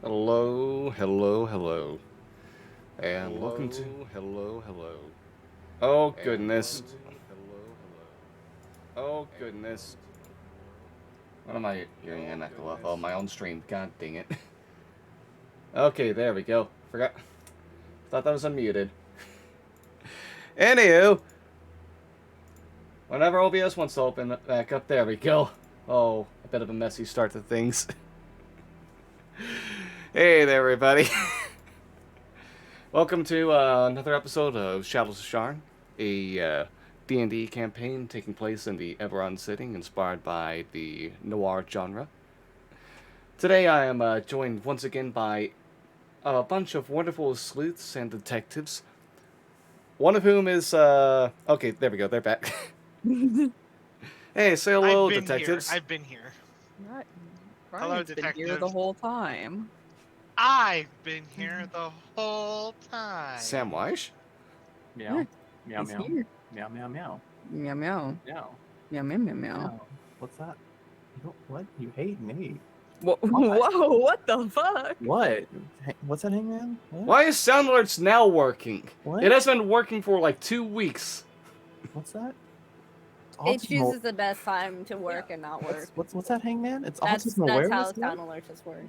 Hello, hello, hello. And welcome to. Hello, hello. Oh, And goodness. welcome to hello, hello. Oh, And goodness. What am I hearing oh an echo of? goodness. Oh, my own stream. God dang it. Okay, there we go. Forgot. Thought that was unmuted. Anywho, whenever OBS wants to open it back up, there we go. Oh, a bit of a messy start to things. Hey there, everybody. Welcome to another episode of Shadows of Sharn, a D&D campaign taking place in the Eberron setting, inspired by the noir genre. Today I am joined once again by a bunch of wonderful sleuths and detectives, one of whom is, okay, there we go, they're back. Hey, say I've hello, been here. detectives. I've been here. Right. Hello, Ryan's been here the detectives. whole time. I've been here the whole time. Samwise? Yeah, Meow. Meow he's meow. here. Meow meow meow. Meow meow. Meow. Meow meow meow meow. Meow. What's that? You don't, what? You hate me. Whoa, Why? whoa, what the fuck? What? What's that, Hangman? What? Why is Sound Alerts now working? What? It has been working for like 2 weeks. What's that? It Autism- chooses the best time to work and not work. What's that, Hangman? It's That's autism how awareness. sound alerts work.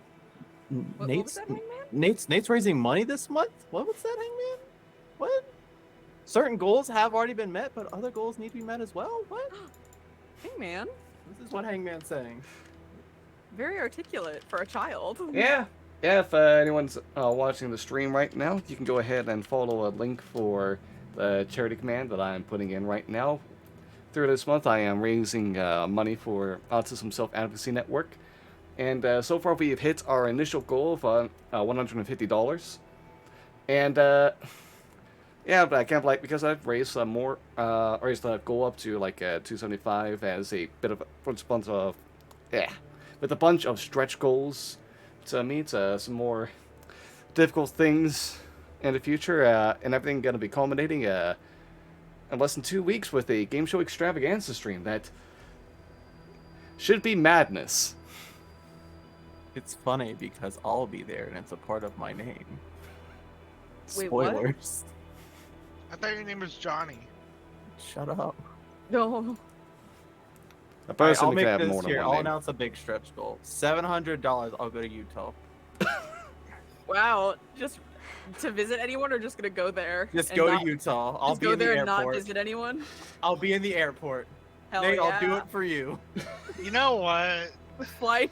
What was Nate's that, Hangman? Nate's raising money this month. What's that, Hangman? What? Certain goals have already been met, but other goals need to be met as well. What? Hey, man. This is what Hangman's saying. Very articulate for a child. Yeah, if anyone's watching the stream right now, you can go ahead and follow a link for the charity command that I'm putting in right now. Through this month, I am raising money for Autism Self-Advocacy Network. And so far, we have hit our initial goal of $150. And yeah, but I can't like because I've raised raised the goal up to like 275 as a bit of a bunch of, yeah, with a bunch of stretch goals to meet some more difficult things in the future, and everything gonna be culminating in less than 2 weeks with a game show extravaganza stream that should be madness. It's funny because I'll be there and it's a part of my name. Wait, what? Spoilers. I thought your name was Johnny. Shut up. No. A Alright, person I'll can make have this more than here. one I'll name. announce a big stretch goal. $700. I'll go to Utah. Wow. Just to visit anyone or just gonna go there? Just and go not- to Utah. I'll Just be go in the there and not airport. visit anyone? I'll be in the airport. Hell Nate, yeah. I'll do it for you. You know what? Fly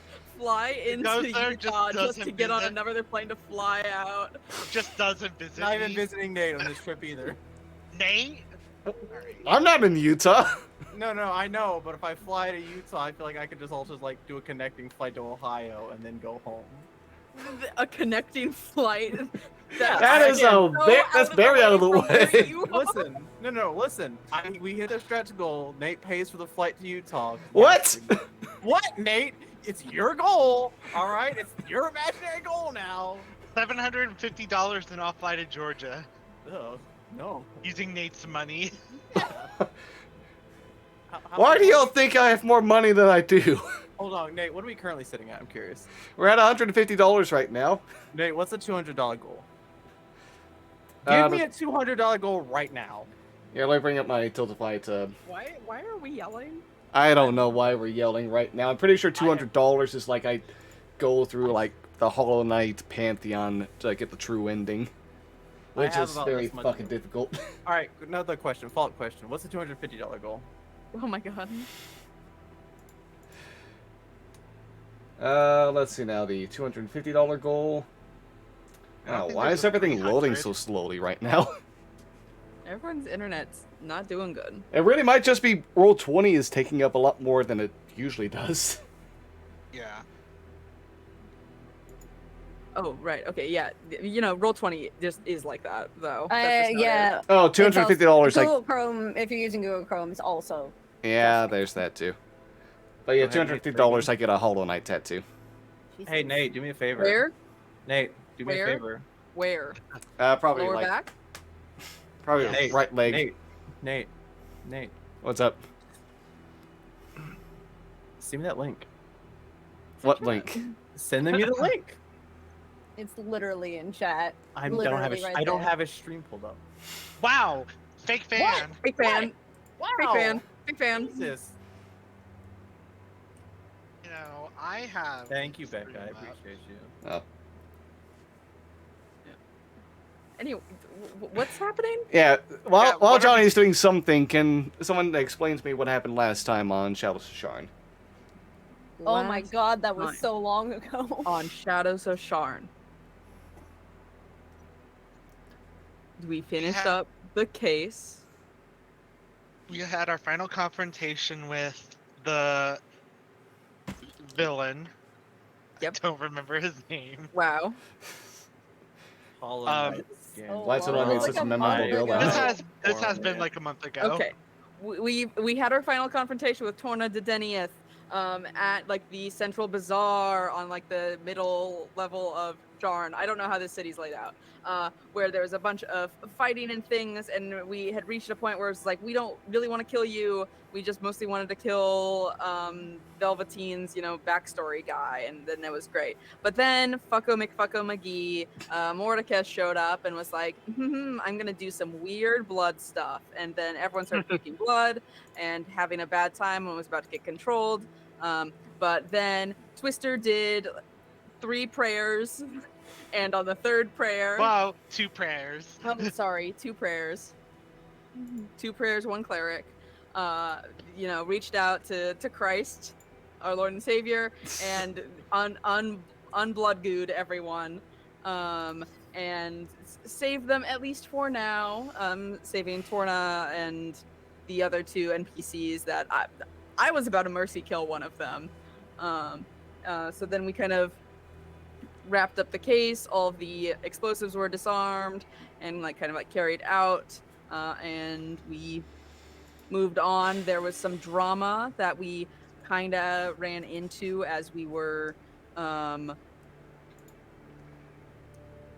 into goes there, Utah just just to doesn't get on visit. another plane to fly out. Just doesn't visit Not even me. visiting Nate on this trip either. Nate? Alright. I'm not in Utah. No, I know, but if I fly to Utah, I feel like I could just also like do a connecting flight to Ohio and then go home. A connecting flight. That is so that's very out of the from where way. you are. Listen, listen. We hit a stretch goal. Nate pays for the flight to Utah. What? What, Nate? It's your goal, all right? It's your imaginary goal now. $750 and I'll fly to Georgia Ugh, no. using Nate's money. Why do y'all think I have more money than I do? Hold on, Nate. What are we currently sitting at? I'm curious. We're at $150 right now. Nate, what's a $200 goal? Uh, Give me a $200 goal right now. Yeah, let me bring up my Tiltify tab. Why are we yelling? I don't know why we're yelling right now. I'm pretty sure $200 is like I go through like the Hollow Knight pantheon to get the true ending, I which have is about very this much fucking gold. difficult. All right, another question, follow-up question. What's the $250 goal? Oh my god. Let's see now the $250 goal. I don't Oh, think why there's is a everything loading 300. so slowly right now? Everyone's internet's not doing good. It really might just be Roll20 is taking up a lot more than it usually does. Yeah. Oh, right. Okay, yeah. You know, Roll20 just is like that, though. That's just how it Yeah. is. Oh, $250 like Google Chrome, if you're using Google Chrome, is also. yeah, there's that too. But yeah, Go ahead, $250 I get a Hollow Knight tattoo. Hey, Nate, do me a favor. Where? Nate, do me Where? a favor. Where? Probably Lower like back? probably Nate, right leg. Nate, What's up? send me that link. What link? Send me the link. It's literally in chat. I Literally right I don't there. have his stream pulled up. Wow, fake fan. Big fan. Wow. Big fan. Big fan. Jesus. You know, I have. Thank you, the stream Becca. I up. appreciate you. Oh. Anyway, what's happening? Yeah, while Yeah, what are Johnny's doing something, can someone explain to me what happened last time on Shadows of Sharn? Oh my Last god, that was time so long ago. on Shadows of Sharn. We finished Yeah. up the case. We had our final confrontation with the villain. Yep. I don't remember his name. Wow. Hollow Um, Knight So again. Why is it long. always It was such like a memorable month build ago. out? This has been Yeah. like a month ago. Okay. We had our final confrontation with Torna Dedenieth at like the central bazaar on like the middle level of Sharn. I don't know how this city's laid out. Where there was a bunch of fighting and things, and we had reached a point where it's like, we don't really want to kill you. We just mostly wanted to kill Velveteen's, backstory guy, and then it was great. But then Fucko McGee, Mordecai showed up and was like, I'm gonna do some weird blood stuff, and then everyone started puking blood and having a bad time and was about to get controlled. But then Twister did 3 prayers, and on the 3rd prayer, Wow, 2 prayers. I'm sorry, 2 prayers. 2 prayers, 1 cleric. Reached out to Christ, our Lord and Savior, and unbloodgooed everyone, and saved them at least for now. Saving Torna and the other 2 NPCs that I was about to mercy kill one of them. So then we kind of wrapped up the case. All of the explosives were disarmed and carried out, and we moved on. There was some drama that we kind of ran into as we were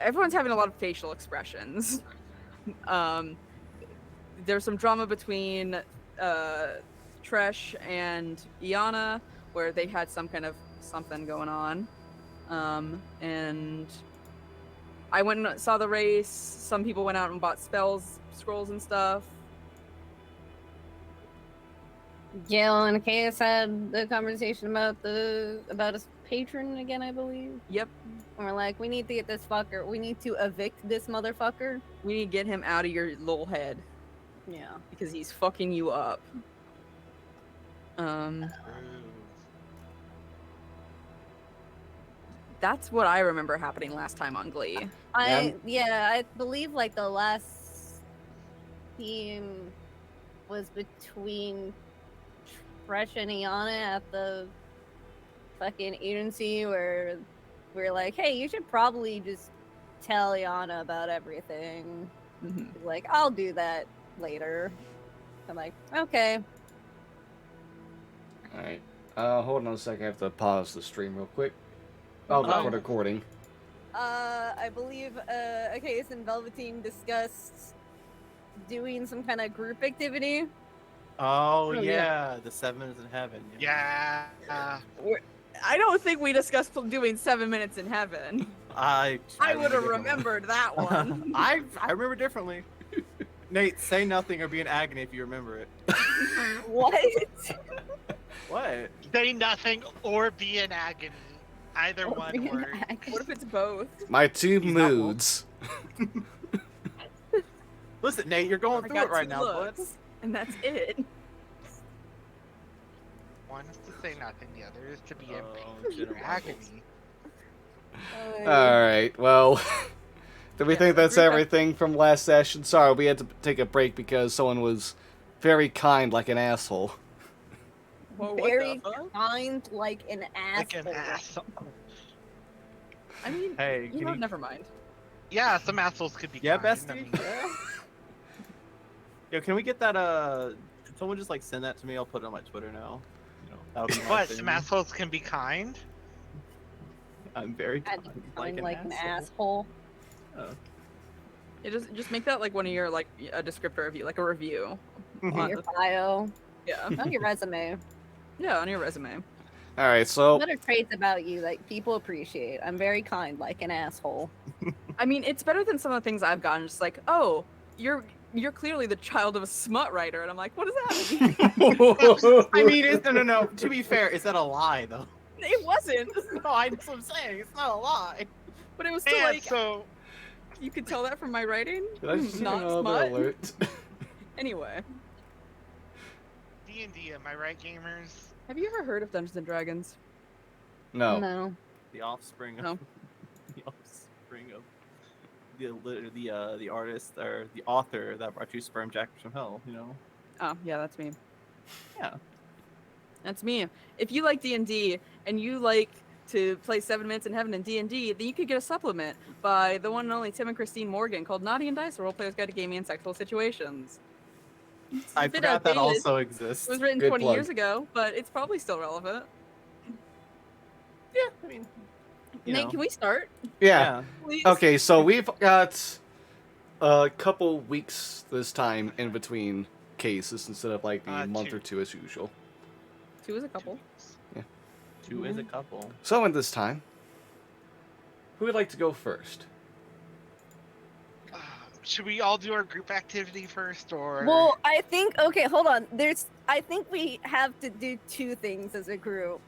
everyone's having a lot of facial expressions. There's some drama between Tresh and Iana, where they had some kind of something going on. And I went and saw the race. Some people went out and bought scrolls and stuff. Gail and Case had the conversation about his patron again, I believe. Yep. And we're like, we need to get this fucker. We need to evict this motherfucker. We need to get him out of your little head Yeah. because he's fucking you up. That's what I remember happening last time on Glee. I believe like the last team was between Fresh and Iana at the fucking agency, where we're like, hey, you should probably just tell Iana about everything. Mm-hmm. Like, I'll do that later. I'm like, okay. Alright. Hold on a second. I have to pause the stream real quick. Oh, the recording. I believe Case and Velveteen discussed doing some kind of group activity. Oh, yeah. yeah, the 7 minutes in heaven. Yeah. I don't think we discussed doing 7 minutes in heaven. I would have differently. remembered that one. I remember differently. Nate, say nothing or be in agony if you remember it. What? What? Say nothing or be in agony. Either one word. What if it's both? My 2 He's not moods. Listen, Nate, you're going I through got it right 2 now, bud. looks, and that's it. One is to say nothing, the other is to be in Oh, pain or general agony. Alright, well. Do we Yeah, think that's group act- everything from last session? Sorry, we had to take a break because someone was very kind like an asshole. Whoa, Very what the fuck? kind, like an Like an asshole. asshole. I mean, Hey, can you... never mind. Yeah, some assholes could be Yeah, kind. bestie? I mean, Yeah. Yo, can we get that, can someone just, like, send that to me? I'll put it on my Twitter now. You know, that'll be my what? thing. Some assholes can be kind? I'm very And kind, I'm like an asshole. Yeah, just make that like one of your a descriptor of you, like a review. Mhm. on Your the- bio. yeah, On your resume. yeah, on your resume. All right, so What are traits about you that people appreciate? I'm very kind, like an asshole. I mean, it's better than some of the things I've gotten. Just like, oh, you're clearly the child of a smut writer, and I'm like, what does that mean? I mean, no. To be fair, is that a lie though? It wasn't, No, that's what I'm saying. It's not a lie. but it was still And like so you could tell that from my writing. did I just see Not another smut. alert? Anyway, D&D, am I right, gamers? have you ever heard of Dungeons and Dragons? No. No. The offspring of No. the offspring of the artist or the author that brought you Sperm Jackers from Hell. You know. Oh, yeah, that's me. Yeah. That's me. If you like D&D and you like to play 7 Minutes in Heaven in D&D, then you could get a supplement by the one and only Tim and Christine Morgan called Naughty and Dice: A Role Player's Guide to Gaming and Sexual Situations. It's a I bit forgot that outdated. also exists. It was written Good 20 plug. years ago, but it's probably still relevant. Yeah, I mean, you Nate, know. can we start? Yeah. Please? Okay, so we've got a couple weeks this time in between cases instead of like the month 2. or 2 as usual. 2 is a couple. 2 is a couple. So in this time, who would like to go first? Should we all do our group activity first, or? Well, I think okay, hold on. I think we have to do 2 things as a group.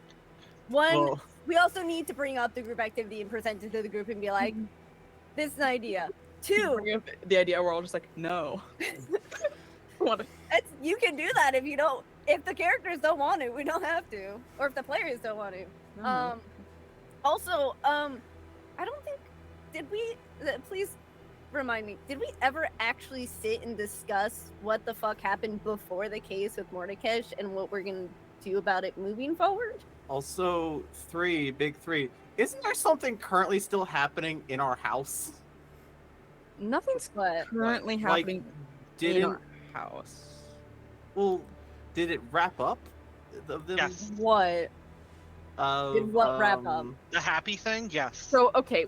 One, Well, we also need to bring up the group activity and present it to the group and be like, this is an idea. 2, Bring up the idea we're all just like, no. What? you can do that if you don't. If the characters don't want it, we don't have to. Or if the players don't want to. No. Also, I don't think did we please remind me, did we ever actually sit and discuss what the fuck happened before the case with Mordecai and what we're gonna do about it moving forward? also 3, big 3. Isn't there something currently still happening in our house? Nothing's But currently Like, happening in didn't our house. well, did it wrap up? Yes. what? Did what wrap up? The happy thing? Yes. So okay,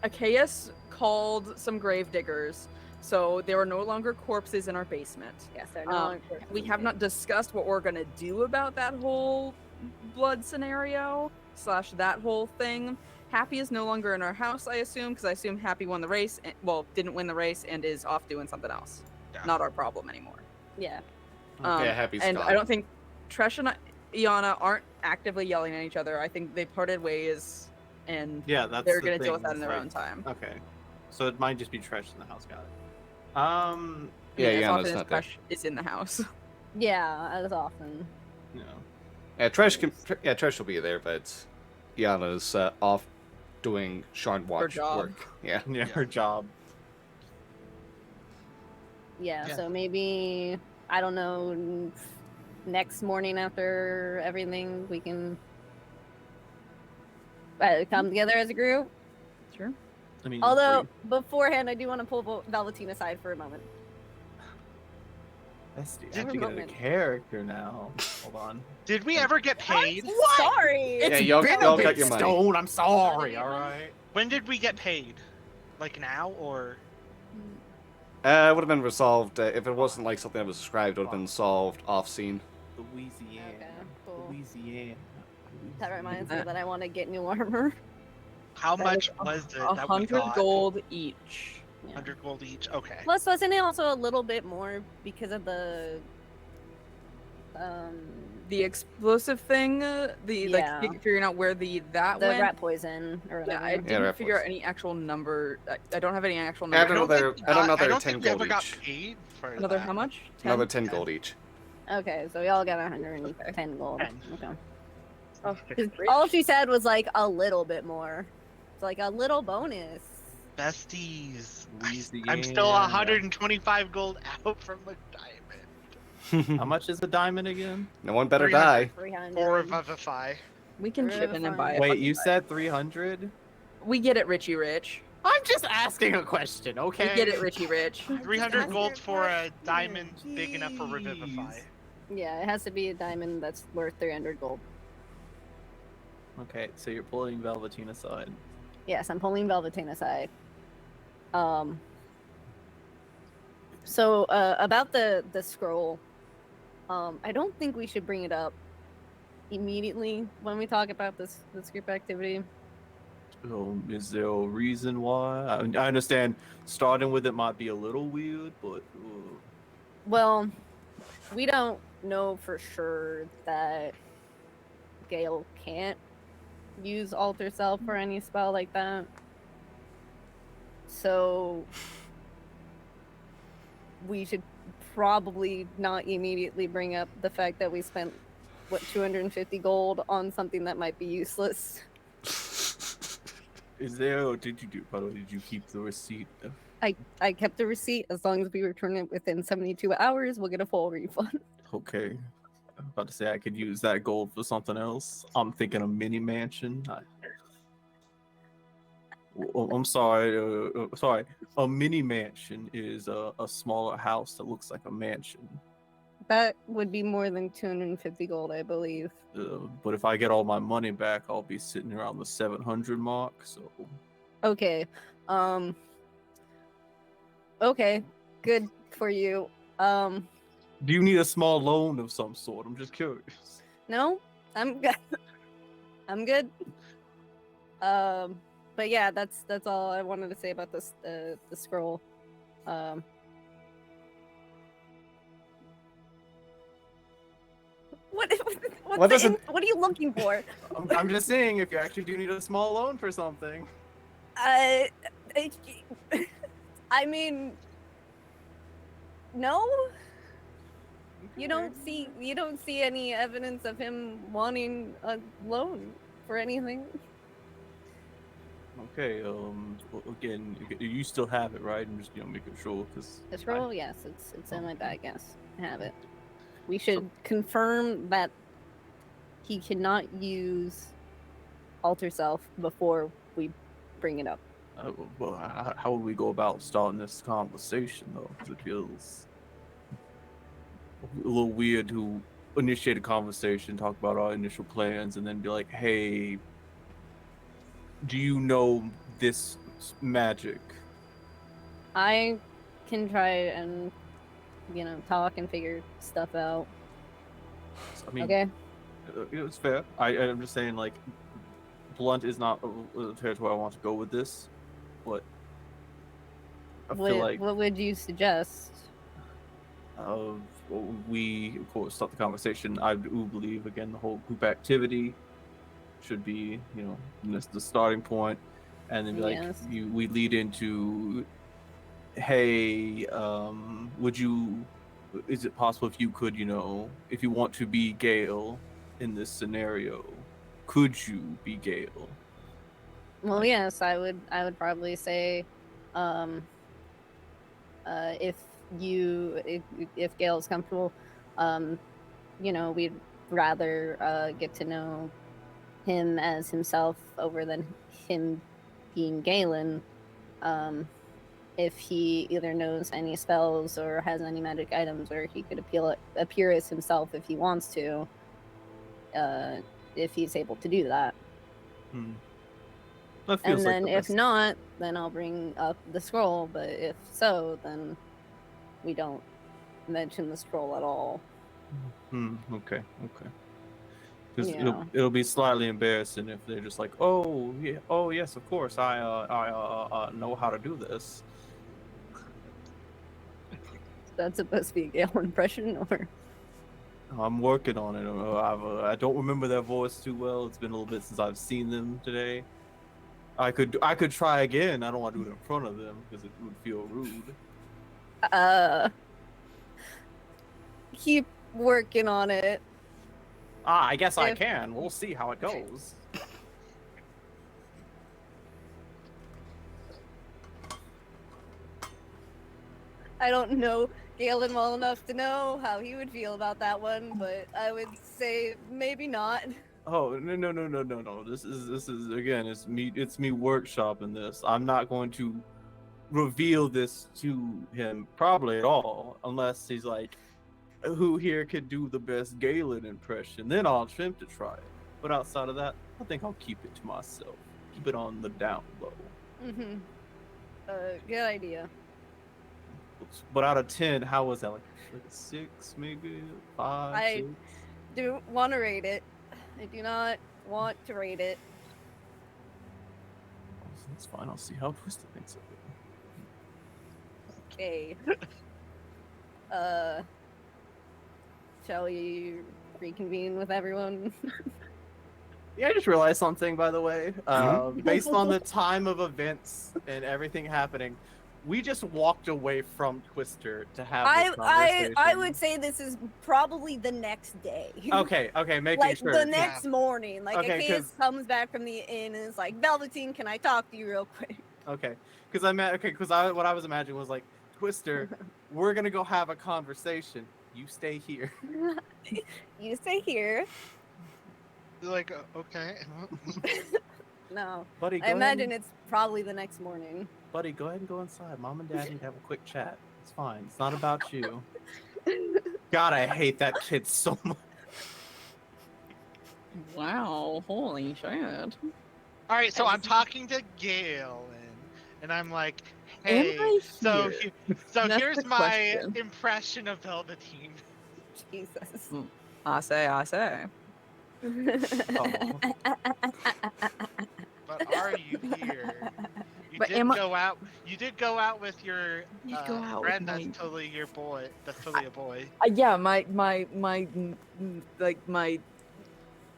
Achaeus called some grave diggers, so there are no longer corpses in our basement. Yes, they're no Um, longer corpses. We have not discussed what we're gonna do about that whole blood scenario / that whole thing. Happy is no longer in our house, I assume, because I assume Happy won the race. Well, didn't win the race and is off doing something else. Yeah. Not our problem anymore. Yeah. Okay, Happy's and gone. I don't think Tresh and Iana aren't actively yelling at each other. I think they parted ways, and Yeah, that's they're the gonna deal with thing, that in their right? own time. Okay, so it might just be Tresh in the house. Got it. Yeah, as Iana's often as not there. Tresh is in the house. Yeah, as often. You know, Yeah, Trish will be there, but Iana's off doing Sharn watch job. work. Yeah. yeah, her job. Yeah, Yeah. so maybe I don't know, next morning after everything we can come together as a group. Sure. I mean, Although beforehand I do want to pull Velveteen aside for a moment. Bestie, I Did have to you- get into character now. Hold on. Did we ever get paid? Sorry. Yeah, y'all been y'all a got bit, your money. Stone. I'm sorry. All right. When did we get paid? Like now, or? It would have been resolved if it wasn't like something that was described. It would have been solved off scene. Louisiana. Okay, cool. Louisiana. That reminds me that I want to get new armor. How That much is was it that we 100 got? gold each. Yeah. 100 gold each. Okay. Plus, wasn't it also a little bit more because of the The explosive thing, Yeah. figuring out where that the went. rat poison or Yeah, whatever? I didn't rat figure out poison. any actual number. I don't have any actual Add number. another- think we add got- another I don't 10 think we ever gold got each. paid for Another that. how much? 10? Another 10 gold each. Okay, so we all got 110 gold. 10. Okay. Oh, 'Cause great. all she said was like a little bit more. It's like a little bonus. Besties. Louisiana. I'm still 125 gold out from the diamond. How much is a diamond again? No one better 300. die. 300. Or Vivify. We can chip in and buy it. Wait, you said 300? We get it, Richie Rich. I'm just asking a question, okay? We get it, Richie Rich. 300 asking gold a for a question. diamond big enough for Revivify. Jeez. Yeah, it has to be a diamond that's worth 300 gold. Okay, so you're pulling Velveteen aside. Yes, I'm pulling Velveteen aside. So about the scroll, I don't think we should bring it up immediately when we talk about this group activity. Is there a reason why? I understand starting with it might be a little weird, but Well, we don't know for sure that Gale can't use Alter Self or any spell like that. So we should probably not immediately bring up the fact that we spent 250 gold on something that might be useless. is there? Or did you do? By the way, did you keep the receipt? I kept the receipt. As long as we return it within 72 hours, we'll get a full refund. Okay. I'm about to say I could use that gold for something else. I'm thinking a mini mansion. I'm sorry. Sorry. A mini mansion is a smaller house that looks like a mansion. That would be more than 250 gold, I believe. But if I get all my money back, I'll be sitting around the 700 mark. So. Okay. Okay. Good for you. Do you need a small loan of some sort? I'm just curious. No, I'm good. I'm good. But yeah, that's all I wanted to say about this the scroll. What are you looking for? I'm just saying if you actually do need a small loan for something. I mean, no. You don't see any evidence of him wanting a loan for anything. Okay. Again, you still have it, right? I'm just making sure because The scroll, yes, it's in my bag. Yes, I have it. We should confirm that he cannot use Alter Self before we bring it up. Well, how would we go about starting this conversation though? Because it feels a little weird to initiate a conversation, talk about our initial plans, and then be like, "Hey, do you know this magic?" I can try and talk and figure stuff out. I mean, okay. It's fair. I'm just saying, like, blunt is not a territory I want to go with this, but I feel like What would you suggest? we, of course, start the conversation. I do believe, again, the whole group activity should be, the starting point, and then be like, Yes. we lead into, hey, is it possible if you could, if you want to be Gale in this scenario, could you be Gale? Well, yes, I would probably say, if Gail's comfortable, we'd rather get to know him as himself over than him being Galen. If he either knows any spells or has any magic items, or he could appear as himself if he wants to, if he's able to do that. And then like if not, then I'll bring up the scroll, but if so, then we don't mention the scroll at all. Okay. Because it'll be slightly embarrassing if they're just like, oh yes, of course, I know how to do this. That's supposed to be a Gale impression, or? I'm working on it. I don't remember their voice too well. It's been a little bit since I've seen them today. I could try again. I don't want to do it in front of them because it would feel rude. Keep working on it. I guess I can. We'll see how it goes. I don't know Galen well enough to know how he would feel about that one, but I would say maybe not. Oh no! This is again. It's me workshopping this. I'm not going to reveal this to him probably at all, unless he's like, "Who here could do the best Galen impression?" Then I'll attempt to try it. But outside of that, I think I'll keep it to myself. Keep it on the down low. Good idea. But out of 10, how was that? Like a 6, maybe 5. 6? Do want to rate it. I do not want to rate it. That's fine. I'll see how Twisted thinks of it. Okay. Shall we reconvene with everyone? Yeah, I just realized something, by the way. Mhm. Based on the time of events and everything happening, we just walked away from Twister to have this conversation. I would say this is probably the next day. Okay, making Like sure. the next morning. Like Okay, Achaeus 'cause- comes back from the inn and is like, Velveteen, can I talk to you real quick? Okay, because what I was imagining was like, Twister, we're gonna go have a conversation. You stay here. You stay here. Like, okay. No. Buddy, I imagine it's probably the next morning. Buddy, go ahead and go inside. Mom and Dad need to have a quick chat. It's fine. It's not about you. God, I hate that kid so much. Wow, holy shit. All right, so I I'm see. talking to Gail, and I'm like, Am hey, I so here? so That's here's the my question. impression of Velveteen. Jesus. I say. Oh. But are you here? You But did am I- go out. You did go out with your Did go out with friend. my- That's totally your boy. That's totally a boy. Yeah, my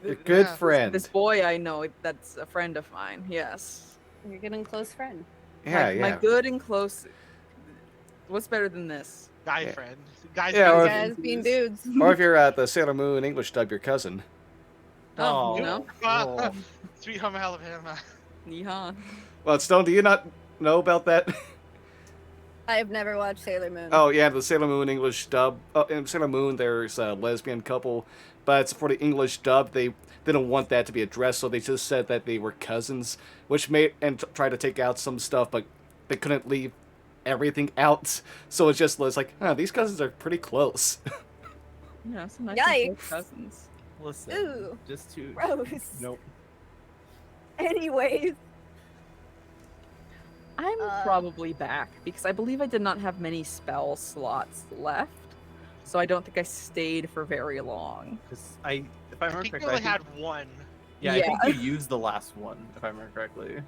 A good Yeah. friend. this boy I know that's a friend of mine. Yes. You're getting close friend. Yeah, my good and close. What's better than this? Guy Yeah. friend. Guys. Yeah, You or- guys being dudes. Or if you're at the Sailor Moon English dub, your cousin. Oh, Oh. you know, Oh. Sweet Home Alabama. yeehaw. Well, Stone, do you not know about that? I have never watched Sailor Moon. Oh yeah, the Sailor Moon English dub. In Sailor Moon, there's a lesbian couple, but for the English dub, they didn't want that to be addressed, so they just said that they were cousins, which made and tried to take out some stuff, but they couldn't leave everything out. So it's just like, these cousins are pretty close. Yeah, some nice Yikes. cousins. Listen, Ooh, just to gross. nope. Anyways, I'm probably back because I believe I did not have many spell slots left, so I don't think I stayed for very long. Because if I I remember think you correctly, only had one. yeah, Yeah. I think you used the last one, if I remember correctly.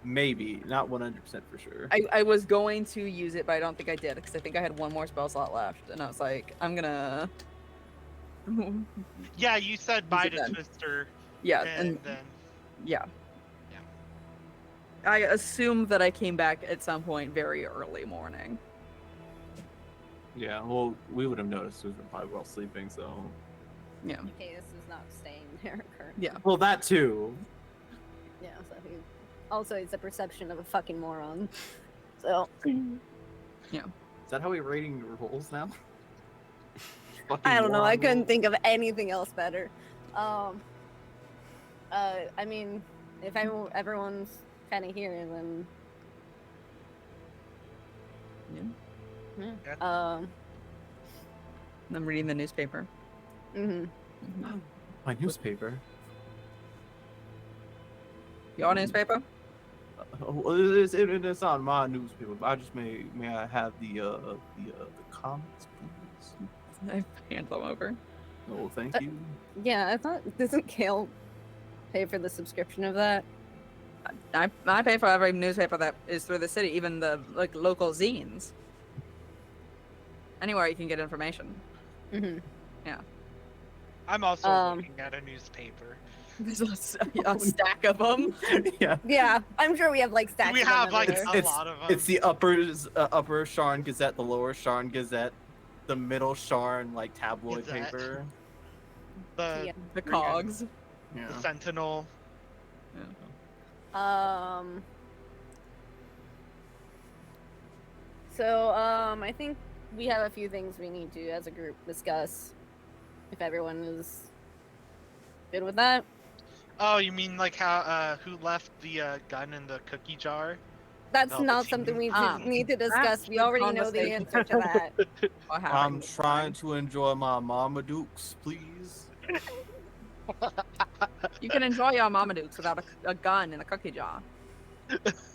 Maybe, not 100% for sure. I was going to use it, but I don't think I did because I think I had one more spell slot left, and I was like, I'm gonna. Yeah, you said bye it to then. Twister, Yeah, and and then yeah. Yeah. I assume that I came back at some point very early morning. Yeah, well, we would have noticed we were probably well sleeping, so. Yeah. Achaeus is not staying there currently. Yeah. Well, that too. Yeah, so he also it's a perception of a fucking moron. So Is that how we're rating rolls now? I don't know. I Fucking couldn't moron think of anything else better. I mean, if everyone's kind of here, then I'm reading the newspaper. mhm. rolls. My newspaper. Your newspaper? It's not my newspaper, but I just may I have the comments, please? I hand them over. Oh, thank you. Yeah, I thought doesn't Kale pay for the subscription of that? I pay for every newspaper that is through the city, even the local zines. Anywhere you can get information. Mm-hmm. I'm also Um, looking at a newspaper. There's a stack of them. Yeah. Yeah, I'm sure we have like stacks. We of them have like everywhere. a lot of them. It's the upper Sharn Gazette, the lower Sharn Gazette, the middle Sharn like tabloid Gazette. paper. the, Yeah. The cogs. Yeah. the Sentinel. So I think we have a few things we need to, as a group, discuss. If everyone is good with that. Oh, you mean like how who left the gun in the cookie jar? That's Velveteen. not something we need to discuss. That's We the already know the conversation. answer to that. Or I'm having trying to enjoy my Marmadukes, please. You can enjoy your Marmadukes without a gun in a cookie jar.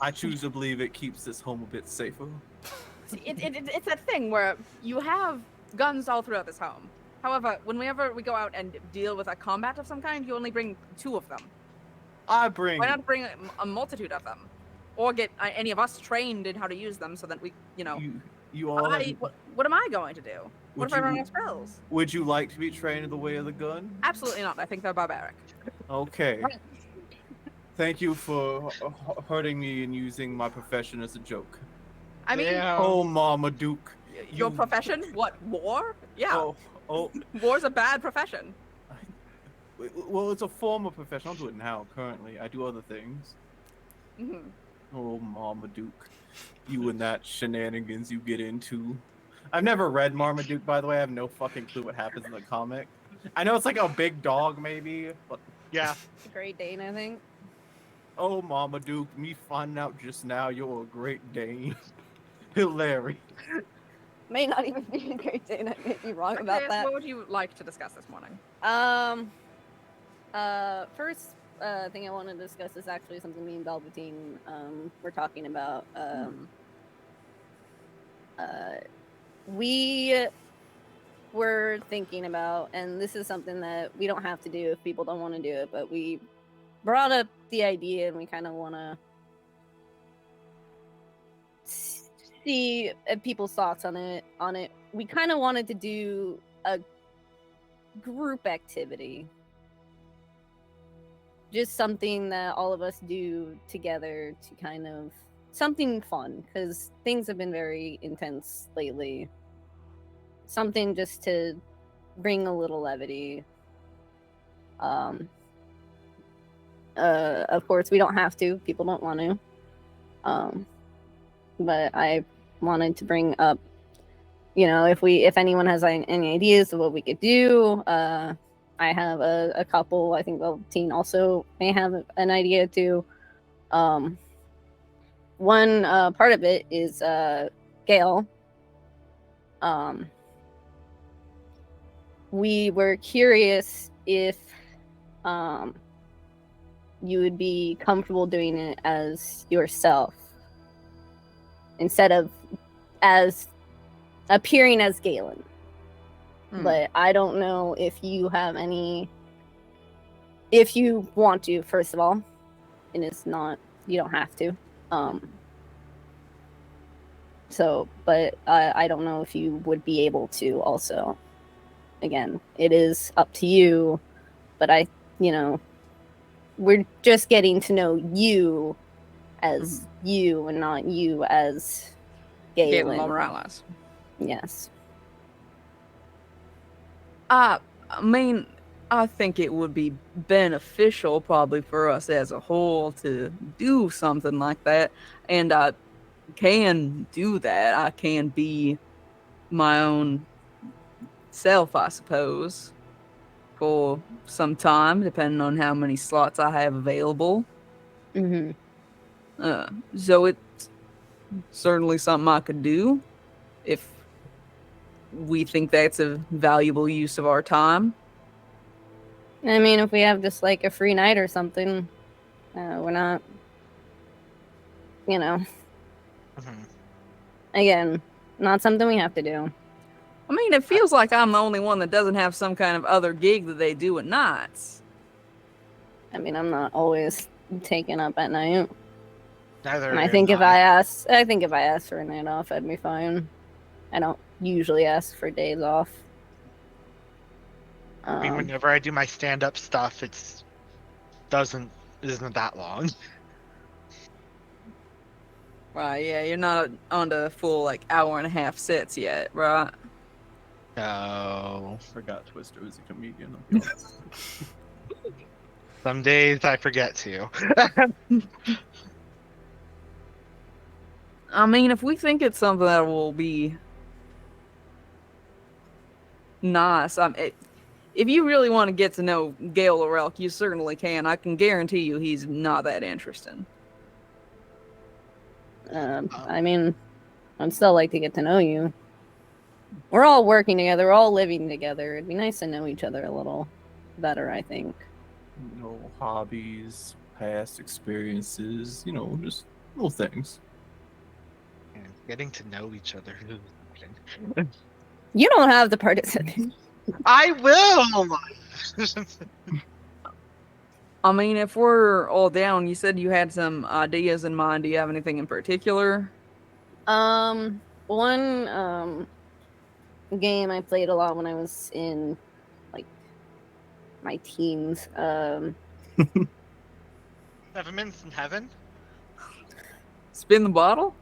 I choose to believe it keeps this home a bit safer. See, it's that thing where you have guns all throughout this home. However, whenever we go out and deal with a combat of some kind, you only bring 2 of them. I bring. Why not bring a multitude of them, or get any of us trained in how to use them, so that we, You all. what am I going to do? What if I run out of spells? Would you like to be trained in the way of the gun? Absolutely not. I think they're barbaric. Okay. Thank you for hurting me and using my profession as a joke. I mean, Oh, Mama Duke. your profession? What, war? Yeah. Oh. War's a bad profession. Well, it's a form of profession. I don't do it now, currently. I do other things. Mm-hmm. Oh, Mama Duke. You and that shenanigans you get into. I've never read Marmaduke, by the way. I have no fucking clue what happens in the comic. I know it's like a big dog, maybe. But... Yeah. Great Dane, I think. Oh, Mama Duke, me finding out just now you're a Great Dane. Hilarious. May not even be a Great Dane. I may be wrong about that. What would you like to discuss this morning? First thing I want to discuss is actually something me and Velveteen were talking about. We were thinking about, and this is something that we don't have to do if people don't want to do it, but we brought up the idea and we kind of want to see people's thoughts on it. We kind of wanted to do a group activity, just something that all of us do together to kind of something fun, because things have been very intense lately. Something just to bring a little levity. Of course we don't have to, people don't want to, but I wanted to bring up, if anyone has any ideas of what we could do. I have a couple. I think Velveteen also may have an idea too. One part of it is Gale. We were curious if you would be comfortable doing it as yourself instead of as appearing as Galen. But I don't know if you have if you want to, first of all, and it's not, you don't have to. But I don't know if you would be able to also. Again, it is up to you, but we're just getting to know you as you and not you as Galen. Morales. Yes. I mean, I think it would be beneficial probably for us as a whole to do something like that. And I can do that. I can be my own self, I suppose, for some time, depending on how many slots I have available. Mm-hmm. So it's certainly something I could do if we think that's a valuable use of our time. I mean, if we have just like a free night or something, we're not, again, not something we have to do. I mean, it feels like I'm the only one that doesn't have some kind of other gig that they do at nights. I mean, I'm not always taken up at night. Neither. And I think if I ask for a night off, I'd be fine. I don't usually ask for days off. I mean, whenever I do my stand-up stuff, isn't that long. Right, yeah, you're not on the full hour and a half sets yet, right? No. Forgot Twister was a comedian. Some days I forget to. I mean, if we think it's something that will be nice, if you really want to get to know Gale Lorelk, you certainly can. I can guarantee you he's not that interesting. I mean, I'd still like to get to know you. We're all working together. We're all living together. It'd be nice to know each other a little better, I think. Hobbies, past experiences, just little things. And getting to know each other. You don't have to participate. I will. I mean, if we're all down, you said you had some ideas in mind. Do you have anything in particular? One game I played a lot when I was in like my teens. Seven Minutes in Heaven. Spin the bottle?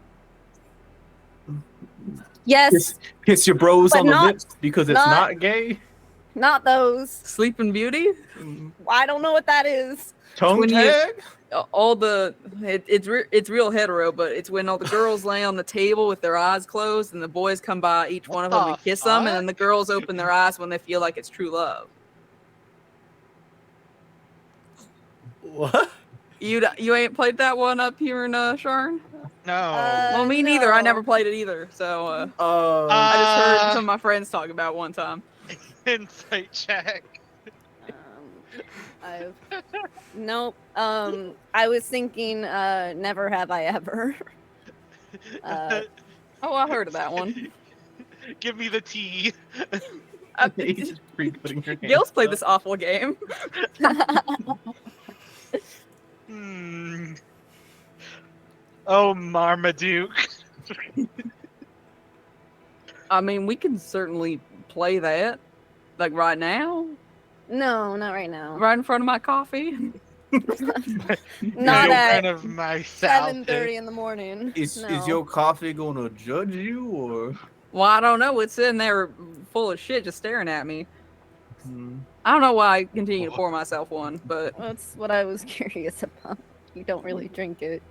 Yes, Kiss your bros But on the not- lips because it's not- not gay. not those. Sleeping Beauty? I don't know what that is. Tongue when you- tag. All the it's real hetero, but it's when all the girls lay on the table with their eyes closed, and the boys come by each one of them and the kiss them, and then fuck? the girls open their eyes when they feel like it's true love. What? You ain't played that one up here in Sharn? No. Well, me neither. I no. never played it either. So Uh, I just heard some of my friends talk about it one time. Insight check. I've nope. I was thinking, never have I ever. Oh, I heard of that one. Give me the tea. he's just putting your hands Gil's played up. this awful game. Hmm. Oh, Marmaduke. I mean, we can certainly play that, like right now, No, not right now. right in front of my coffee. Not In at front of my salad. 7:30 in the morning. Is No. your coffee gonna judge you or? Well, I don't know. It's in there full of shit, just staring at me. Hmm. I don't know why I continue to pour myself one, but That's what I was curious about. You don't really drink it.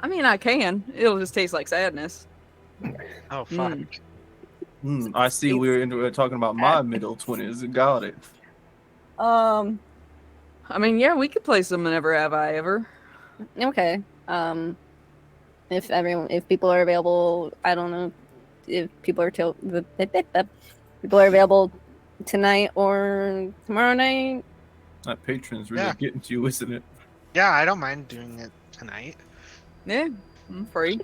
I mean, I can. It'll just taste like sadness. Oh, fuck. I see. We're talking about my middle 20s. Got it. I mean, yeah, we could play some Never Have I Ever. Okay. If people are available, I don't know if people are people are available tonight or tomorrow night. That patron's really Yeah. getting to you, isn't it? Yeah, I don't mind doing it tonight. Yeah, I'm free.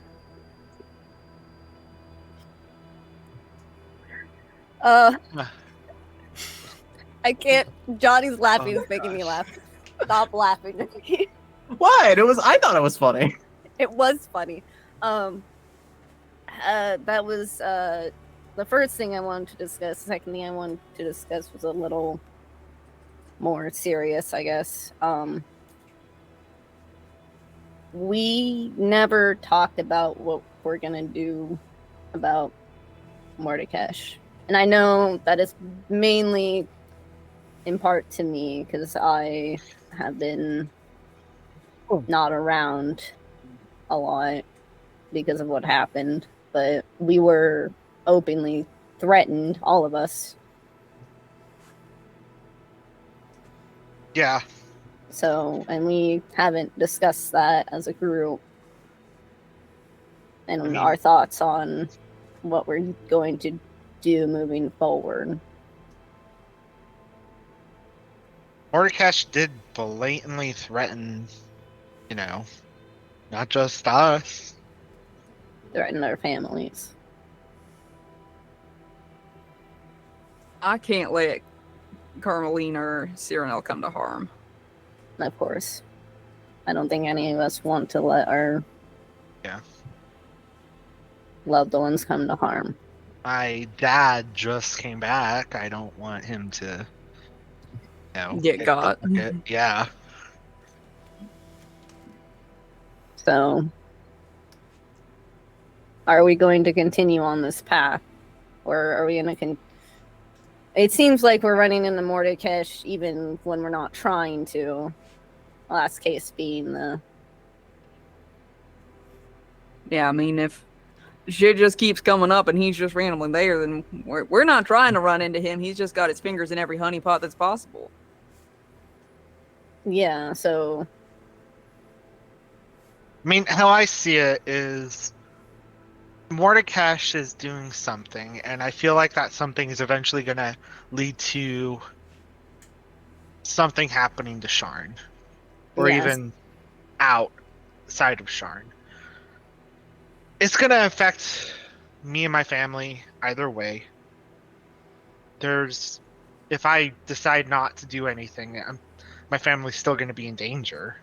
I can't. Johnny's laughing. Oh, It's making me gosh. laugh. Stop laughing. What? I thought it was funny. It was funny. That was the first thing I wanted to discuss. The second thing I wanted to discuss was a little more serious, I guess. We never talked about what we're gonna do about Mordekash, and I know that is mainly in part to me because I have been not around a lot because of what happened, but we were openly threatened, all of us. Yeah. So, and we haven't discussed that as a group and I mean- our thoughts on what we're going to do moving forward. Mordekash did blatantly threaten, not just us. Threaten our families. I can't let Carmelina or Cyrenel come to harm. Of course. I don't think any of us want to let our Yeah. loved ones come to harm. My dad just came back. I don't want him to, Get got. Yeah. So, are we going to continue on this path? Or are we going to It seems like we're running into Mordekash even when we're not trying to. Last case being the Yeah, I mean, if shit just keeps coming up and he's just randomly there, then we're not trying to run into him. He's just got his fingers in every honeypot that's possible. yeah, so I mean, how I see it is Mordekash is doing something, and I feel like that something is eventually going to lead to something happening to Sharn. Or Yes. even outside of Sharn. It's going to affect me and my family either way. if I decide not to do anything, my family's still going to be in danger.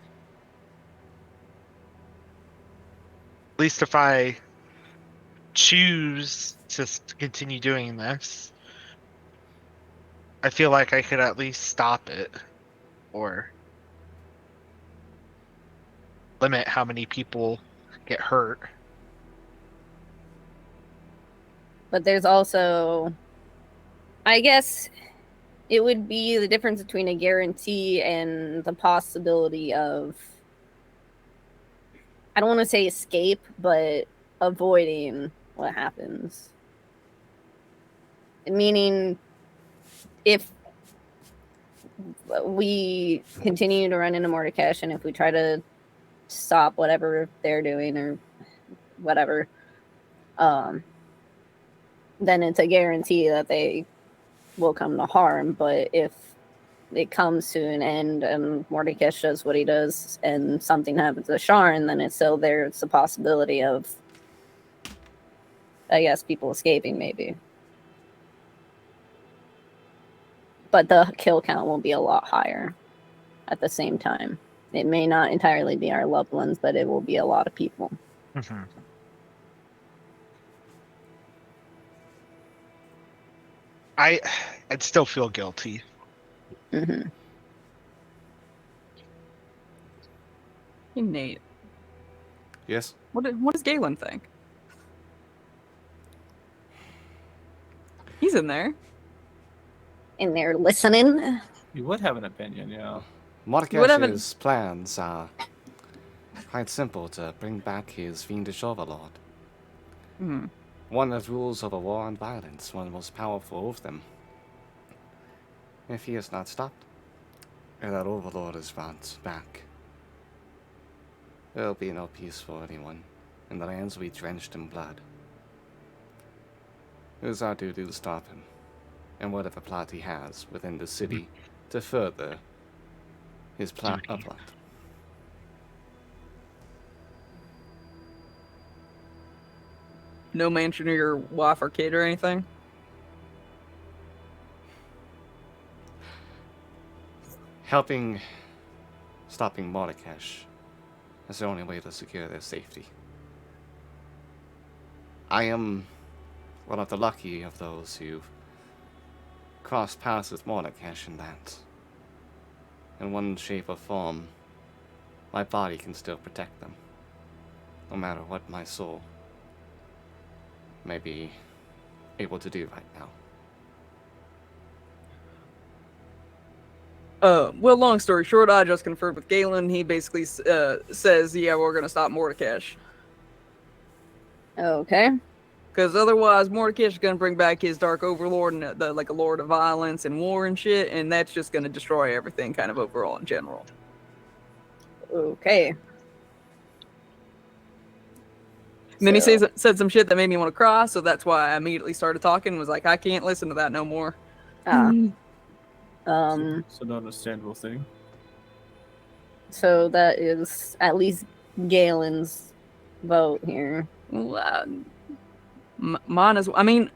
At least if I choose to continue doing this, I feel like I could at least stop it or limit how many people get hurt. But there's also, I guess, it would be the difference between a guarantee and the possibility of, I don't want to say escape, but avoiding what happens. Meaning, if we continue to run into Mordekash and if we try to stop whatever they're doing or whatever, then it's a guarantee that they will come to harm. But if it comes to an end and Mordekash does what he does and something happens to Sharn, then it's still there's the possibility of, I guess, people escaping maybe. But the kill count will be a lot higher at the same time. It may not entirely be our loved ones, but it will be a lot of people. Mm-hmm. I'd still feel guilty. Mm-hmm. Hey, Nate, Yes? what does Galen think? He's in there. And they're listening. You would have an opinion, yeah. Whatever. Mordekash's plans are quite simple to bring back his fiendish overlord. Hmm. One that rules over war and violence, one of the most powerful of them. If he is not stopped, and that overlord is brought back, there will be no peace for anyone, and the lands will be drenched in blood. It is our duty to stop him, and whatever plot he has within the city to further his plot. No mention of your wife or kid or anything? Stopping Mordekash is the only way to secure their safety. I am one of the lucky of those who've crossed paths with Mordekash in that, in one shape or form, my body can still protect them, no matter what my soul may be able to do right now. Well, long story short, I just conferred with Galen. He basically says, yeah, we're going to stop Mordekash. Okay. Because otherwise, Mordekash is going to bring back his Dark Overlord and like a Lord of Violence and War and shit, and that's just going to destroy everything kind of overall in general. Okay. And then he said some shit that made me want to cry, so that's why I immediately started talking and was like, I can't listen to that no more. It's an understandable thing. So that is at least Galen's vote here. Well, mine is. I mean,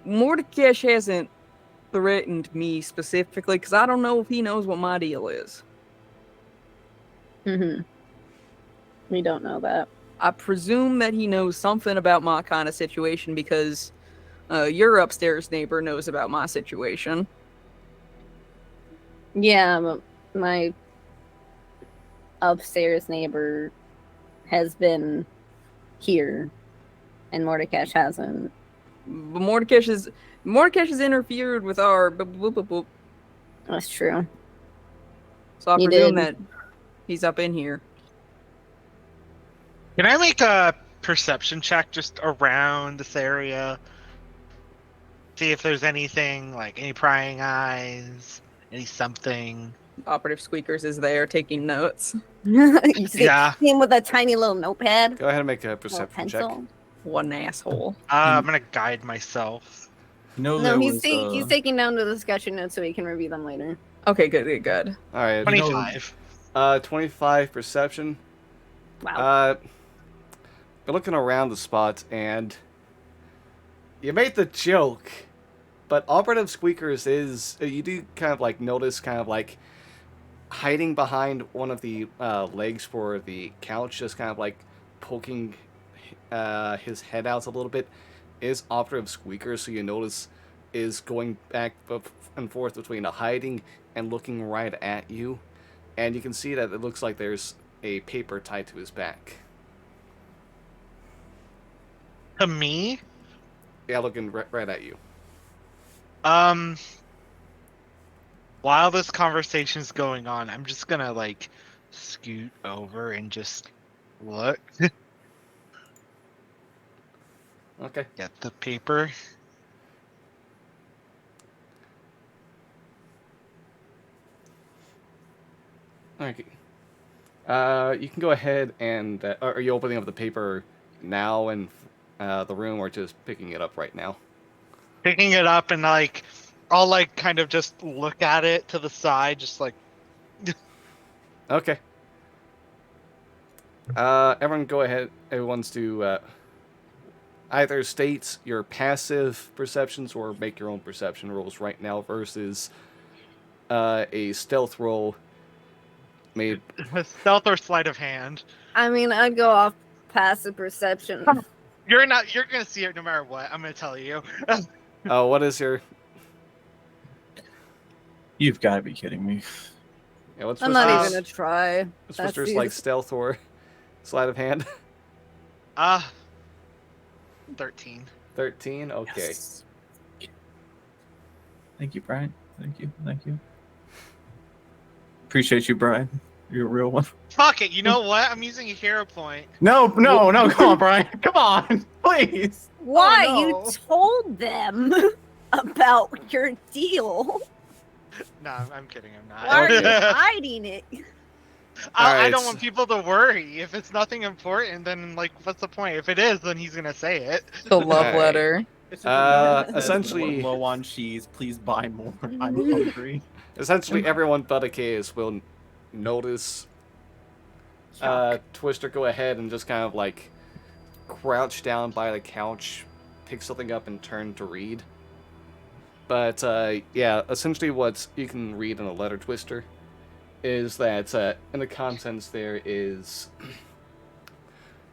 Mordekash hasn't threatened me specifically because I don't know if he knows what my deal is. Mm-hmm. We don't know that. I presume that he knows something about my kind of situation because your upstairs neighbor knows about my situation. Yeah, but my upstairs neighbor has been here, and Mordekash hasn't. But Mordekash has interfered with our. That's true. So I He presume did. that he's up in here. Can I make a perception check just around this area? See if there's anything, like any prying eyes, any something. Operative Squeakers is there taking notes. You see Yeah. him with a tiny little notepad, Go ahead and make a little perception check. pencil. What an asshole. I'm gonna guide myself. No, No, there he's was, he's taking down the discussion notes so he can review them later. Okay, good. All right. 25. 25 perception. Wow. You're looking around the spot, and you made the joke But Operative Squeakers is, you do kind of like notice kind of like hiding behind one of the legs for the couch, just kind of like poking his head out a little bit, is Operative Squeaker. So you notice is going back and forth between a hiding and looking right at you. And you can see that it looks like there's a paper tied to his back. To me, Yeah, looking right at you. while this conversation's going on, I'm just gonna like scoot over and just look. Okay. Get the paper. Okay. You can go ahead and... are you opening up the paper now in the room, or just picking it up right now? Picking it up and like I'll like kind of just look at it to the side, just like Okay. Everyone go ahead. Everyone's to either state your passive perceptions or make your own perception rolls right now versus a stealth roll made... stealth or sleight of hand. I mean, I'd go off passive perception. You're gonna see it no matter what. I'm gonna tell you. Oh, what is your... You've got to be kidding me. Yeah, what's I'm not Twister's- even gonna try. What's That's Twister's the- like stealth or sleight of hand? 13. 13? Okay. Yes. Thank you, Brian. Thank you. Appreciate you, Brian. You're a real one. Fuck it. You know what? I'm using a hero point. No, come on, Brian. Come on, please. Why? no. You told them about your deal. No, I'm kidding. I'm not. Why are you hiding it? I Alright. don't want people to worry. If it's nothing important, then like, what's the point? If it is, then he's gonna say it. The love Alright. letter. Essentially- low on cheese. Please buy more. I'm hungry. Essentially, everyone but Achaeus will notice Twister go ahead and just kind of like crouch down by the couch, pick something up, and turn to read. But yeah, essentially what you can read in a letter, Twister, is that in the contents there is...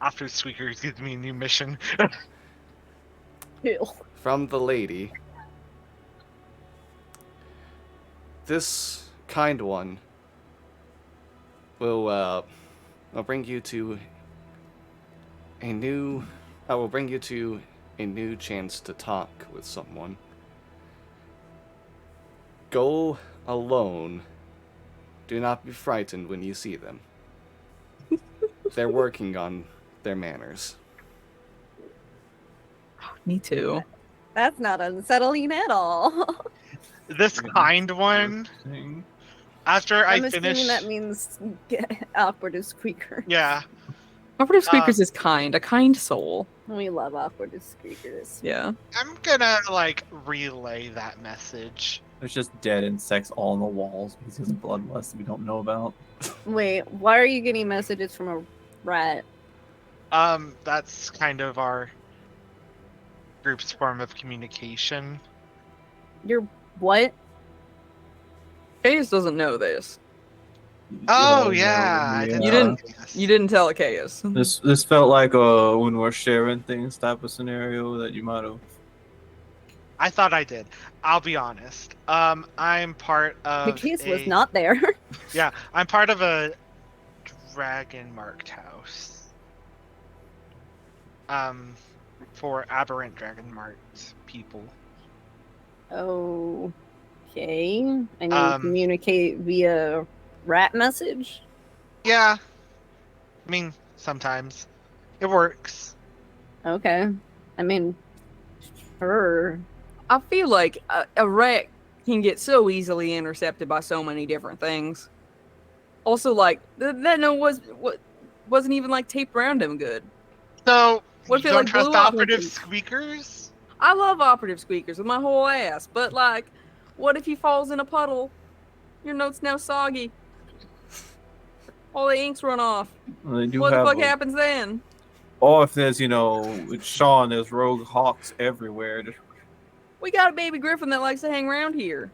After Squeakers gives me a new mission. Ew. From the lady. This kind one will bring you to a new... I will bring you to a new chance to talk with someone. Go alone. Do not be frightened when you see them. They're working on their manners. Me too. That's not unsettling at all. This kind one. After I I'm finish. assuming that means operative squeaker. Yeah. Operative Squeakers is kind, a kind soul. We love operative squeakers. Yeah. I'm gonna like relay that message. There's just dead insects all on the walls because there's bloodlust we don't know about. Wait, why are you getting messages from a rat? That's kind of our group's form of communication. You're what? Achaeus doesn't know this. Oh yeah, I You know didn't- this. You didn't tell Achaeus. This felt like a when we're sharing things type of scenario that you might have. I thought I did. I'll be honest. I'm part of. The case was a- not there. Yeah, I'm part of a dragon marked house. For aberrant dragon marked people. Okay. And you Um, communicate via rat message? Yeah. I mean, sometimes it works. Okay. I mean, sure. I feel like a rat can get so easily intercepted by so many different things. Also, like that note wasn't even like taped around him good. So What you if it, don't like, trust blew up? operative squeakers? I love operative squeakers with my whole ass, but like, what if he falls in a puddle? Your note's now soggy. All the ink's run off. They do What the have fuck a- happens then? Or if there's, with Sharn, there's rogue hawks everywhere. Just We got a baby griffin that likes to hang around here.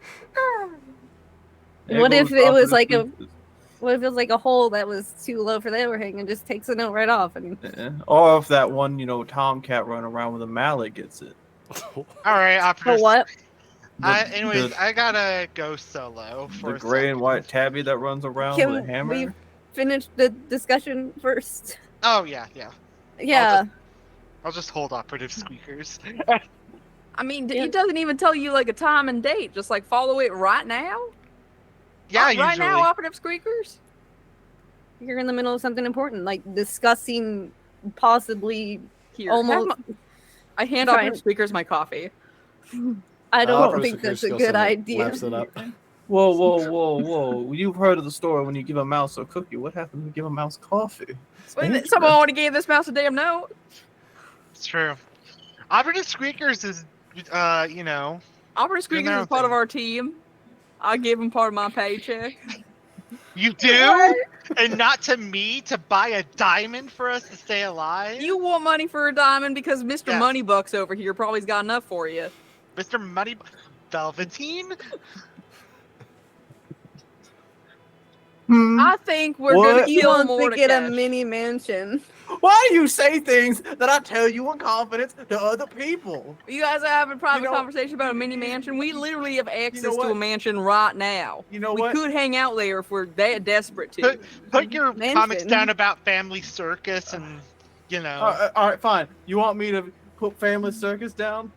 What if it was like what if it was like a hole that was too low for the overhang and just takes the note right off? And Or if that one, tomcat running around with a mallet gets it. All right, for operators. what? Anyways, I gotta go solo for The a gray and second. white tabby that runs around with a Can hammer. we finish the discussion first? Oh yeah. Yeah. I'll just hold operative squeakers. I mean, Yeah. he doesn't even tell you like a time and date. Just like follow it right now. Yeah, Right usually. now, operative squeakers. You're in the middle of something important, like discussing possibly Here, almost. I hand Try operative and- squeakers my coffee. I don't Operative think Squeakers that's a goes good and idea. laps it up. Whoa. You've heard of the story when you give a mouse a cookie. What happens when you give a mouse coffee? It's Wait, dangerous. someone already gave this mouse a damn note. It's true. Operative squeakers is, Operative Doing squeakers their is own part of thing. our team. I give him part of my paycheck. you do, and not to me to buy a diamond for us to stay alive. You want money for a diamond because Mr. Yes. Moneybucks over here probably's got enough for you. Mr. Money, Velveteen. I think we're What? gonna He kill wants to get a Mordecai. mini mansion. Why do you say things that I tell you in confidence to other people? You guys are having a private You know- conversation about a mini mansion. We literally have access to a what? mansion right now. You know We what? could hang out there if we're that desperate to. Put your Mansion. comics down about Family Circus and All right, fine. You want me to put Family Circus down?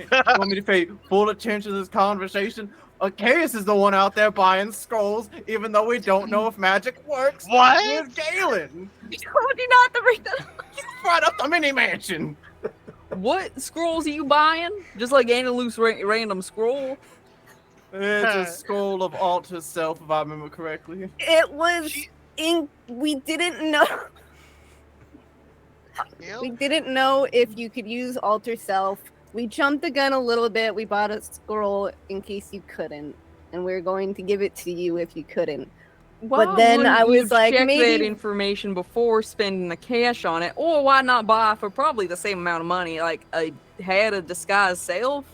You want me to pay full attention to this conversation? Chaos is the one out there buying scrolls, even though we don't know if magic works. What? With Galen. I told you not to bring that up. Right up the mini mansion. What scrolls are you buying? Just like any loose random scroll? It's a scroll of alter self, if I remember correctly. It was we didn't know. We didn't know if you could use alter self. We jumped the gun a little bit. We bought a scroll in case you couldn't, and we are going to give it to you if you couldn't. Why then wouldn't I you was like, check maybe- that information before spending the cash on it, or why not buy for probably the same amount of money, like a head of disguise self,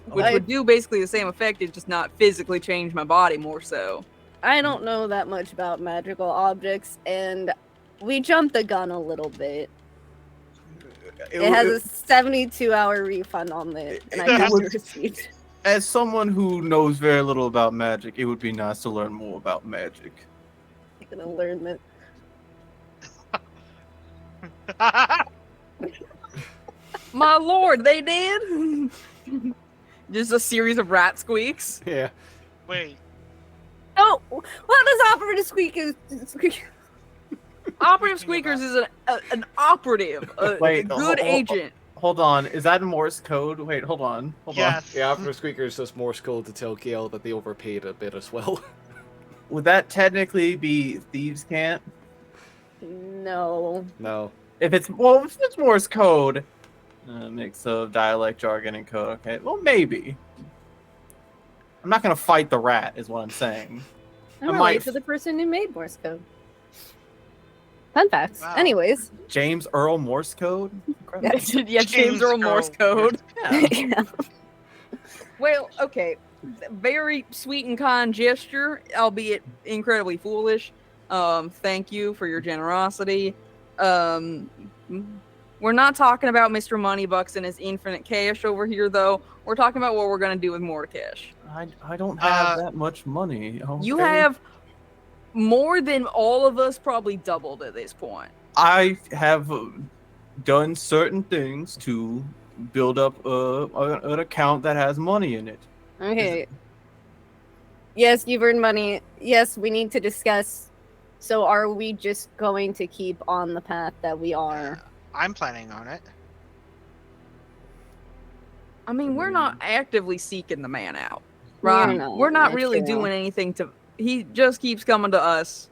which I- would do basically the same effect, it just not physically change my body more so. I don't know that much about magical objects, and we jumped the gun a little bit. It has a 72-hour refund on it, and I got the receipt. As someone who knows very little about magic, it would be nice to learn more about magic. I'm gonna learn that. My lord, they did? Just a series of rat squeaks. Yeah. Wait. Oh, what does operative squeakers? Operative Speaking Squeakers is an operative, a Wait, good agent. Hold on, is that Morse code? Wait, hold on. Yes. Yeah, Operative Squeaker is just Morse code to tell Gale that they overpaid a bit as well. Would that technically be thieves' can't? No. No. If it's Morse code, mix of dialect, jargon, and code. Okay, well maybe. I'm not gonna fight the rat, is what I'm saying. I'm I might- related to the person who made Morse code. Fun facts. Wow. Anyways. James Earl Morse code. Incredible. Yeah, James Earl Morse code. Yeah. Yeah. Well, okay. Very sweet and kind gesture, albeit incredibly foolish. Thank you for your generosity. We're not talking about Mr. Moneybucks and his infinite cash over here, though. We're talking about what we're going to do with Mordecai. I don't have that much money. You okay? have more than all of us, probably doubled at this point. I have done certain things to build up an account that has money in it. Okay. Yes, you've earned money. Yes, we need to discuss. So are we just going to keep on the path that we are? I'm planning on it. I mean, we're not actively seeking the man out, We're right? not, We're not that's really true. doing anything to. He just keeps coming to us,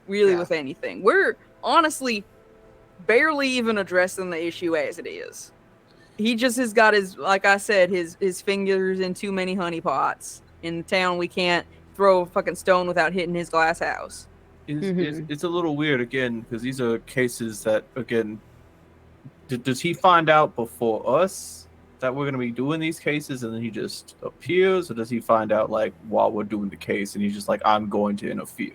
really, Yeah. with anything. We're honestly barely even addressing the issue as it is. He just has got his, like I said, his fingers in too many honeypots. In the town, we can't throw a fucking stone without hitting his glass house. It's a little weird again because these are cases that again. Does he find out before us that we're gonna be doing these cases, and then he just appears, or does he find out like while we're doing the case, and he's just like, I'm going to interfere?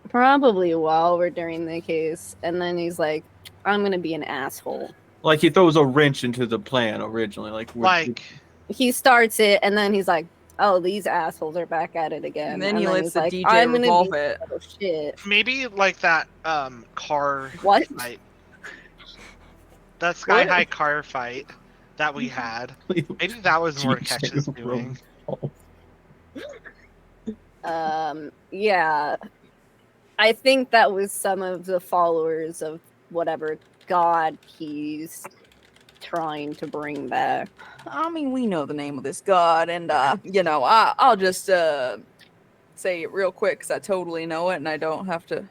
Probably while we're doing the case, and then he's like, I'm gonna be an asshole. Like he throws a wrench into the plan originally. Like, He starts it, and then he's like, oh, these assholes are back at it again. And then he lets he's the like, DJ I'm gonna revolve be it. oh shit. maybe like that car What? fight. That sky What? high car fight that we had. Maybe that was Mordekaiser's doing. Yeah. I think that was some of the followers of whatever god he's trying to bring back. I mean, we know the name of this god, and you know, I'll just say it real quick because I totally know it, and I don't have to.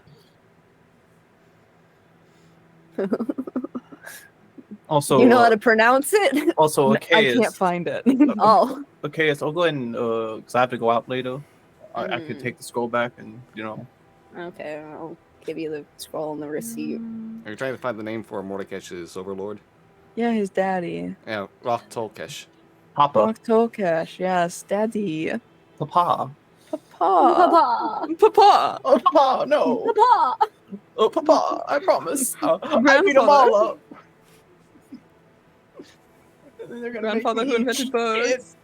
Also, You know how to pronounce it? also, I okay, can't find it. Oh. okay, so I'll go ahead and because I have to go out later. I could Mhm. take the scroll back and Okay, I'll give you the scroll and the receipt. Are you trying to find the name for Mordekaish's overlord? Yeah, his daddy. Yeah, Rock Tolkesh. Papa, Rock Tolkesh, yes, daddy. Papa, Papa. Papa! Papa. oh Papa, no, Papa! oh Papa, I promise, I beat them Grandfather. all up. And then they're gonna make Grandfather me who eat invented birds.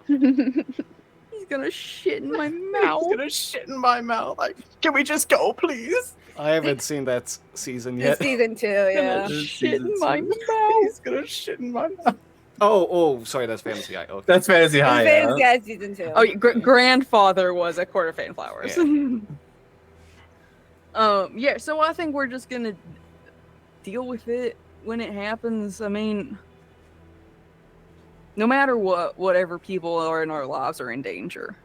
He's gonna shit in my He's mouth. gonna shit in my mouth. Like, can we just go, please? I haven't seen that season It's yet. season 2, yeah. Gonna This shit in season my two. mouth. He's gonna shit in my mouth. Oh, sorry, that's Fantasy Eye. Okay. That's Fantasy It's High. Fantasy Guy season 2. Oh, grandfather was a Court of Fane Flowers. Yeah, so I think we're just gonna deal with it when it happens. I mean, no matter what, whatever people are in our lives are in danger.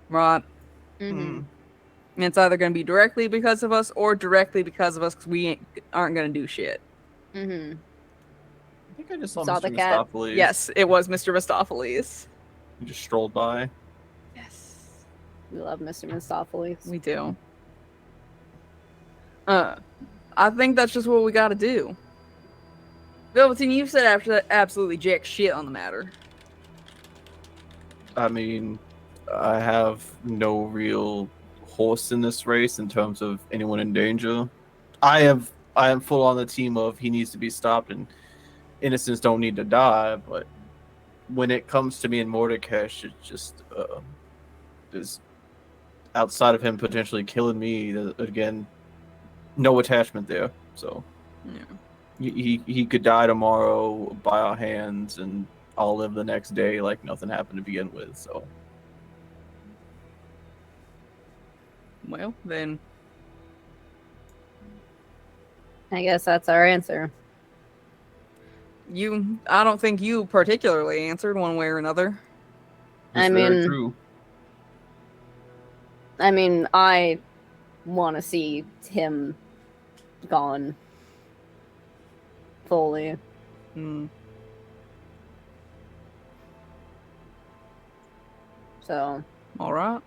Right? Mhm. And it's either gonna be directly because of us or directly because of us because we aren't gonna do shit. Mhm. I think I just saw, Saw Mr. the cat. Mistopheles. Yes, it was Mr. Mistopheles. He just strolled by. Yes. We love Mr. Mistopheles. We do. I think that's just what we gotta do. Velveteen, you've said absolutely jack shit on the matter. I mean, I have no real horse in this race in terms of anyone in danger. I am full on the team of he needs to be stopped and innocents don't need to die, but when it comes to me and Mordecai, it's just there's outside of him potentially killing me, again, no attachment there. So Yeah. he could die tomorrow by our hands, and I'll live the next day like nothing happened to begin with. So Well, then. I guess that's our answer. I don't think you particularly answered one way or another. I it's very mean- true. I mean, I want to see him gone fully. Hmm. So, All right.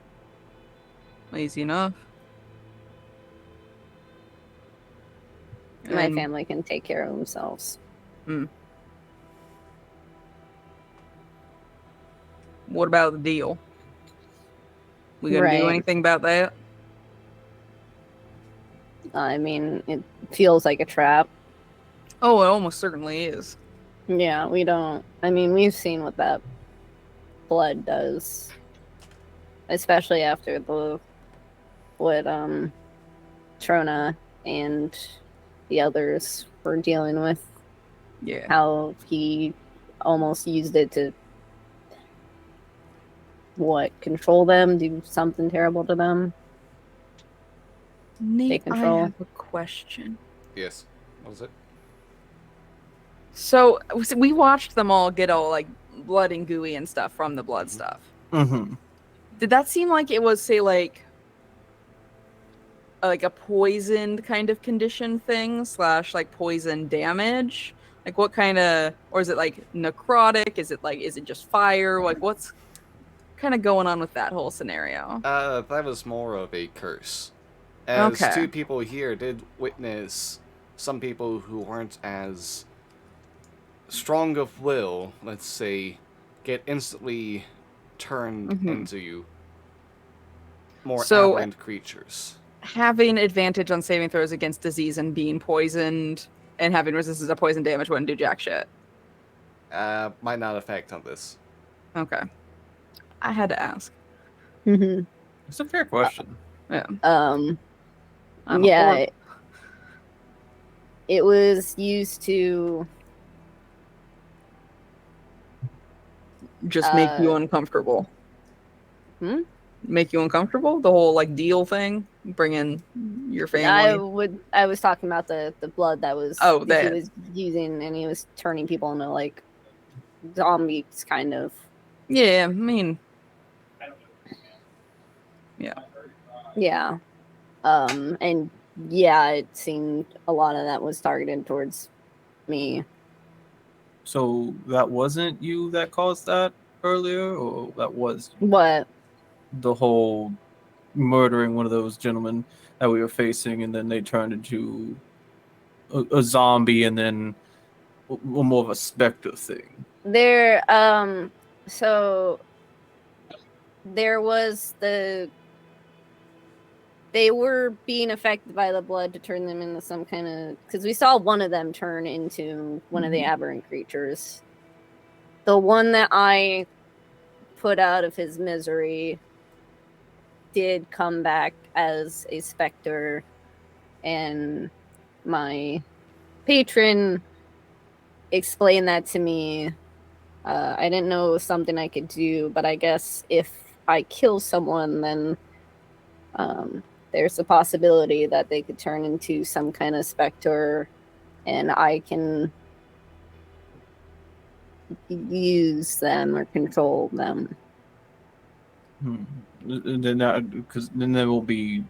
Easy enough. my And- family can take care of themselves. What about the deal? We gonna do Right. anything about that? I mean, it feels like a trap. Oh, it almost certainly is. Yeah, we don't. I mean, we've seen what that blood does, especially after what Trona and the others were dealing with. Yeah. How he almost used it to control them, do something terrible to them. Nate, control. I have a question. Yes. What was it? So we watched them all get all like blood and gooey and stuff from the blood stuff. Mm-hmm. Did that seem like it was, say, like a poisoned kind of condition thing / like poison damage? Like what kind of, or is it like necrotic? Is it just fire? Like what's kind of going on with that whole scenario? That was more of a curse. As Okay. two people here did witness some people who weren't as strong of will, let's say, get instantly turned Mhm. into you more So- aberrant creatures. Having advantage on saving throws against disease and being poisoned and having resistance to poison damage wouldn't do jack shit. Might not affect on this. Okay. I had to ask. Mm-hmm. It's a fair question. Yeah. Um, I'm a yeah, whore. it was used to Just make you uh, uncomfortable. Hmm? Make you uncomfortable? The whole like deal thing? Bring in your family? I was talking about the blood that was Oh, that that. he was using, and he was turning people into like zombies, kind of. Yeah, I mean, Yeah. And yeah, it seemed a lot of that was targeted towards me. So that wasn't you that caused that earlier, or that was What? the whole murdering one of those gentlemen that we were facing, and then they turned into a zombie, and then more of a specter thing. There, so there was they were being affected by the blood to turn them into some kind of, because we saw one of them turn into one of the aberrant creatures. The one that I put out of his misery did come back as a specter, and my patron explained that to me. I didn't know it was something I could do, but I guess if I kill someone, then there's a possibility that they could turn into some kind of specter, and I can use them or control them. And then that, because then they will be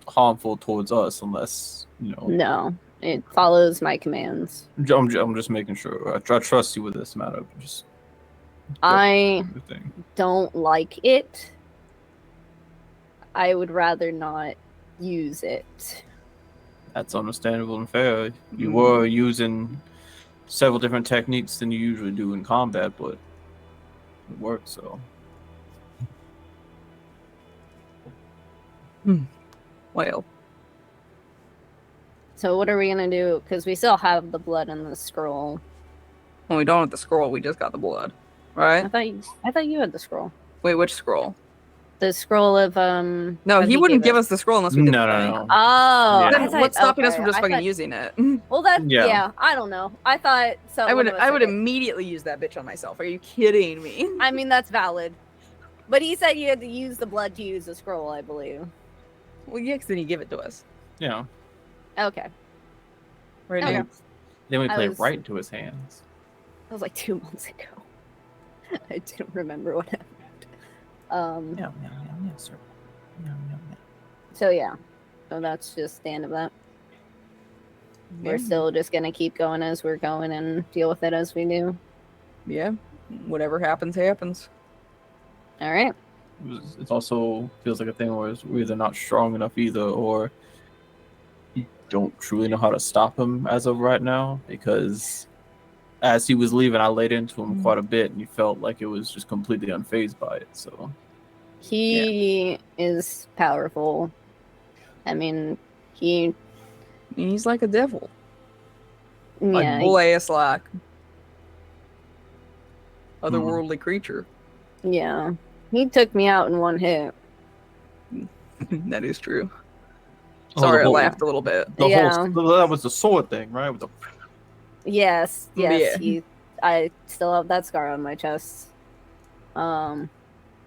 harmful towards us unless No, it follows my commands. I'm just making sure. I trust you with this matter. Just I the thing. don't like it. I would rather not use it. That's understandable and fair. You were using several different techniques than you usually do in combat, but it worked. So Well, So what are we gonna do? Because we still have the blood in the scroll. when we don't have the scroll, we just got the blood, I right? thought you had the scroll. Wait, which scroll? The scroll of No, what he did wouldn't give give us the scroll unless we did the thing. no. Oh, Yeah. I Then thought- what's stopping us okay, from just I fucking thought- using it? Well, that Yeah. yeah. I don't know. I thought so. I would one of us did it. immediately use that bitch on myself. Are you kidding me? I mean, that's valid. But he said you had to use the blood to use the scroll, I believe. Well, yeah, 'cause then you give it to us. yeah. Okay. Right Okay. now. Then we I play was- right into his hands. That was like 2 months ago. I didn't remember what happened. Yeah, sir. Yeah. So yeah. So that's just the end of that. We're still just gonna keep going as we're going and deal with it as we do. Yeah. Whatever happens, happens. All right. It also feels like a thing where we're either not strong enough either, or you don't truly know how to stop him as of right now, because as he was leaving, I laid into him quite a bit, and he felt like it was just completely unfazed by it. So He is powerful. I mean, He's like a devil. Like yeah, bull ass like otherworldly creature. yeah. He took me out in one hit. That is true. Oh, Sorry, the I whole- laughed a little bit. Yeah. that was the sword thing, right? With the Yes, yes. Yeah. I still have that scar on my chest. I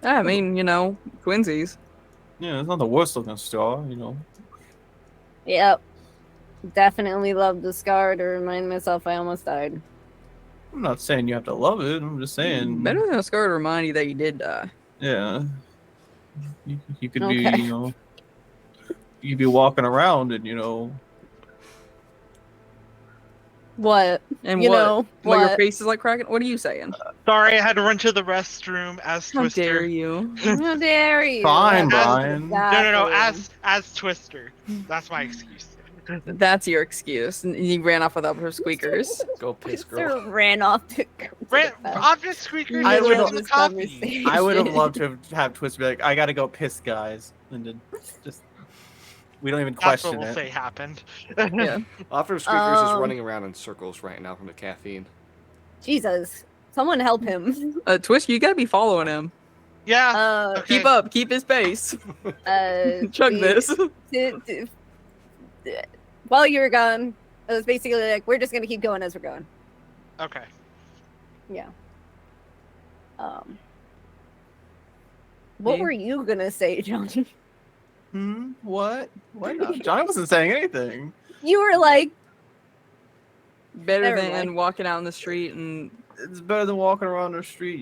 mean, twinsies. yeah, it's not the worst looking scar, Yep. Definitely love the scar to remind myself I almost died. I'm not saying you have to love it. I'm just saying Better than a scar to remind you that you did die. Yeah. You could Okay. be, you could be walking around and, What? And You what? know, What your what? face is like cracking? What are you saying? Sorry, I had to run to the restroom as How Twister. dare you? How dare you? Fine, That's Brian. No, exactly- as Twister. That's my excuse. That's your excuse. And you ran off with upper squeakers. Go piss, girl. Sir ran off to go to the bathroom. Object squeakers I and would- drinks and this coffee. conversation. I would have loved to have Twister be like, I gotta go piss, guys, and then just we don't even That's question what we'll it. say happened. Yeah. Officer Squeakers is Um, running around in circles right now from the caffeine. Jesus, someone help him. Twist, you gotta be following him. Yeah. Okay. Keep up, keep his pace. Chug this. While you were gone, it was basically like, we're just gonna keep going as we're going. Okay. Yeah. What Yeah. were you gonna say, Johnny? What? What? No, Johnny wasn't saying anything. You were like, Better Never than mind. walking out in the street and It's better than walking around the street,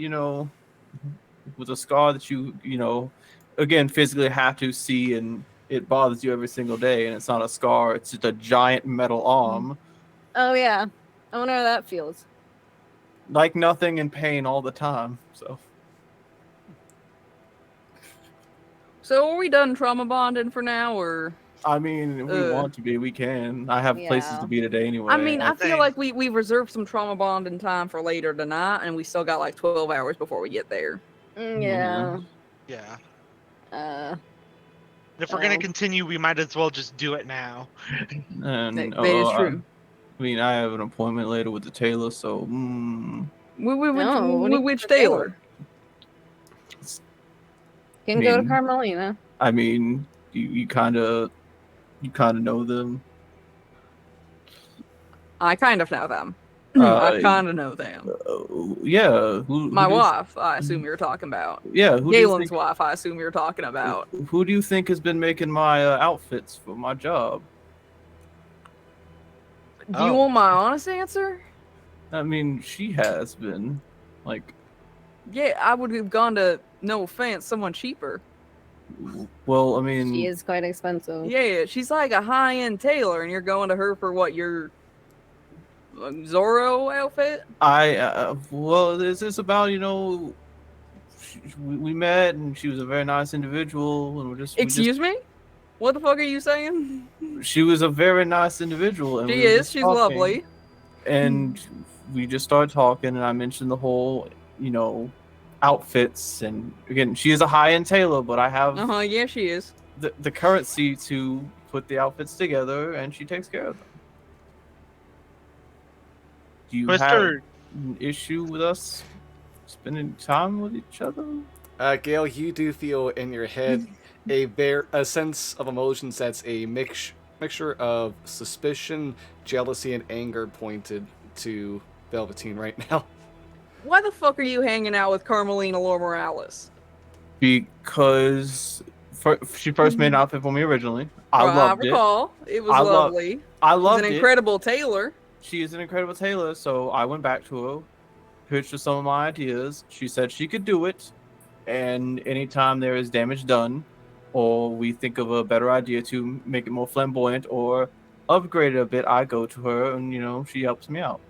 with a scar that you again, physically have to see, and it bothers you every single day. And it's not a scar; it's just a giant metal arm, oh yeah, I wonder how that feels. like nothing, in pain all the time. So are we done trauma bonding for now, or? I mean, if we want to be, we can. I have places Yeah. to be today anyway. I mean, I feel Same. like we reserved some trauma bonding time for later tonight, and we still got like 12 hours before we get there. Yeah. Yeah. So- If we're gonna continue, we might as well just do it now. And, That is true. I mean, I have an appointment later with the tailor, so No, what do you Which think of Taylor? Can go to mean- Carmelina. I mean, you kind of know them. I kind of know them. Uh, I kind of know them. Yeah. My do you- wife, I assume you're talking about. Yeah. Who do you Galen's think, wife, I assume you're talking about. who do you think has been making my outfits for my job? Do you want my honest answer? I mean, she has been. Like, Yeah, I would have gone to, no offense, someone cheaper. well, I mean, She is quite expensive. Yeah, she's like a high-end tailor, and you're going to her for what, your Zorro outfit? well, is this about, we met and she was a very nice individual, and Excuse me? What the fuck are you saying? she was a very nice individual, and She we were is. just She's talking, lovely. and we just started talking, and I mentioned the whole, outfits, and again, she is a high-end tailor, but I have Yeah, she is. the currency to put the outfits together, and she takes care of them. Do you have Twister, an issue with us spending time with each other? Gail, you do feel in your head a sense of emotions that's a mixture of suspicion, jealousy, and anger pointed to Velveteen right now. Why the fuck are you hanging out with Carmelina Lore Morales? Because she first made an outfit for me originally. I loved it. recall. It was I love- lovely. I She's loved an it. incredible tailor. She is an incredible tailor, so I went back to her, pitched her some of my ideas. She said she could do it, and anytime there is damage done, or we think of a better idea to make it more flamboyant or upgrade it a bit, I go to her, and she helps me out.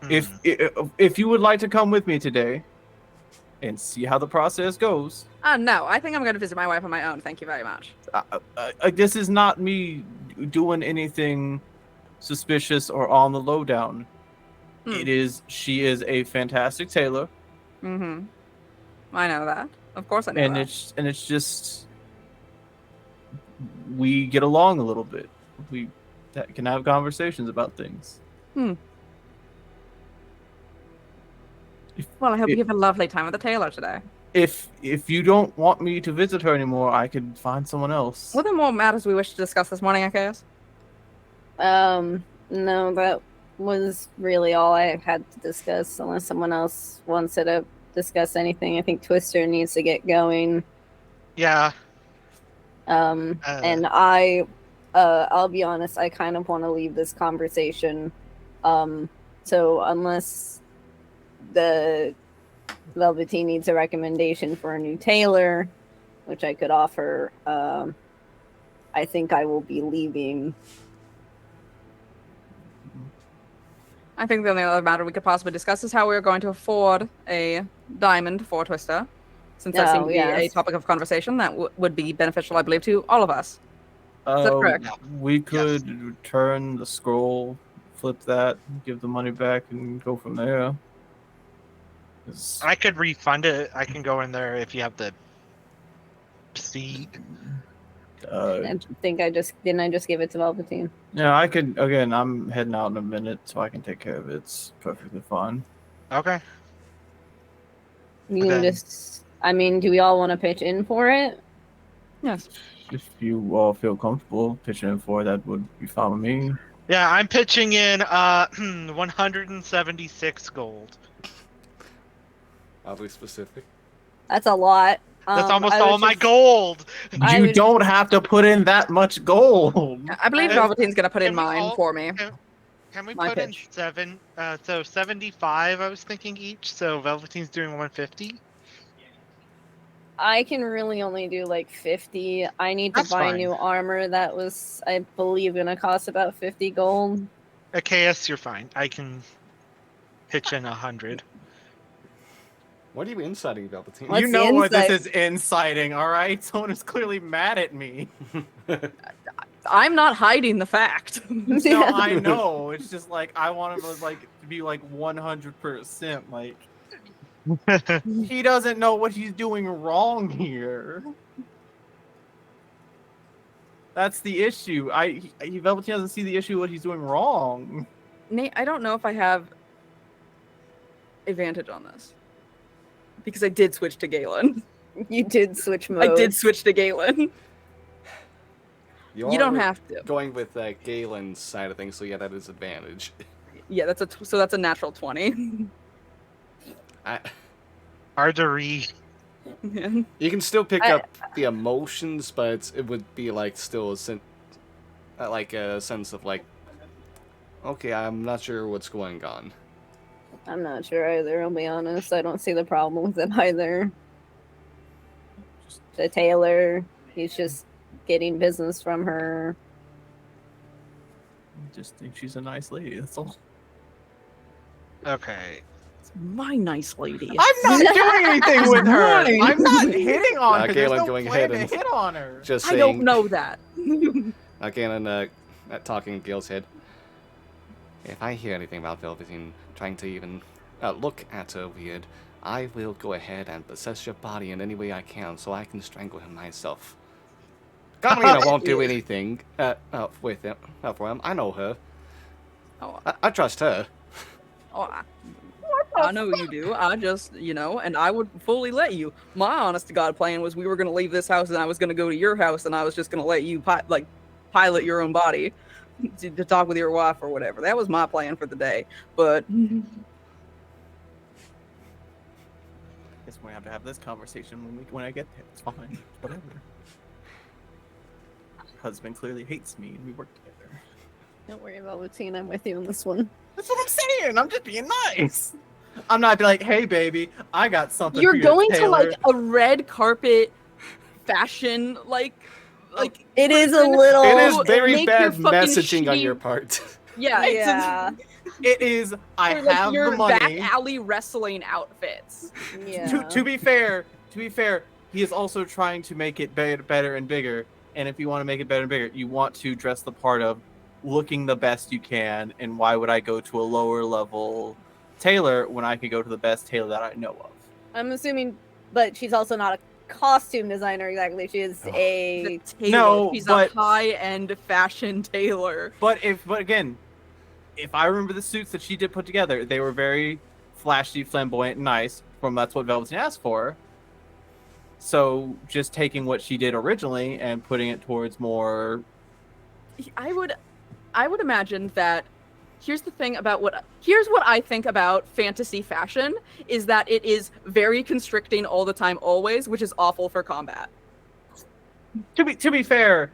If you would like to come with me today and see how the process goes, No, I think I'm going to visit my wife on my own. Thank you very much. this is not me doing anything suspicious or on the lowdown. Hmm. She is a fantastic tailor, Mm-hmm. I know that. Of course I know and that. it's just we get along a little bit. We can have conversations about things. Well, I hope you have a lovely time with the tailor today. If you don't want me to visit her anymore, I could find someone else. What are more matters we wish to discuss this morning, I guess? No, that was really all I had to discuss. Unless someone else wants to discuss anything, I think Twister needs to get going. yeah. And I'll be honest, I kind of want to leave this conversation. So unless the Velveteen needs a recommendation for a new tailor, which I could offer, I think I will be leaving. I think the only other matter we could possibly discuss is how we are going to afford a diamond for Twister. Since that seemed Oh, to be a yes. topic of conversation that would be beneficial, I believe, to all of us. that correct? We could turn the scroll, flip that, give the money back, and go from there. 'Cause, I could refund it. I can go in there if you have the seat. I think I just give it to Velveteen. yeah, I could. Again, I'm heading out in a minute, so I can take care of it. It's perfectly fine. Okay. You But can then- just. I mean, do we all want to pitch in for it? Yes. If you all feel comfortable pitching in for it, that would be fine with me. Yeah, I'm pitching in 176 gold. Oddly specific. That's a lot. That's almost I was all my just- gold. I You would- don't have to put in that much gold. I believe Uh, Velveteen's gonna put in can we mine all- for me. Can we My put pitch. in 75 I was thinking each, so Velveteen's doing 150? I can really only do like 50. I need to That's buy fine. new armor that was, I believe, gonna cost about 50 gold. At KS, you're fine. I can pitch in 100. What are you inciting, Velveteen? What's You the know what this insight? is inciting, all right? Someone is clearly mad at me. I'm not hiding the fact. No, I know. It's just like I want him to be like 100%. Like he doesn't know what he's doing wrong here. That's the issue. Velveteen doesn't see the issue what he's doing wrong. Nate, I don't know if I have advantage on this. Because I did switch to Galen. You did switch mode. I did switch to Galen. You don't are have to. Going with Galen's side of things, so yeah, that is advantage. Yeah, so that's a natural 20. Hard to read. You can still pick I- up the emotions, but it would be like still a sense of like, okay, I'm not sure what's going on. I'm not sure either, I'll be honest. I don't see the problem with it either. The tailor, he's just getting business from her. I just think she's a nice lady. That's all. Okay. My nice lady. I'm not doing anything with her. Mine. I'm not hitting on her. There's Galen no going plan ahead to and- hit on her. Just I saying. don't know that. Galen talking in Gale's head. If I hear anything about Velveteen trying to even look at her weird, I will go ahead and possess your body in any way I can so I can strangle him myself. Carmelina won't do anything with him, for him. I know her. Oh, I trust her. oh, I know you do. I just, and I would fully let you. My honest to God plan was we were going to leave this house and I was going to go to your house and I was just going to let you pilot your own body to talk with your wife or whatever. That was my plan for the day. But Guess we have to have this conversation when I get there. It's fine. Whatever. Husband clearly hates me, and we work together. Don't worry about Lutina, I'm with you on this one. That's what I'm saying. I'm just being nice. I'm not like, hey, baby, I got something. you're for you, going to Taylor. a red carpet fashion, It is a person. little. It is and very make bad your fucking messaging on shitty- your part. Yeah, it's Yeah. It is. I like have your the money. back alley wrestling outfits. Yeah. To be fair, he is also trying to make it better and bigger. And if you want to make it better and bigger, you want to dress the part of looking the best you can. And why would I go to a lower level tailor when I could go to the best tailor that I know of? I'm assuming, but she's also not a costume designer exactly. She is a. The tailor. No, She's but- a high-end fashion tailor. But again, if I remember the suits that she did put together, they were very flashy, flamboyant, and nice. That's what Velveteen asked for. So just taking what she did originally and putting it towards more. I would imagine that here's what I think about fantasy fashion is that it is very constricting all the time always, which is awful for combat. To be fair,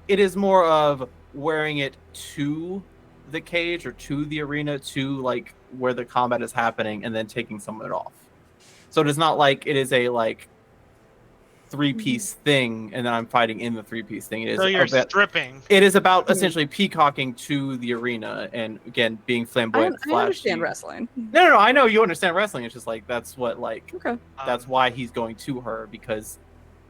it is more of wearing it to the cage or to the arena to like where the combat is happening and then taking some of it off. So it is not like it is a like three-piece thing, and then I'm fighting in the three-piece thing. It is So you're about, stripping. it is about essentially peacocking to the arena, and again being flamboyant, I understand flashy. wrestling. No, I know you understand wrestling. It's just like that's what like Okay. that's why he's going to her, because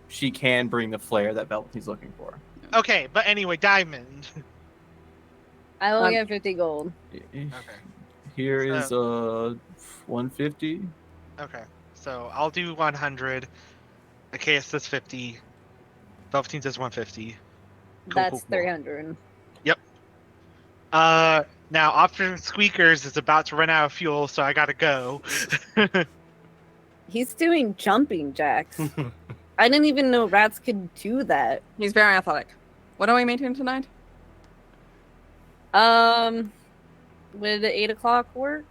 she can bring the flair that he's looking for. Okay, but anyway, diamond. I will get 50 gold. Okay. Here is 150. Okay, so I'll do 100. Achaeus says 50. Velveteen says 150. That's 300. Now Option Squeakers is about to run out of fuel, so I gotta go. He's doing jumping jacks. I didn't even know rats could do that. He's very athletic. What are we maintaining tonight? Would 8 o'clock work?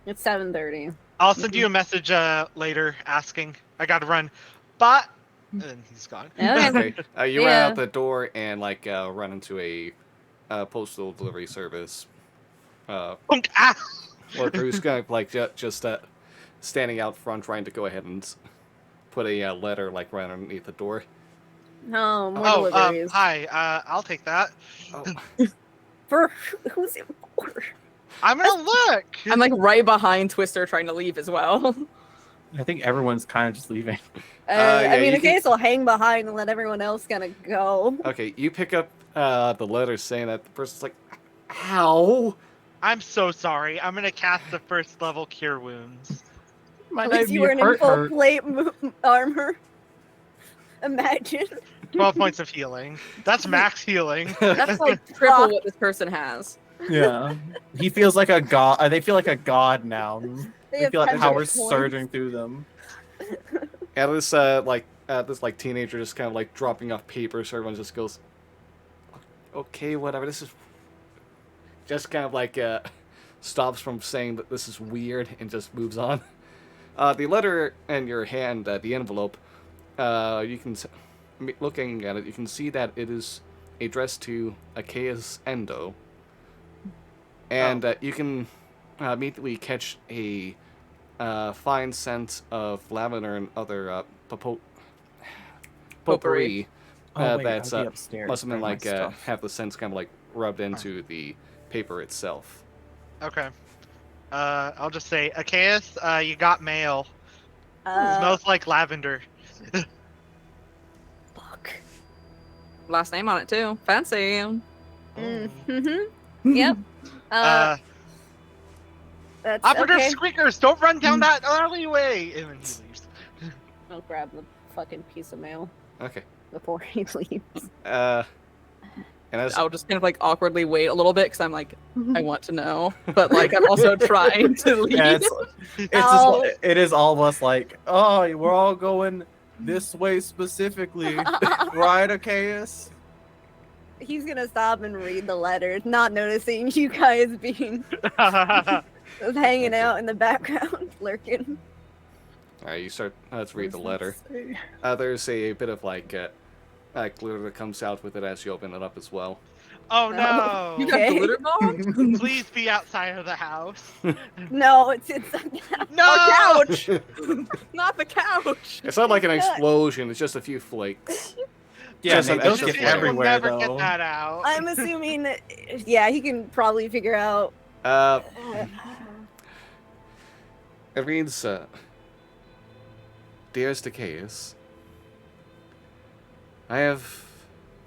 It's 7:30. I'll send you a message later asking. I gotta run, but and then he's gone. Okay. Okay. You run Yeah. out the door and run into a postal delivery service Ah! worker who's kind of just standing out front, trying to go ahead and put a letter right underneath the door. No, more Oh, deliveries. hi. I'll take that. Oh, For who's it for? I'm gonna look. I'm like right behind Twister trying to leave as well. I think everyone's kind of just leaving. yeah, I mean, you in case I'll hang behind and let everyone else kind of go. okay. You pick up the letter saying that the person's like, "Ow." I'm so sorry. I'm gonna cast the first level Cure Wounds. Might At not least be you weren't in hurt, full hurt. plate armor. Imagine. 12 points of healing. That's max healing. That's like triple what this person has. Yeah, he feels like a god. They feel like a god now. They They have feel like 10 power points. surging through them. And this this teenager just kind of dropping off paper, so everyone just goes, "Okay, whatever." This is just kind of stops from saying that this is weird and just moves on. The letter in your hand, the envelope, you can looking at it, you can see that it is addressed to Achaeus Endo, and you can immediately catch a fine scent of lavender and other potpourri. That's upstairs. must have been Bring my stuff. have the scents kind of rubbed into the paper itself. Okay. I'll just say, Achaeus, you got mail. Smells like lavender. Fuck. Last name on it too. Fancy. Mm-hmm. Yep. That's Operative okay. Squeakers, don't run down that alleyway! And then he leaves. I'll grab the fucking piece of mail Okay. before he leaves. And as I'll just kind of awkwardly wait a little bit because I'm I want to know, but I'm also trying to leave. Yeah, it is all of us oh, we're all going this way specifically, right, Achaeus? He's gonna stop and read the letter, not noticing you guys being hanging out in the background, lurking. Alright, you start. Let's read the letter. There's a bit of glitter that comes out with it as you open it up as well. Oh no! You got Okay. glitter bombs? Please be outside of the house. No, it's inside. No! Couch! Not the couch! It's not like an It's not. explosion. It's just a few flakes. Yeah, Just man, an those extra get flare. We'll everywhere never though. get that out. I'm assuming that, yeah, he can probably figure out. It reads, Dearest Achaeus, I have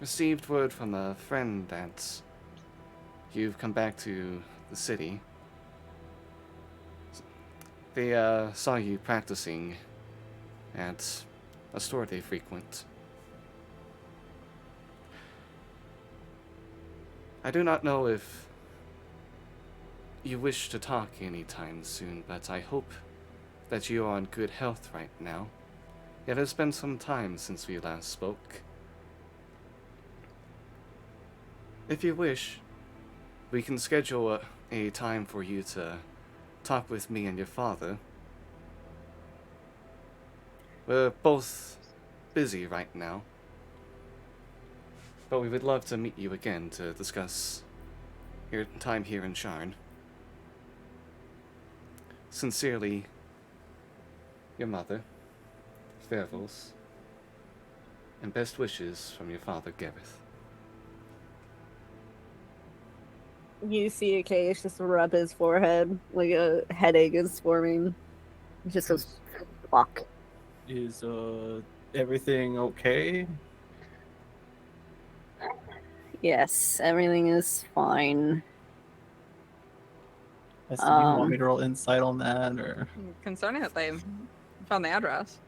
received word from a friend that you've come back to the city. They saw you practicing at a store they frequent. I do not know if you wish to talk anytime soon, but I hope that you are in good health right now. It has been some time since we last spoke. If you wish, we can schedule a time for you to talk with me and your father. We're both busy right now, but we would love to meet you again to discuss your time here in Sharn. Sincerely, your mother. farewells. And best wishes from your father, Gareth. You see Achaeus just rub his forehead like a headache is forming. He just goes, fuck. Is everything okay? Yes, everything is fine. Do you want me to roll insight on that, or Concerning that they found the address.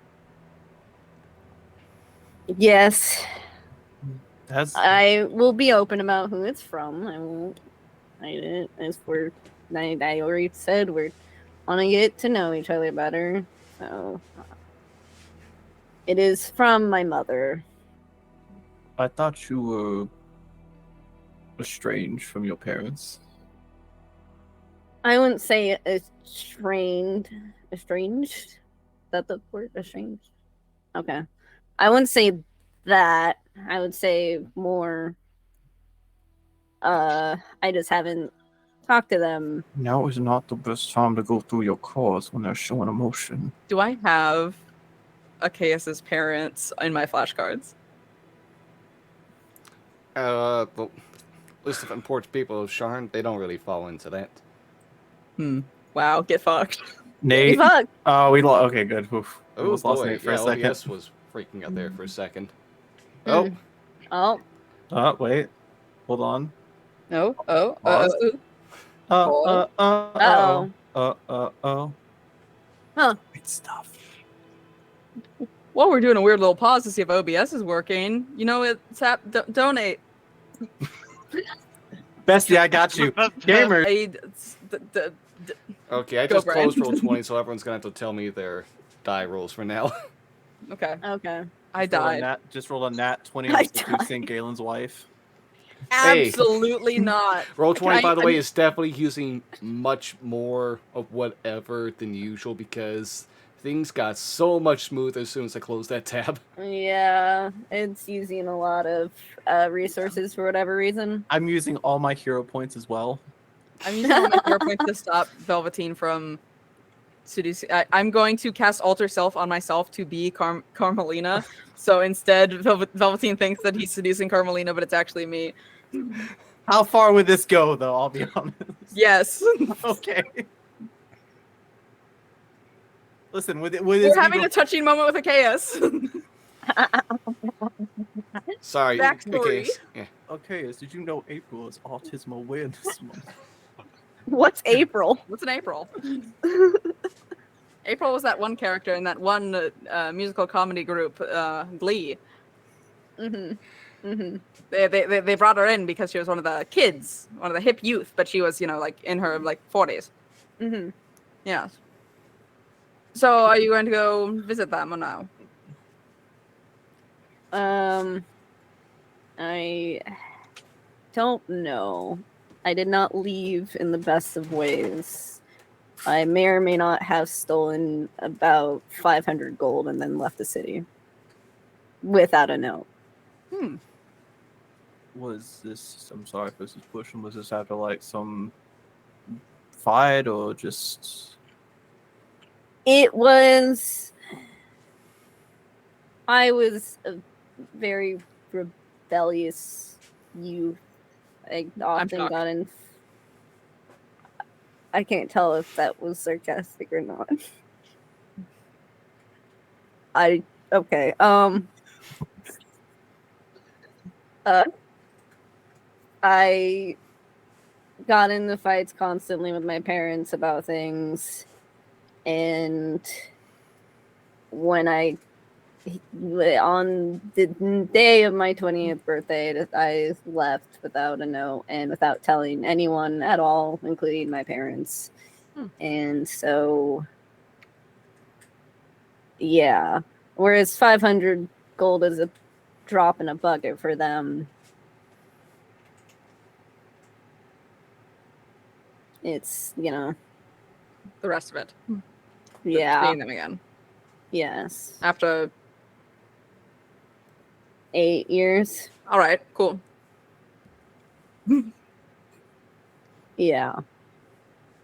Yes, that's I will be open about who it's from. I won't hide it. I already said we're want to get to know each other better. So it is from my mother. I thought you were estranged from your parents. I wouldn't say estranged. Estranged? Is that the word? Estranged? Okay. I wouldn't say that. I would say more. I just haven't talked to them. Now is not the best time to go through your cause when they're showing emotion. Do I have Achaeus's parents in my flashcards? The list of important people of Sharn, they don't really fall into that. Wow, get fucked. Nate. Fuck. Oh, we lost. Okay, good. Oof. We Oh almost lost boy, Nate for yeah, a second. OBS was freaking out there for a second. Oh, Oh. Wait. Hold on. No. Pause. Uh-oh. Huh. Great stuff. Well, we're doing a weird little pause to see if OBS is working. You know what? Donate. Bestie, I got you. Gamer. okay, I Go, just Brian. closed roll 20, so everyone's gonna have to tell me their die rolls for now. Okay, Okay. I died. Just roll a nat 20 I on seducing Galen's wife. Hey. Absolutely not. Roll 20, by the way, I- is definitely using much more of whatever than usual because things got so much smoother as soon as I closed that tab. Yeah, it's using a lot of resources for whatever reason. I'm using all my hero points as well. I'm using all my hero points to stop Velveteen from seducing. I'm going to cast Alter Self on myself to be Carmelina. So instead, Velveteen thinks that he's seducing Carmelina, but it's actually me. How far would this go, though? I'll be honest. Yes. Okay. Listen, with this We're having a touching moment with Achaeus. Sorry. Backstory. Okay. Yeah. Okay, did you know April is Autism Awareness Month? What's April? What's an April? April was that one character in that one musical comedy group, Glee. They brought her in because she was one of the kids, one of the hip youth, but she was, like in her 40s. Yeah. So are you going to go visit them or no? I don't know. I did not leave in the best of ways. I may or may not have stolen about 500 gold and then left the city without a note. Was this, I'm sorry if this is pushing, was this after like some fight or just... It was... I was a very rebellious youth. I often shocked. got in... I can't tell if that was sarcastic or not. Okay. I got into fights constantly with my parents about things, and when on the day of my 20th birthday, I left without a note and without telling anyone at all, including my parents. And so, yeah. Whereas 500 gold is a drop in a bucket for them, it's, The rest of it. yeah. Seeing them again. Yes. After 8 years. all right, cool. Yeah.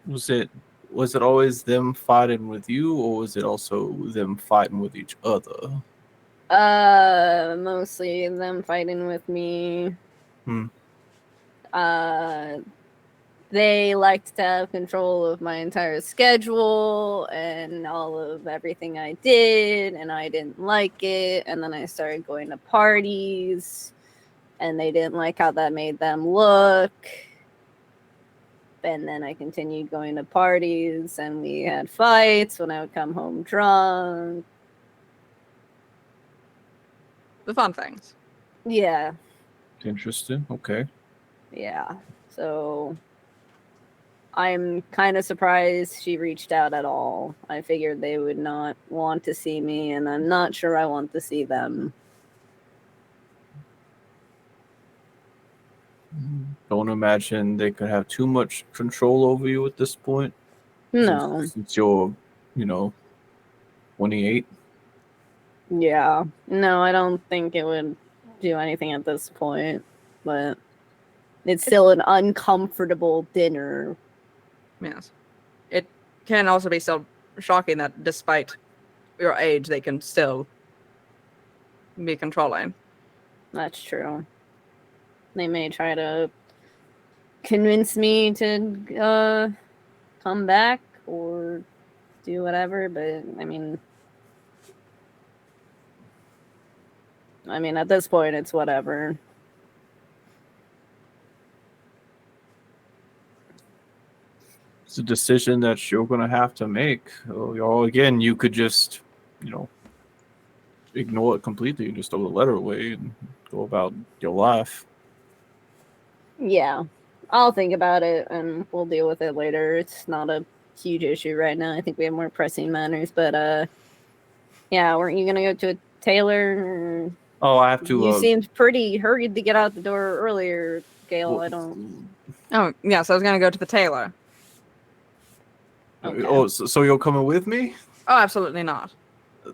Was it was it always them fighting with you, or was it also them fighting with each other? Mostly them fighting with me. Hmm. They liked to have control of my entire schedule and all of everything I did, and I didn't like it. And then I started going to parties, and they didn't like how that made them look. And then I continued going to parties, and we had fights when I would come home drunk. The fun things. Yeah, Interesting. Okay. yeah. So I'm kind of surprised she reached out at all. I figured they would not want to see me, and I'm not sure I want to see them. Don't imagine they could have too much control over you at this point. No. Since you're, 28. Yeah. No, I don't think it would do anything at this point, but it's still an uncomfortable dinner. Yes. It can also be so shocking that despite your age, they can still be controlling. That's true. They may try to convince me to come back or do whatever, but I mean at this point it's whatever. It's a decision that you're going to have to make. Or again, you could just, ignore it completely and just throw the letter away and go about your life. Yeah. I'll think about it and we'll deal with it later. It's not a huge issue right now. I think we have more pressing matters, but yeah, weren't you gonna go to a tailor? Oh, I have to. You seemed pretty hurried to get out the door earlier, Gail. well, I don't. Oh, yes, I was going to go to the tailor. Okay. Oh, so you're coming with me? Oh, absolutely not. Are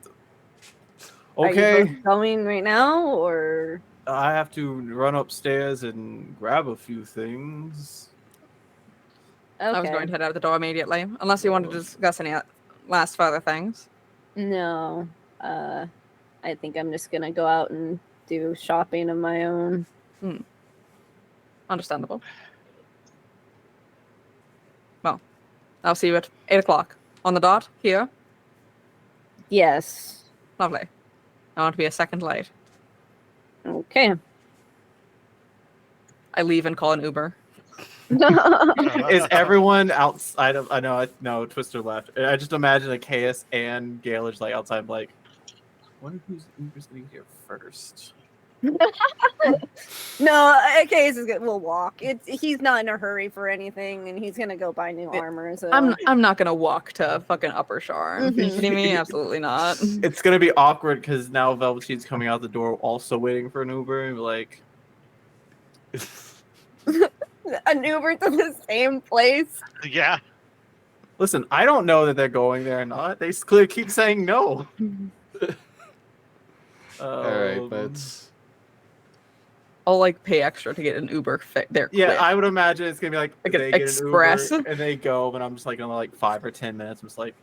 Okay. you both going right now, or? I have to run upstairs and grab a few things. Okay. I was going to head out the door immediately, unless you wanted to discuss any last further things. No. I think I'm just gonna go out and do shopping of my own. Understandable. Well, I'll see you at 8 o'clock on the dot here. Yes. Lovely. I want to be a second late. Okay. I leave and call an Uber. Is everyone outside of? I know Twister left. I just imagine like Chaos and Gale are just like outside, like, I wonder who's getting here first. No, Case is good. We'll walk. He's not in a hurry for anything, and he's gonna go buy new armor. So I'm not gonna walk to fucking Upper Sharn. Are you Mhm. kidding me? Absolutely not. It's gonna be awkward because now Velveteen's coming out the door, also waiting for an Uber, and be like, an Uber to the same place. Yeah. listen, I don't know that they're going there or not. They clearly keep saying no. All right, Um, but I'll like pay extra to get an Uber there. Yeah, quick. I would imagine it's gonna be like Like an they get express. an Uber and they go, but I'm just like in like 5 or 10 minutes. I'm just like,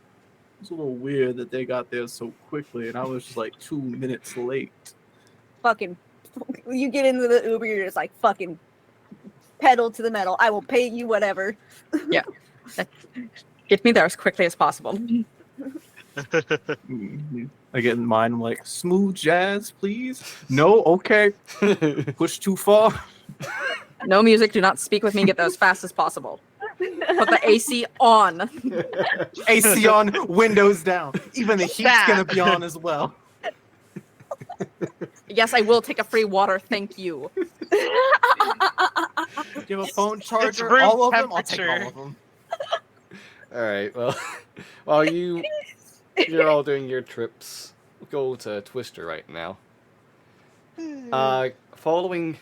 it's a little weird that they got there so quickly, and I was just like 2 minutes late. Fucking, you get into the Uber, you're just like fucking pedal to the metal. I will pay you whatever. Get me there as quickly as possible. I get in mine. I'm like, smooth jazz, please. No, okay. Push too far. No music. Do not speak with me. Get there as fast as possible. Put the AC on. AC on, windows down. Even the heat's gonna be on as well. Yes, I will take a free water. Thank you. Do you have a phone charger? room All of them? I'll take temperature. all of them. all right. Well, while you're all doing your trips, we'll go to Twister right now. Following.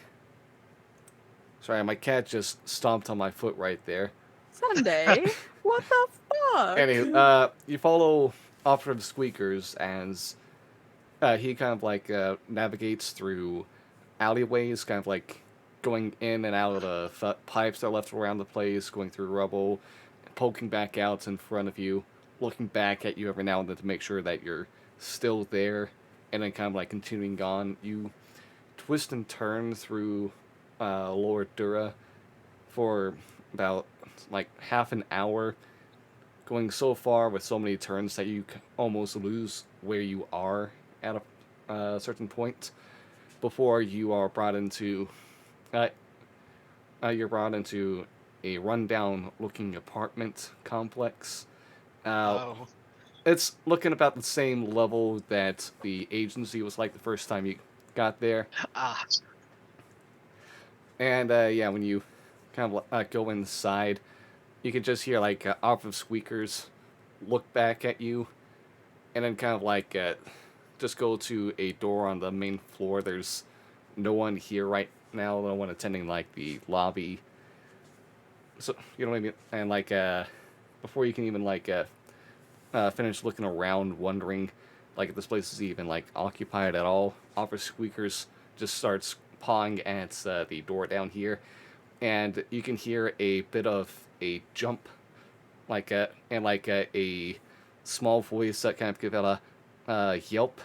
Sorry, my cat just stomped on my foot right there. Sunday. What the fuck? Anywho, you follow Operative Squeakers as he kind of like navigates through alleyways, kind of like going in and out of the pipes that are left around the place, going through rubble, poking back out in front of you, looking back at you every now and then to make sure that you're still there, and then kind of like continuing on. You twist and turn through Lower Dura for about like half an hour, going so far with so many turns that you almost lose where you are at a certain point before you are brought into you're brought into a rundown looking apartment complex. Oh. It's looking about the same level that the agency was like the first time you got there. Ah. And yeah, when you kind of go inside, you can just hear like off of squeakers look back at you, and then kind of like just go to a door on the main floor. There's no one here right now, no one attending like the lobby. So you know what I mean? And like before you can even like finish looking around, wondering like if this place is even like occupied at all, officer squeakers just starts pawing at the door down here, and you can hear a bit of a jump, like a small voice that kind of give out a yelp.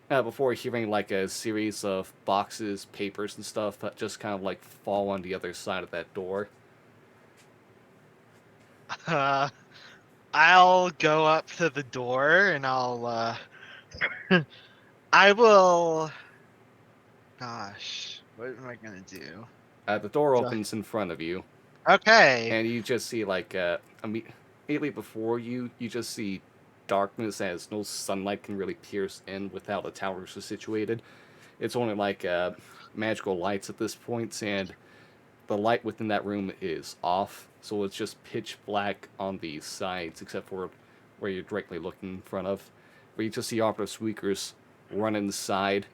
Before hearing like a series of boxes, papers, and stuff that just kind of like fall on the other side of that door. I'll go up to the door and I'll I will. Gosh, what am I gonna do? The door So- opens in front of you, Okay. and you just see like immediately before you, you just see darkness as no sunlight can really pierce in without the towers are situated. It's only like magical lights at this point, and the light within that room is off, so it's just pitch black on the sides, except for where you're directly looking in front of. Where you just see operative squeakers run inside,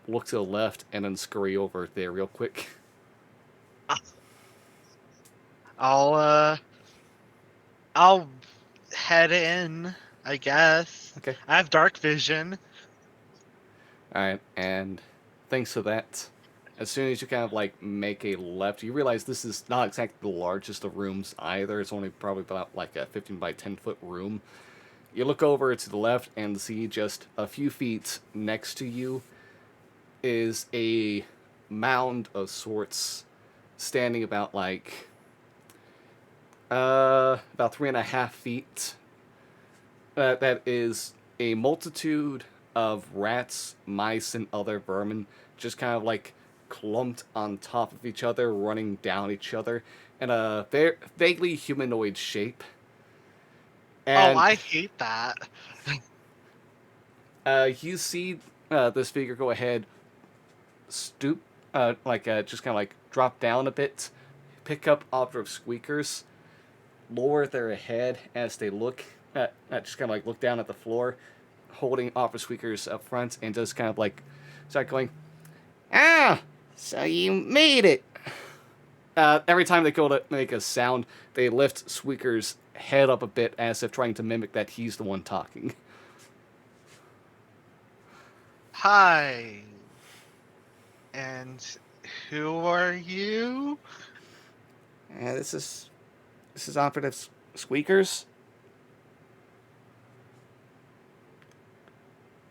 look to the left, and then scurry over there real quick. I'll head in, I guess. Okay. I have dark vision. Alright, and thanks to that, as soon as you kind of like make a left, you realize this is not exactly the largest of rooms either. It's only probably about like a 15 by 10 foot room. You look over to the left and see just a few feet next to you is a mound of sorts standing about like about 3.5 feet. That is a multitude of rats, mice, and other vermin just kind of like clumped on top of each other, running down each other in a vaguely humanoid shape. And, Oh, I hate that. you see this figure go ahead, stoop, just kind of like drop down a bit, pick up operative squeakers, lower their head as they look, just kind of like look down at the floor, holding operative squeakers up front, and just kind of like start going, "Ah, so you made it." Every time they go to make a sound, they lift Squeaker's head up a bit as if trying to mimic that he's the one talking. Hi. And who are you? This is operative Squeakers.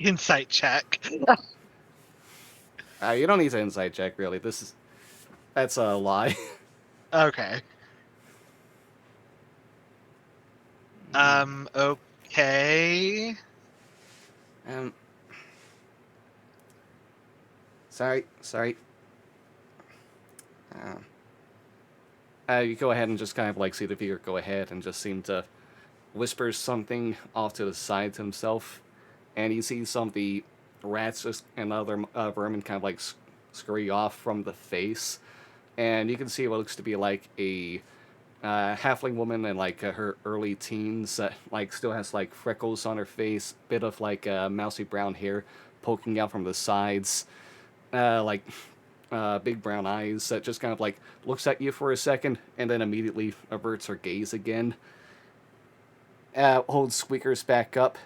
Insight check. You don't need to insight check, really. That's a lie. Okay. Okay. Um, sorry. You go ahead and just kind of like see the figure go ahead and just seem to whisper something off to the side to himself, and you see some of the rats just and other vermin kind of like scurry off from the face, and you can see what looks to be like a halfling woman in like her early teens that like still has like freckles on her face, bit of like mousy brown hair poking out from the sides, big brown eyes that just kind of like looks at you for a second and then immediately averts her gaze again. Holds Squeakers back up.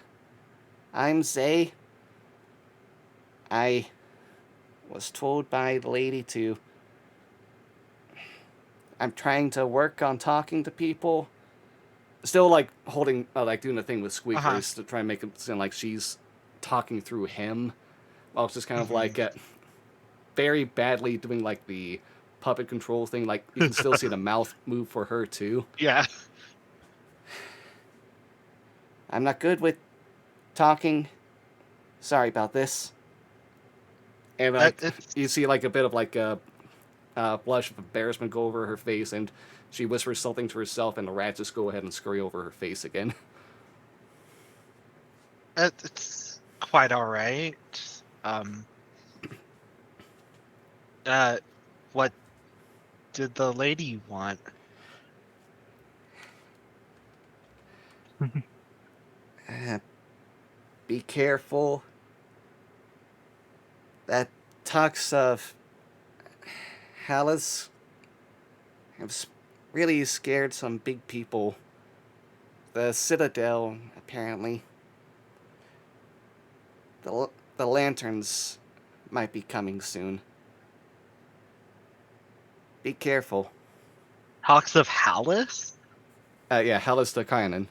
"I'm Zay. I was told by the lady to... I'm trying to work on talking to people, still like holding, like doing the thing with Uh-huh. squeakers to try and make it sound like she's talking through him, while it's just kind of Mhm. like very badly doing like the puppet control thing. Like you can still see the mouth move for her too. Yeah. I'm not good with talking. Sorry about this. And like It's you see like a bit of like a blush of embarrassment go over her face, and she whispers something to herself, and the rats just go ahead and scurry over her face again. it's quite all right. What did the lady want? Be careful. That talks of Hallis have really scared some big people. The Citadel, apparently. The lanterns might be coming soon. Be careful. Talks of Hallis? Yeah, Hallis the Kainan.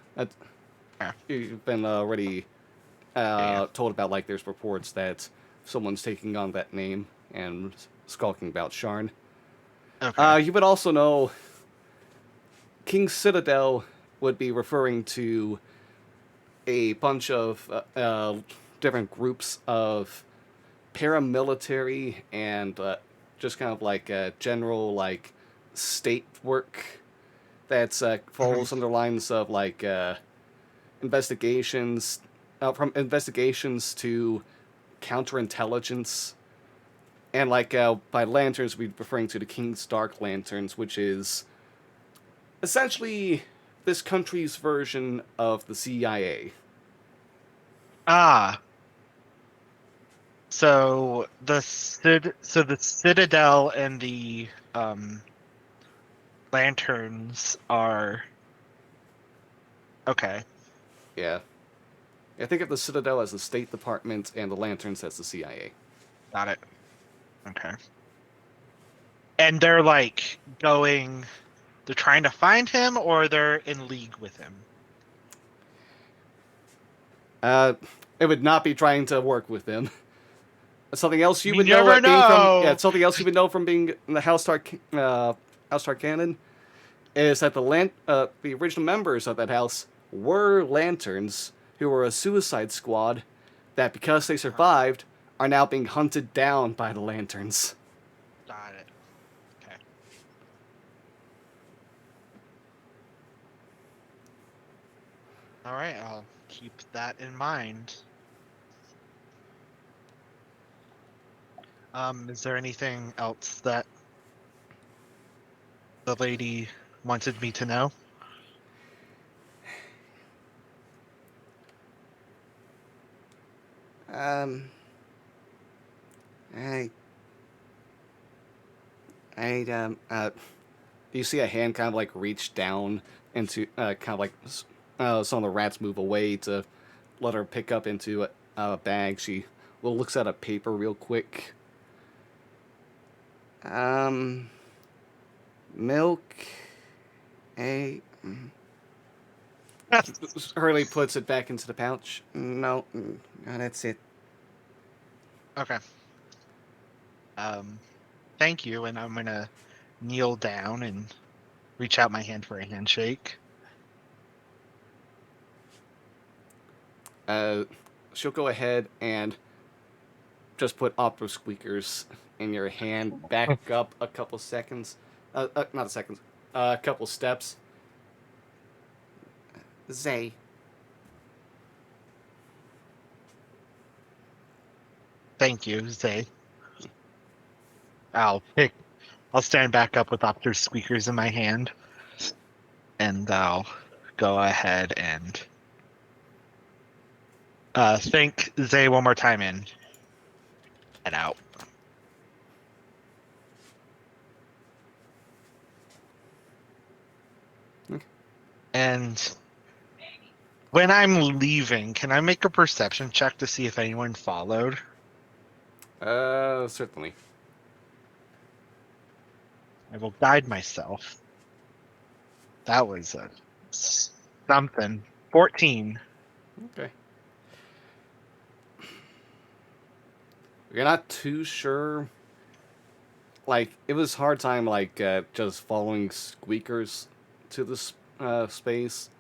Yeah. You've been already Yeah. told about, like, there's reports that someone's taking on that name and skulking about Sharn. Okay. You would also know King's Citadel would be referring to a bunch of different groups of paramilitary and just kind of like general like state work that's falls under lines of like investigations, from investigations to counterintelligence, and like by lanterns we'd be referring to the King's Dark Lanterns, which is essentially this country's version of the CIA. Ah. So the Citadel and the lanterns are okay. Yeah. I think of the Citadel as the State Department and the Lanterns as the CIA. Got it. Okay. And they're like going, they're trying to find him, or they're in league with him. It would not be trying to work with them. Something else you You would know, never being from know. something else you would know from being in the House Star canon is that the original members of that house were Lanterns who were a suicide squad that, because they survived, are now being hunted down by the Lanterns. Got it. Okay. All right, I'll keep that in mind. Is there anything else that the lady wanted me to know? Um, I, you see a hand kind of like reach down into kind of like some of the rats move away to let her pick up into a bag. She looks at a paper real quick. Milk. Hurley puts it back into the pouch. No, that's it. Okay. Thank you, and I'm gonna kneel down and reach out my hand for a handshake. She'll go ahead and just put opera squeakers in your hand, back up a couple seconds. Not a second. A couple steps. Zay. Thank you, Zay. I'll stand back up with Opter squeakers in my hand, and I'll go ahead and thank Zay one more time and head out. Okay. And when I'm leaving, can I make a perception check to see if anyone followed? Certainly. I will guide myself. That was a something. 14. Okay. You're not too sure. Like, it was hard time, like, just following squeakers to this space.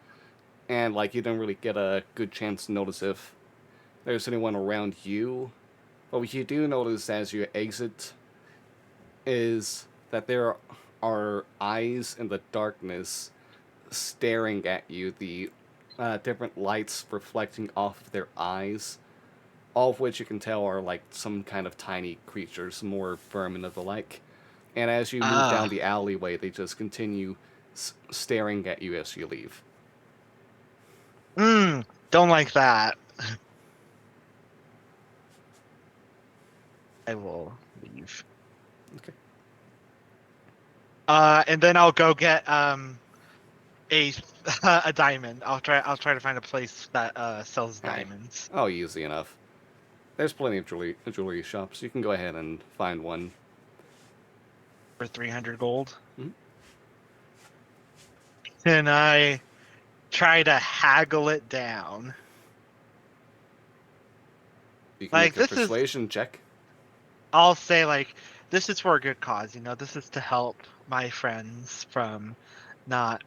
And, like, you didn't really get a good chance to notice if there's anyone around you. But what you do notice as you exit is that there are eyes in the darkness staring at you. The different lights reflecting off of their eyes. All of which you can tell are like some kind of tiny creatures, more vermin of the like. And as you move down the alleyway, they just continue staring at you as you leave. Don't like that. I will leave. Okay. And then I'll go get a diamond. I'll try to find a place that sells Alright. diamonds. Oh, easy enough. There's plenty of jewelry shops. You can go ahead and find one. For 300 gold. Mhm. Can I try to haggle it down? You can Like, make a this is- persuasion check. I'll say, like, this is for a good cause, this is to help my friends from not,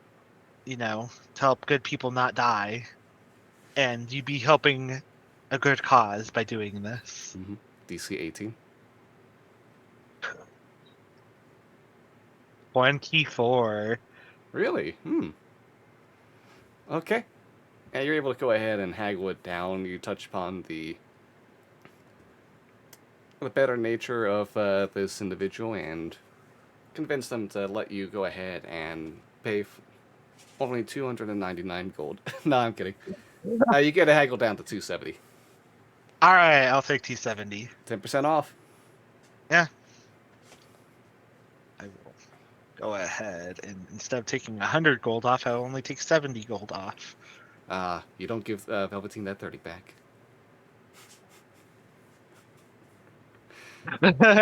to help good people not die. And you'd be helping a good cause by doing this. DC 18. 24. Really? Okay. Yeah, you're able to go ahead and haggle it down. You touch upon the better nature of this individual and convince them to let you go ahead and pay only 299 gold. No, I'm kidding. You get a haggle down to 270. All right, I'll take 270. 10% off. I will go ahead and instead of taking 100 gold off, I'll only take 70 gold off. You don't give Velveteen that 30 back.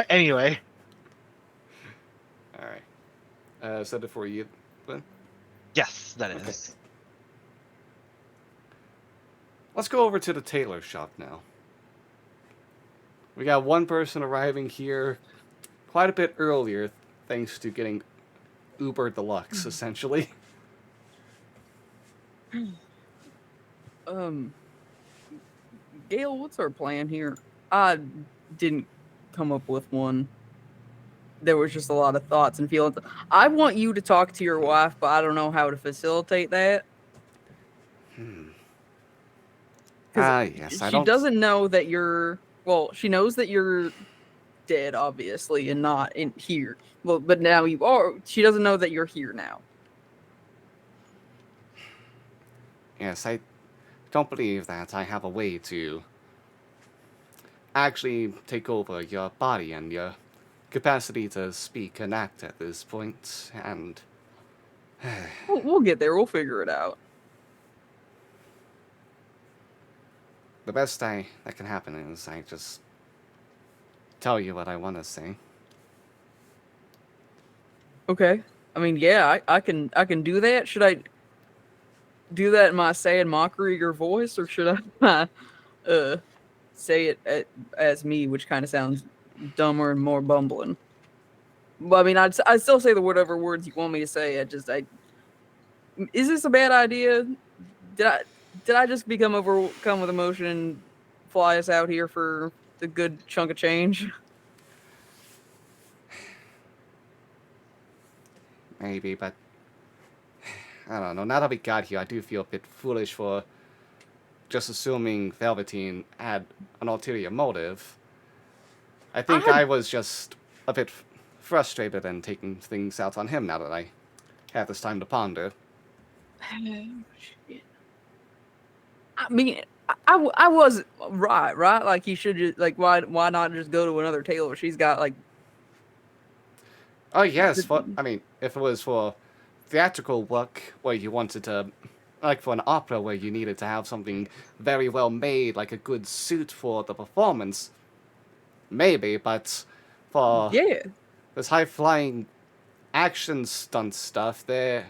Anyway. Alright. Is that it for you, then? Yes, that is. Let's go over to the tailor shop now. We got one person arriving here quite a bit earlier, thanks to getting Uber Deluxe, essentially. Gail, what's our plan here? I didn't come up with one. There was just a lot of thoughts and feelings. I want you to talk to your wife, but I don't know how to facilitate that. Yes, She doesn't know that you're... Well, she knows that you're dead, obviously, and not in here. Well, but now you are. She doesn't know that you're here now. Yes, I don't believe that I have a way to actually take over your body and your capacity to speak and act at this point, and... We'll get there. We'll figure it out. The best that can happen is I just tell you what I want to say. Okay. I mean, yeah, I can do that. Should I do that in my sad mockery of your voice, or should I say it as me, which kind of sounds dumber and more bumbling? Well, I mean, I'd still say the whatever words you want me to say. Is this a bad idea? Did I just become overcome with emotion and fly us out here for the good chunk of change? Maybe, but I don't know. Now that we got here, I do feel a bit foolish for just assuming Velveteen had an ulterior motive. I think I was just a bit frustrated and taking things out on him now that I have this time to ponder. Shit. I mean, I was right? Like, he should just, like, why not just go to another tailor? She's got, like... Oh, yes. I mean, if it was for theatrical work where you wanted to... Like, for an opera where you needed to have something very well made, like a good suit for the performance, maybe, but for this high-flying action stunt stuff, they're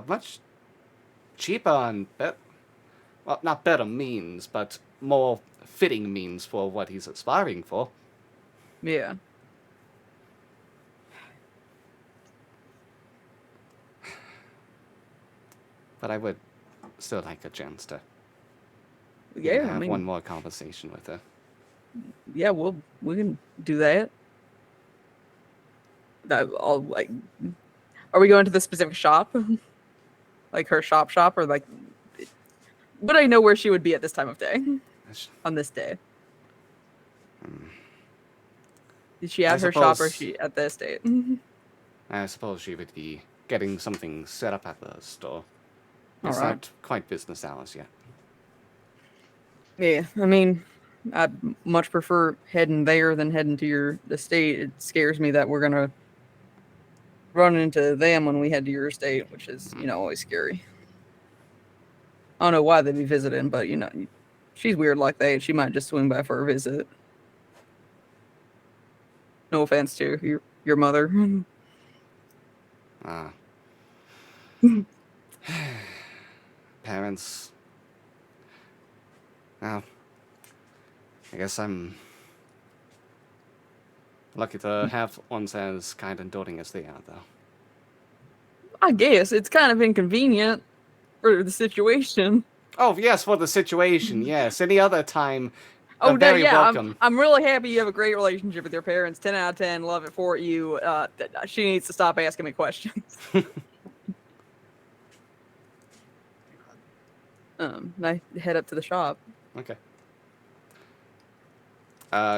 much cheaper and well, not better means, but more fitting means for what he's aspiring for. Yeah. But I would still like a chance to Yeah, I have mean, one more conversation with her. yeah, we can do that. I'll like. Are we going to the specific shop, like her shop, or like? Would I know where she would be at this time of day Sh- on this day? Hmm. Is she I at her shop or is suppose- she at the estate? I suppose she would be getting something set up at the store. It's Alright. not quite business hours yet. Yeah, I mean, I'd much prefer heading there than heading to your estate. It scares me that we're gonna run into them when we head to your estate, which is, always scary. I don't know why they'd be visiting, but she's weird like that. She might just swing by for a visit. No offense to your mother. Ah. Parents. Well, I guess I'm lucky to have ones as kind and doting as they are, though. I guess it's kind of inconvenient for the situation. Oh, yes, for the situation, yes. Any other time, Oh, no, very yeah, welcome. I'm really happy you have a great relationship with your parents. 10 out of 10, love it for you. She needs to stop asking me questions. I head up to the shop. Okay.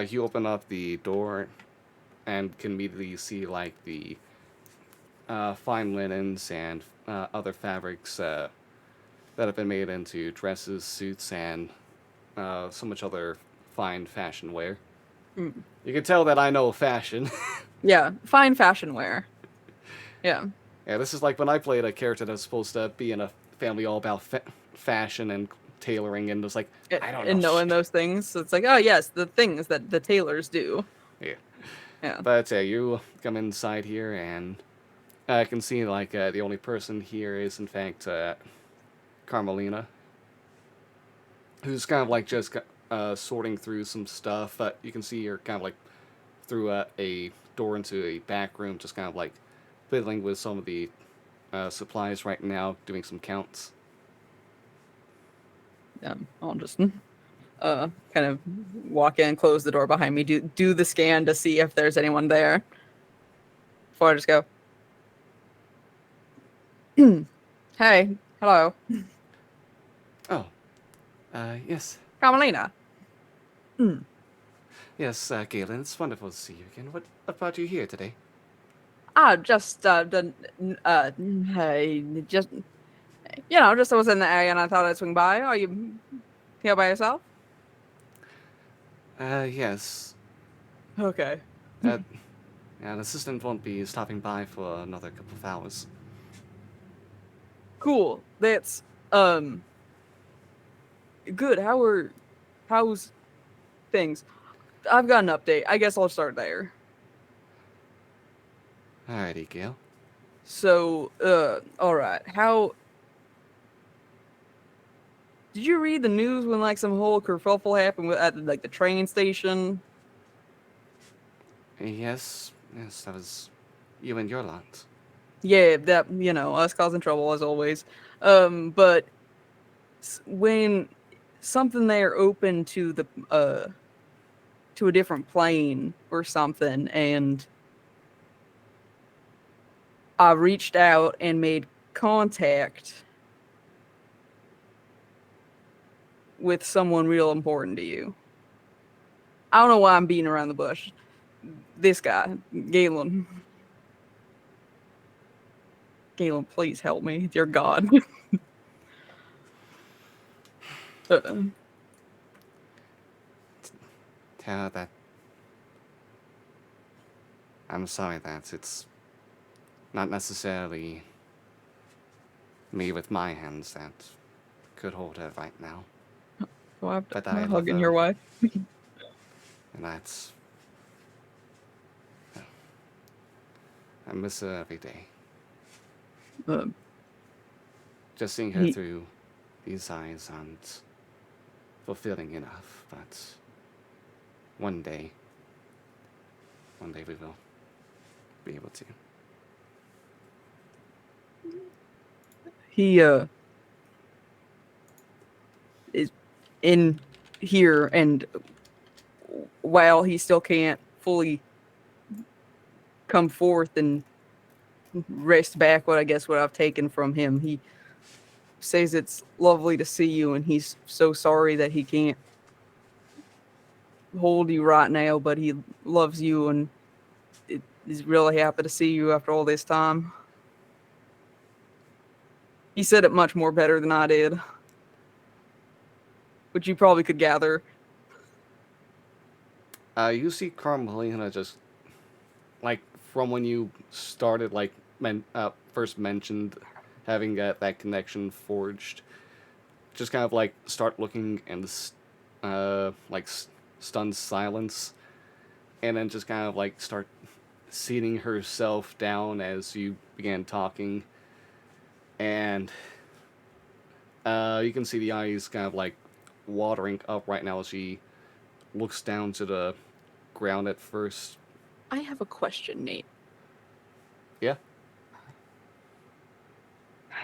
You open up the door and can immediately see, like, the fine linens and other fabrics that have been made into dresses, suits, and so much other fine fashion wear. Mm. You can tell that I know fashion. Yeah, fine fashion wear. Yeah. Yeah, this is like when I played a character that was supposed to be in a family all about fashion and tailoring, and was like, I don't know. And knowing those things. So it's like, oh, yes, the things that the tailors do. Yeah. Yeah. But you come inside here, and I can see, like, the only person here is, in fact, Carmelina, who's kind of like just sorting through some stuff. You can see her kind of like through a door into a back room, just kind of like fiddling with some of the supplies right now, doing some counts. I'll just kind of walk in, close the door behind me, do the scan to see if there's anyone there. Before I just go, hey, hello, Oh, yes. Carmelina. Yes, Galen, it's wonderful to see you again. What brought you here today? Just hey, just just I was in the area and I thought I'd swing by. Are you here by yourself? Yes. Okay. Yeah, the assistant won't be stopping by for another couple of hours. Cool. That's good. How's things? I've got an update. I guess I'll start there. Alrighty, Gale. So, all right. How did you read the news when like some whole kerfuffle happened at like the train station? Yes, that was you and your lot. Yeah, that us causing trouble as always. But when something there opened to the to a different plane or something, and I reached out and made contact with someone real important to you. I don't know why I'm beating around the bush. This guy, Galen. Galen, please help me. Dear God. Tell her that I'm sorry that it's not necessarily me with my hands that could hold her right now. So I'm But I love hugging her. your wife. And that's... I miss her every day. just seeing her He- through these eyes aren't fulfilling enough, but one day we will be able to. He is in here, and while he still can't fully come forth and rest back what I've taken from him, he says it's lovely to see you, and he's so sorry that he can't hold you right now, but he loves you and is really happy to see you after all this time. He said it much more better than I did, which you probably could gather. You see Carmelina just like from when you started, like first mentioned having that connection forged, just kind of like start looking and stunned silence, and then just kind of like start seating herself down as you began talking, and you can see the eyes kind of like watering up right now as she looks down to the ground at first. I have a question, Nate. Yeah.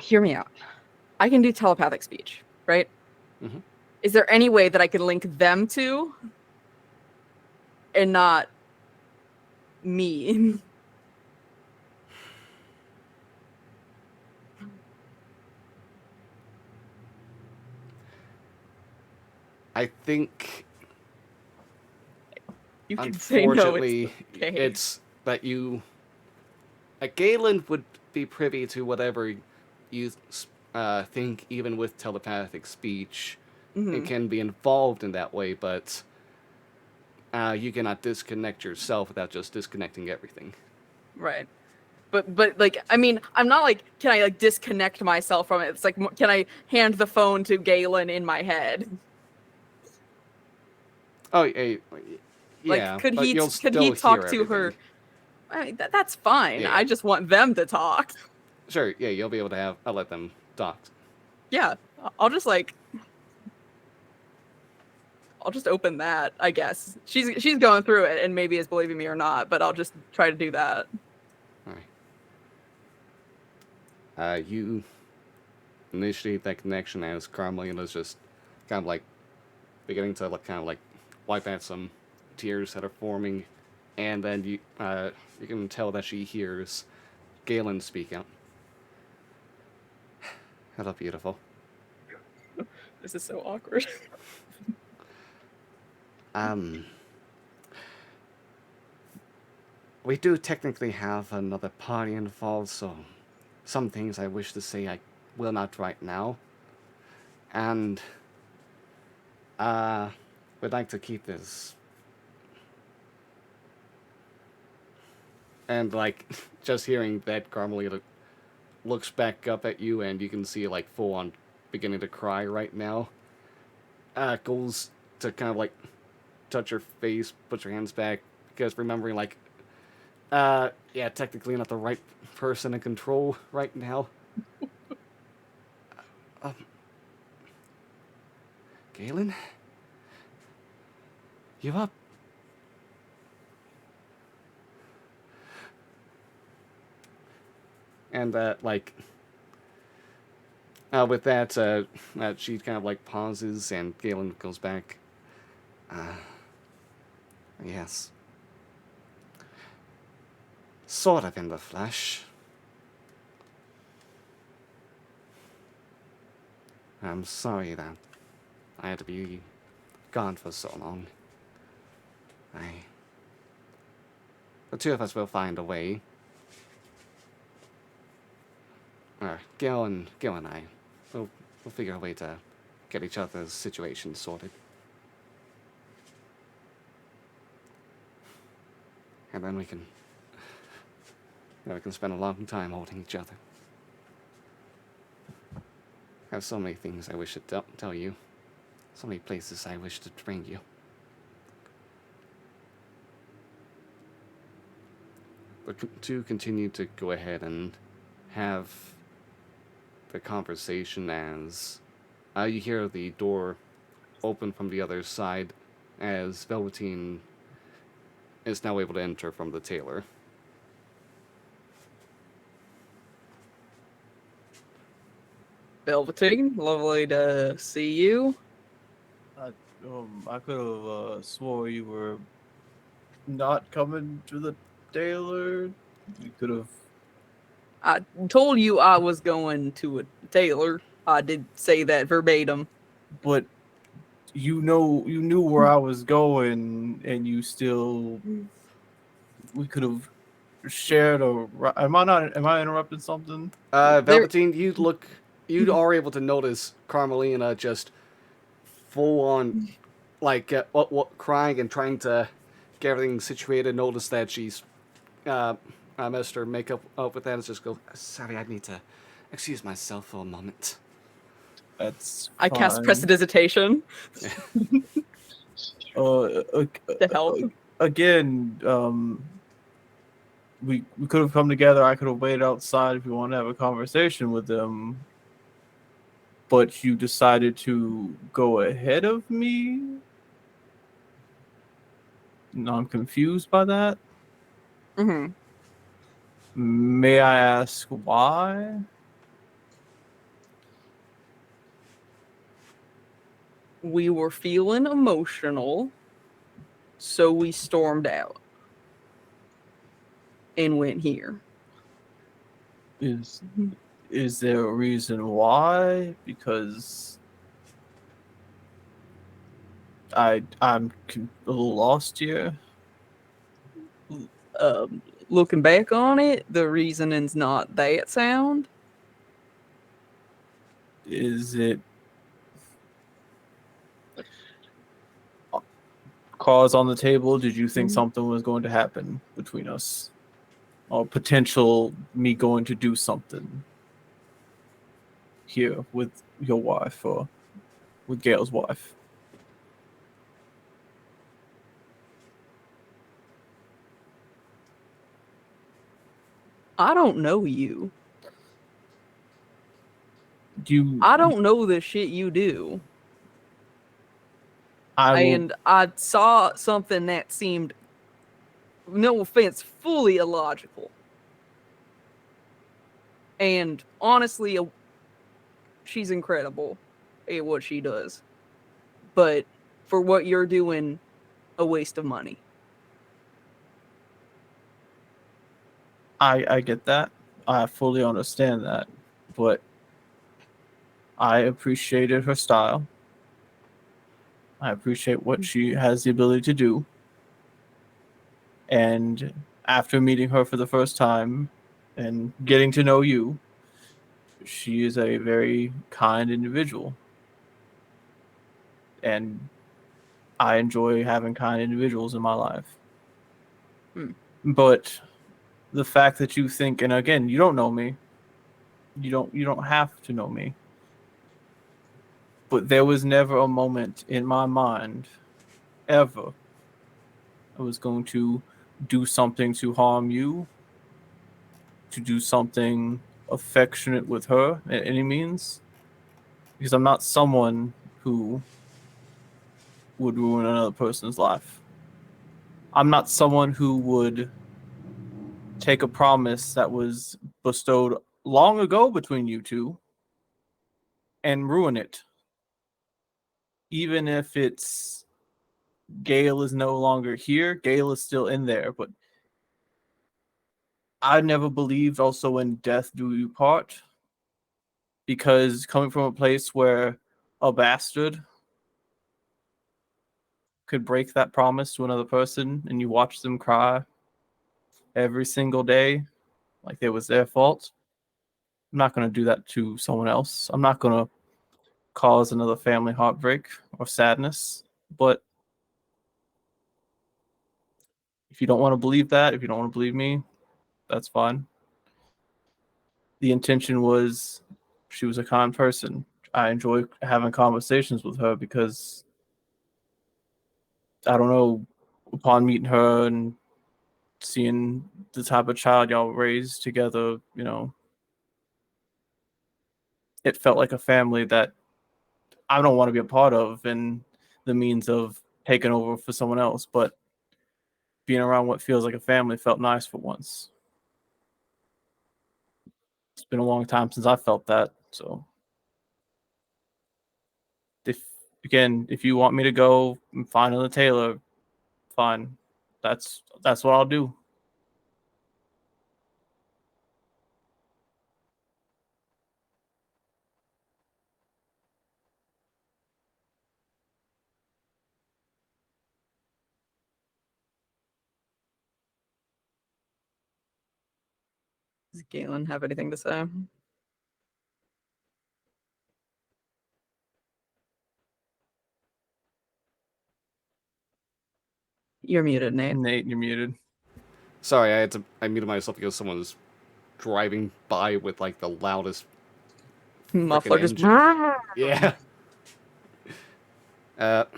Hear me out. I can do telepathic speech, right? Mhm. Is there any way that I could link them to and not me? I think, You can say no, unfortunately, it's okay. it's that you. Galen would be privy to whatever you think, even with telepathic speech, and Mhm. can be involved in that way, but you cannot disconnect yourself without just disconnecting everything. Right. But like, I mean, I'm not like, can I like disconnect myself from it? It's like, can I hand the phone to Galen in my head? Oh, yeah, Like, yeah, but you'll could he still hear talk to her? everything. I mean, that's fine. Yeah. I just want them to talk. Sure, yeah, you'll be able to have. I'll let them talk. Yeah, I'll just like, I'll just open that. I guess she's going through it and maybe is believing me or not, but I'll just try to do that. All right. You initiate that connection as Carmelina's just kind of like beginning to kind of like wipe out some tears that are forming, and then you can tell that she hears Galen speak out. Hello, beautiful. This is so awkward. Um, we do technically have another party involved, so some things I wish to say I will not right now, and would like to keep this. And like just hearing that, Carmelita looks back up at you, and you can see like full on beginning to cry right now. Goes to kind of like touch her face, puts her hands back, because remembering like, yeah, technically not the right person in control right now. Um, Galen, you up? And with that, she kind of like pauses, and Galen goes back. Yes. Sort of in the flesh. I'm sorry that I had to be gone for so long. The two of us will find a way. Gil and I, we'll figure a way to get each other's situation sorted. And then we can spend a long time holding each other. I have so many things I wish to tell you. So many places I wish to bring you. But to continue to go ahead and have the conversation as you hear the door open from the other side as Velveteen is now able to enter from the tailor. Velveteen, lovely to see you. I could have swore you were not coming to the tailor. You could have. I told you I was going to a tailor. I did say that verbatim. But you knew where I was going, and you still. We could have shared a. Am I interrupting something? Velveteen, you are able to notice Carmelina just full on, like, crying and trying to get everything situated. Notice that she's, I messed her makeup up with that. And just go, sorry, I need to excuse myself for a moment. That's. I cast fine. prestidigitation Uh, to help. Again, we could have come together. I could have waited outside if you want to have a conversation with them, but you decided to go ahead of me. No, I'm confused by that. Mm-hmm. May I ask why? We were feeling emotional, so we stormed out and went here. Is there a reason why? Because I'm a little lost here. Looking back on it, the reasoning's not that sound. Is it cause on the table? Did you think something was going to happen between us? Or potential me going to do something here with your wife or with Gail's wife? I don't know you. You, I don't know the shit you do. I will. And I saw something that seemed, no offense, fully illogical. And honestly, she's incredible at what she does. But for what you're doing, a waste of money. I get that. I fully understand that, but I appreciated her style. I appreciate what she has the ability to do. And after meeting her for the first time and getting to know you, she is a very kind individual. And I enjoy having kind individuals in my life. But the fact that you think, and again, you don't know me. You don't have to know me. But there was never a moment in my mind, ever, I was going to do something to harm you, to do something affectionate with her at any means. Because I'm not someone who would ruin another person's life. I'm not someone who would take a promise that was bestowed long ago between you two and ruin it. Even if it's Gale is no longer here, Gale is still in there, but I never believed also in death do you part, because coming from a place where a bastard could break that promise to another person and you watch them cry every single day like it was their fault, I'm not going to do that to someone else. I'm not going to cause another family heartbreak or sadness. But if you don't want to believe that, if you don't want to believe me, that's fine. The intention was she was a kind person. I enjoy having conversations with her because I don't know, upon meeting her and seeing the type of child y'all raised together, it felt like a family that I don't want to be a part of, and the means of taking over for someone else. But being around what feels like a family felt nice for once. It's been a long time since I felt that. So if you want me to go and find another tailor, fine. That's what I'll do. Does Galen have anything to say? You're muted, Nate. Nate, you're muted. Sorry, I muted myself because someone was driving by with like the loudest Muffler just. engine. Yeah. Let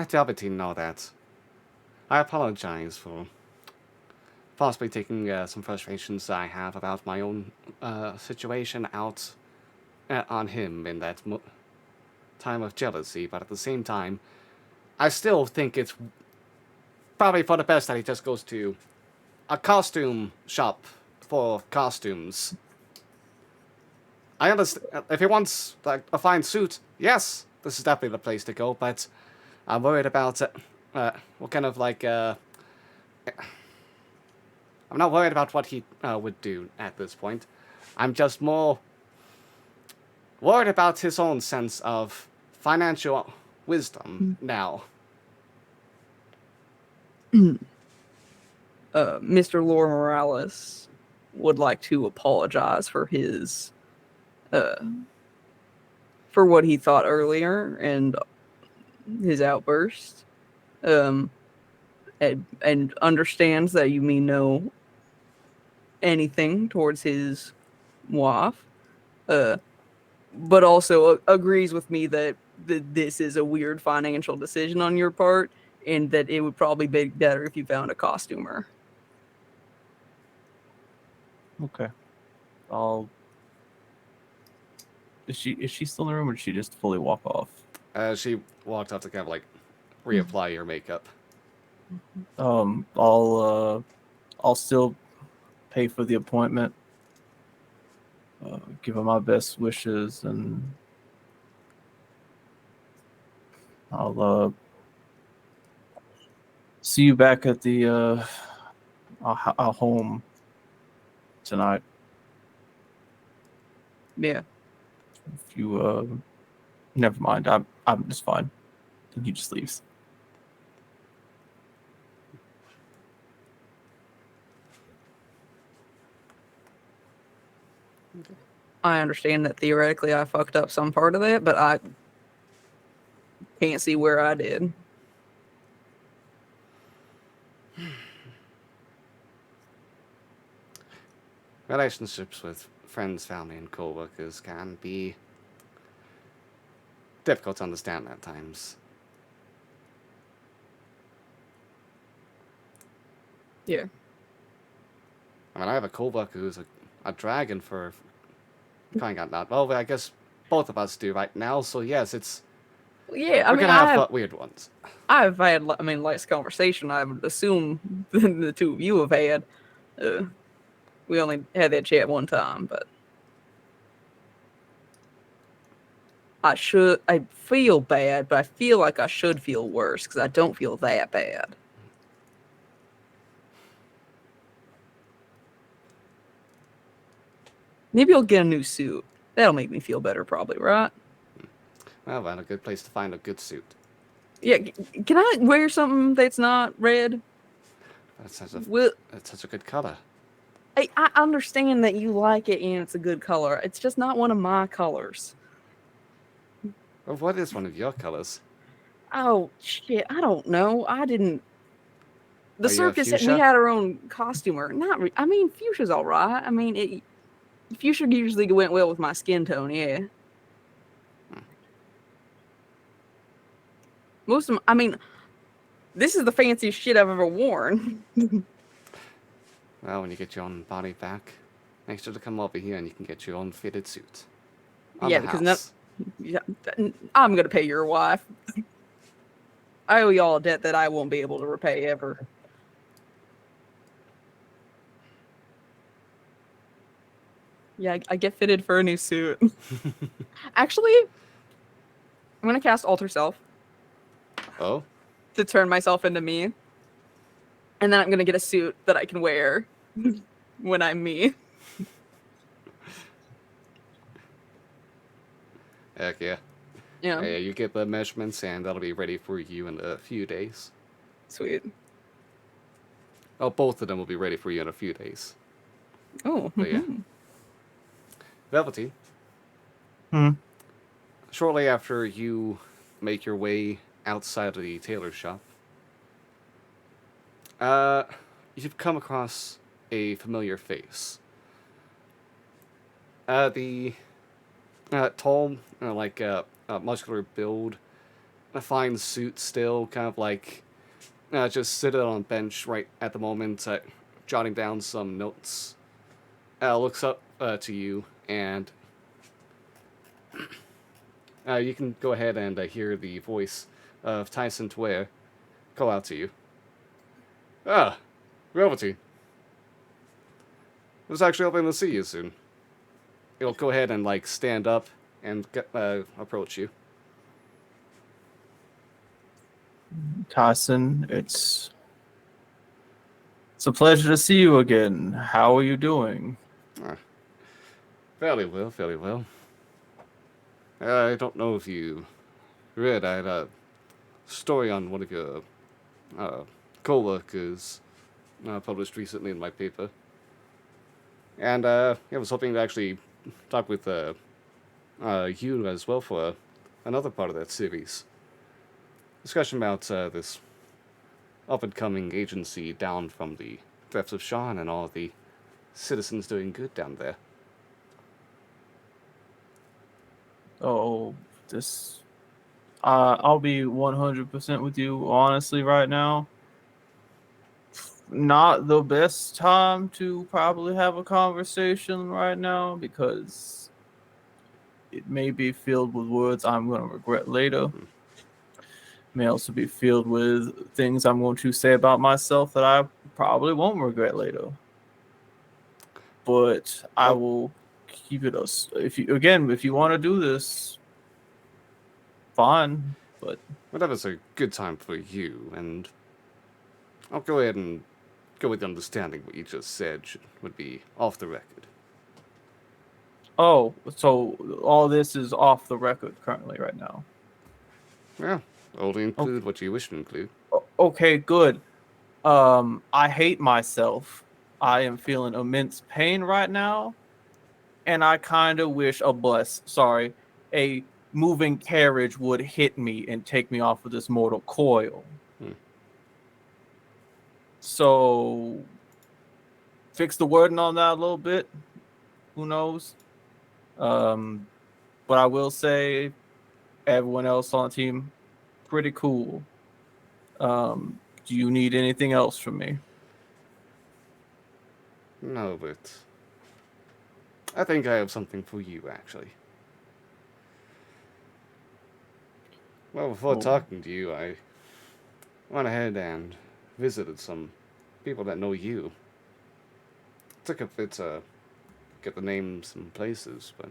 the other team know that. I apologize for possibly taking some frustrations I have about my own situation out on him in that time of jealousy, but at the same time, I still think it's probably for the best that he just goes to a costume shop for costumes. I understand if he wants like a fine suit, yes, this is definitely the place to go, but I'm worried about what kind of like I'm not worried about what he would do at this point. I'm just more worried about his own sense of financial wisdom now. Mr. Lore Morales would like to apologize for his for what he thought earlier and his outburst, and understands that you mean no anything towards his wife, but also agrees with me that this is a weird financial decision on your part, and that it would probably be better if you found a costumer. Okay. Is she still in the room, or did she just fully walk off? She walked off to kind of like reapply your makeup. I'll still pay for the appointment. Give her my best wishes, and I'll see you back at the our home tonight. Yeah. If you never mind, I'm just fine. And he just leaves. I understand that theoretically I fucked up some part of that, but I can't see where I did. Relationships with friends, family, and co-workers can be difficult to understand at times. Yeah. I mean, I have a co-worker who's a dragon for crying out loud. Well, I guess both of us do right now, so yes, it's... Yeah, I we're mean, gonna have weird ones. I've had, I mean, last conversation I would assume the two of you have had. We only had that chat one time, but I feel bad, but I feel like I should feel worse because I don't feel that bad. Maybe I'll get a new suit. That'll make me feel better, probably, right? Well, then, a good place to find a good suit. Yeah, can I wear something that's not red? That's such a good color. I understand that you like it and it's a good color. It's just not one of my colors. Well, what is one of your colors? Oh, shit, I don't know. I didn't... The Are you a circus, we fuchsia? had our own costumer. I mean, fuchsia's all right. I mean, fuchsia usually went well with my skin tone, yeah. Most of them, I mean, this is the fanciest shit I've ever worn. Well, when you get your own body back. make sure to come over here and you can get your own fitted suit. Yeah, the because house. yeah, I'm gonna pay your wife. I owe y'all a debt that I won't be able to repay ever. Yeah, I get fitted for a new suit. Actually, I'm gonna cast Alter Self Oh? to turn myself into me, and then I'm gonna get a suit that I can wear when I'm me. Heck yeah. Yeah, Yeah, you get the measurements and that'll be ready for you in a few days. sweet. Oh, both of them will be ready for you in a few days. Oh, But yeah. Velveteen, Hmm. shortly after you make your way outside of the tailor shop, you've come across a familiar face. The tall, muscular build, a fine suit still, kind of like just sitting on a bench right at the moment, jotting down some notes. Looks up to you, and you can go ahead and hear the voice of Tyson Tware call out to you. Ah, Velveteen. I was actually hoping to see you soon. He'll go ahead and stand up and approach you. Tyson, it's a pleasure to see you again. How are you doing? Ah, fairly well, fairly well. I don't know if you read, I had a story on one of your uh, co-workers published recently in my paper. And I was hoping to actually talk with you as well for another part of that series. Discussion about this up-and-coming agency down from the depths of Sharn and all the citizens doing good down there. Oh, this. I'll be 100% with you, honestly, right now. Not the best time to probably have a conversation right now because it may be filled with words I'm going to regret later. May also be filled with things I'm going to say about myself that I probably won't regret later. But I Oh. will keep it us. If you want to do this, fine. But Whatever's a good time for you, and I'll go ahead and go with the understanding what you just said would be off the record. oh, so all this is off the record currently right now. Yeah, only include what you wish to include. Okay, good. I hate myself. I am feeling immense pain right now, and I kind of wish a moving carriage would hit me and take me off of this mortal coil. So, fix the wording on that a little bit. Who knows? But I will say, everyone else on the team, pretty cool. Do you need anything else from me? No, but I think I have something for you, actually. Well, before Oh. talking to you, I went ahead and visited some people that know you. Took a bit to get the names and places, but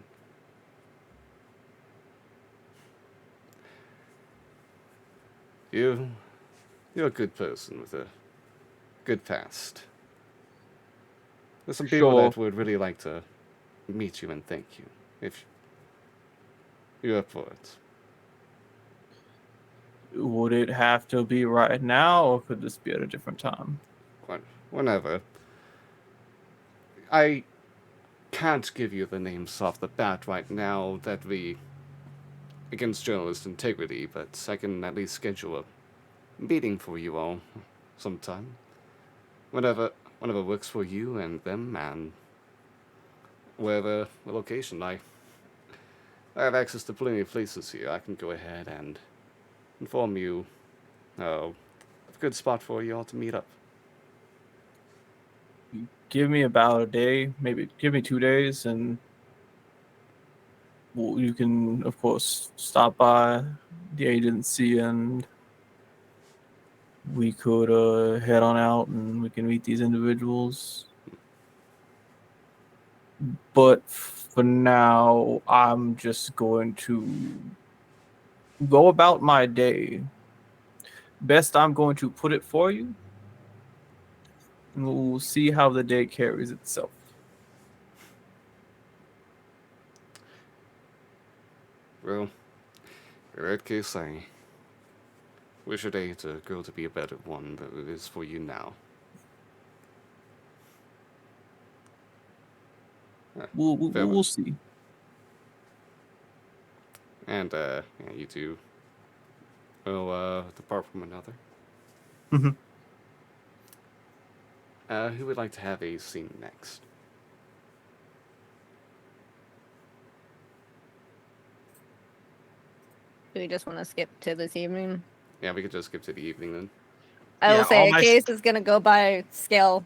you're a good person with a good past. There's some people Sure. that would really like to meet you and thank you, if you're up for it. Would it have to be right now, or could this be at a different time? Whenever. I can't give you the names off the bat right now. That'd be against journalist integrity, but I can at least schedule a meeting for you all sometime. Whenever works for you and them, and wherever the location. I have access to plenty of places here. I can go ahead and inform you of a good spot for you all to meet up. give me about a day, maybe give me 2 days, and you can, of course, stop by the agency and we could head on out and we can meet these individuals. But for now, I'm just going to go about my day. Best I'm going to put it for you, and we'll see how the day carries itself. Well, in that case, I wish your day to grow to be a better one, but it is for you now. Farewell. We'll see. And, yeah, you two will, depart from another. Mhm. Who would like to have a scene next? Do we just want to skip to this evening? Yeah, we could just skip to the evening then. I Yeah, will say all a my case is gonna go by scale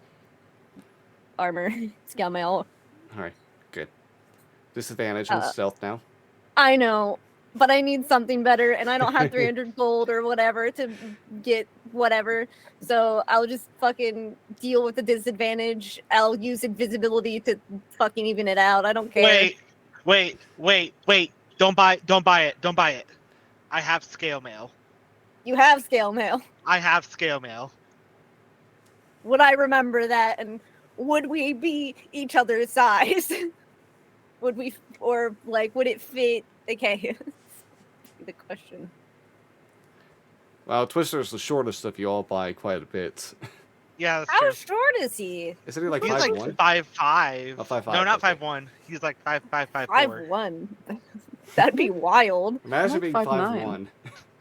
armor, scale mail. Alright, good. Disadvantage on stealth now. I know, but I need something better, and I don't have 300 gold or whatever to get whatever. So I'll just fucking deal with the disadvantage. I'll use invisibility to fucking even it out. I don't care. Wait. Don't buy it. I have scale mail. You have scale mail. I have scale mail. Would I remember that? And would we be each other's size? Would we, or like, would it fit? Okay, the question. Well, Twister's the shortest of you all by quite a bit. Yeah, that's How true. short is he? Isn't he like He's 5'1"? like 5'5". Oh, 5'5", No, not okay. 5'1". He's like 5'4". 5'1". That'd be wild. Imagine like being 5'9". 5'1".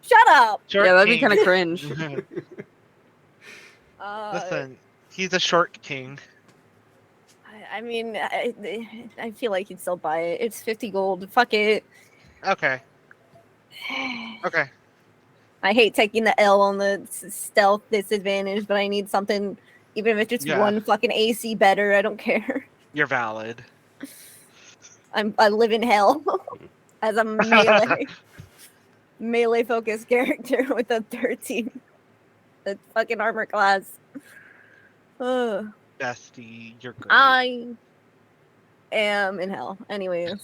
Shut up. Short Yeah, that'd be king. kind of cringe. Listen, he's a short king. I mean, I feel like he'd still buy it. It's 50 gold. Fuck it. Okay. I hate taking the L on the stealth disadvantage, but I need something, even if it's just Yeah. one fucking AC better. I don't care. You're valid. I live in hell as a melee focused character with a 13. The fucking armor class. Ugh. Bestie, you're great. I am in hell. Anyways.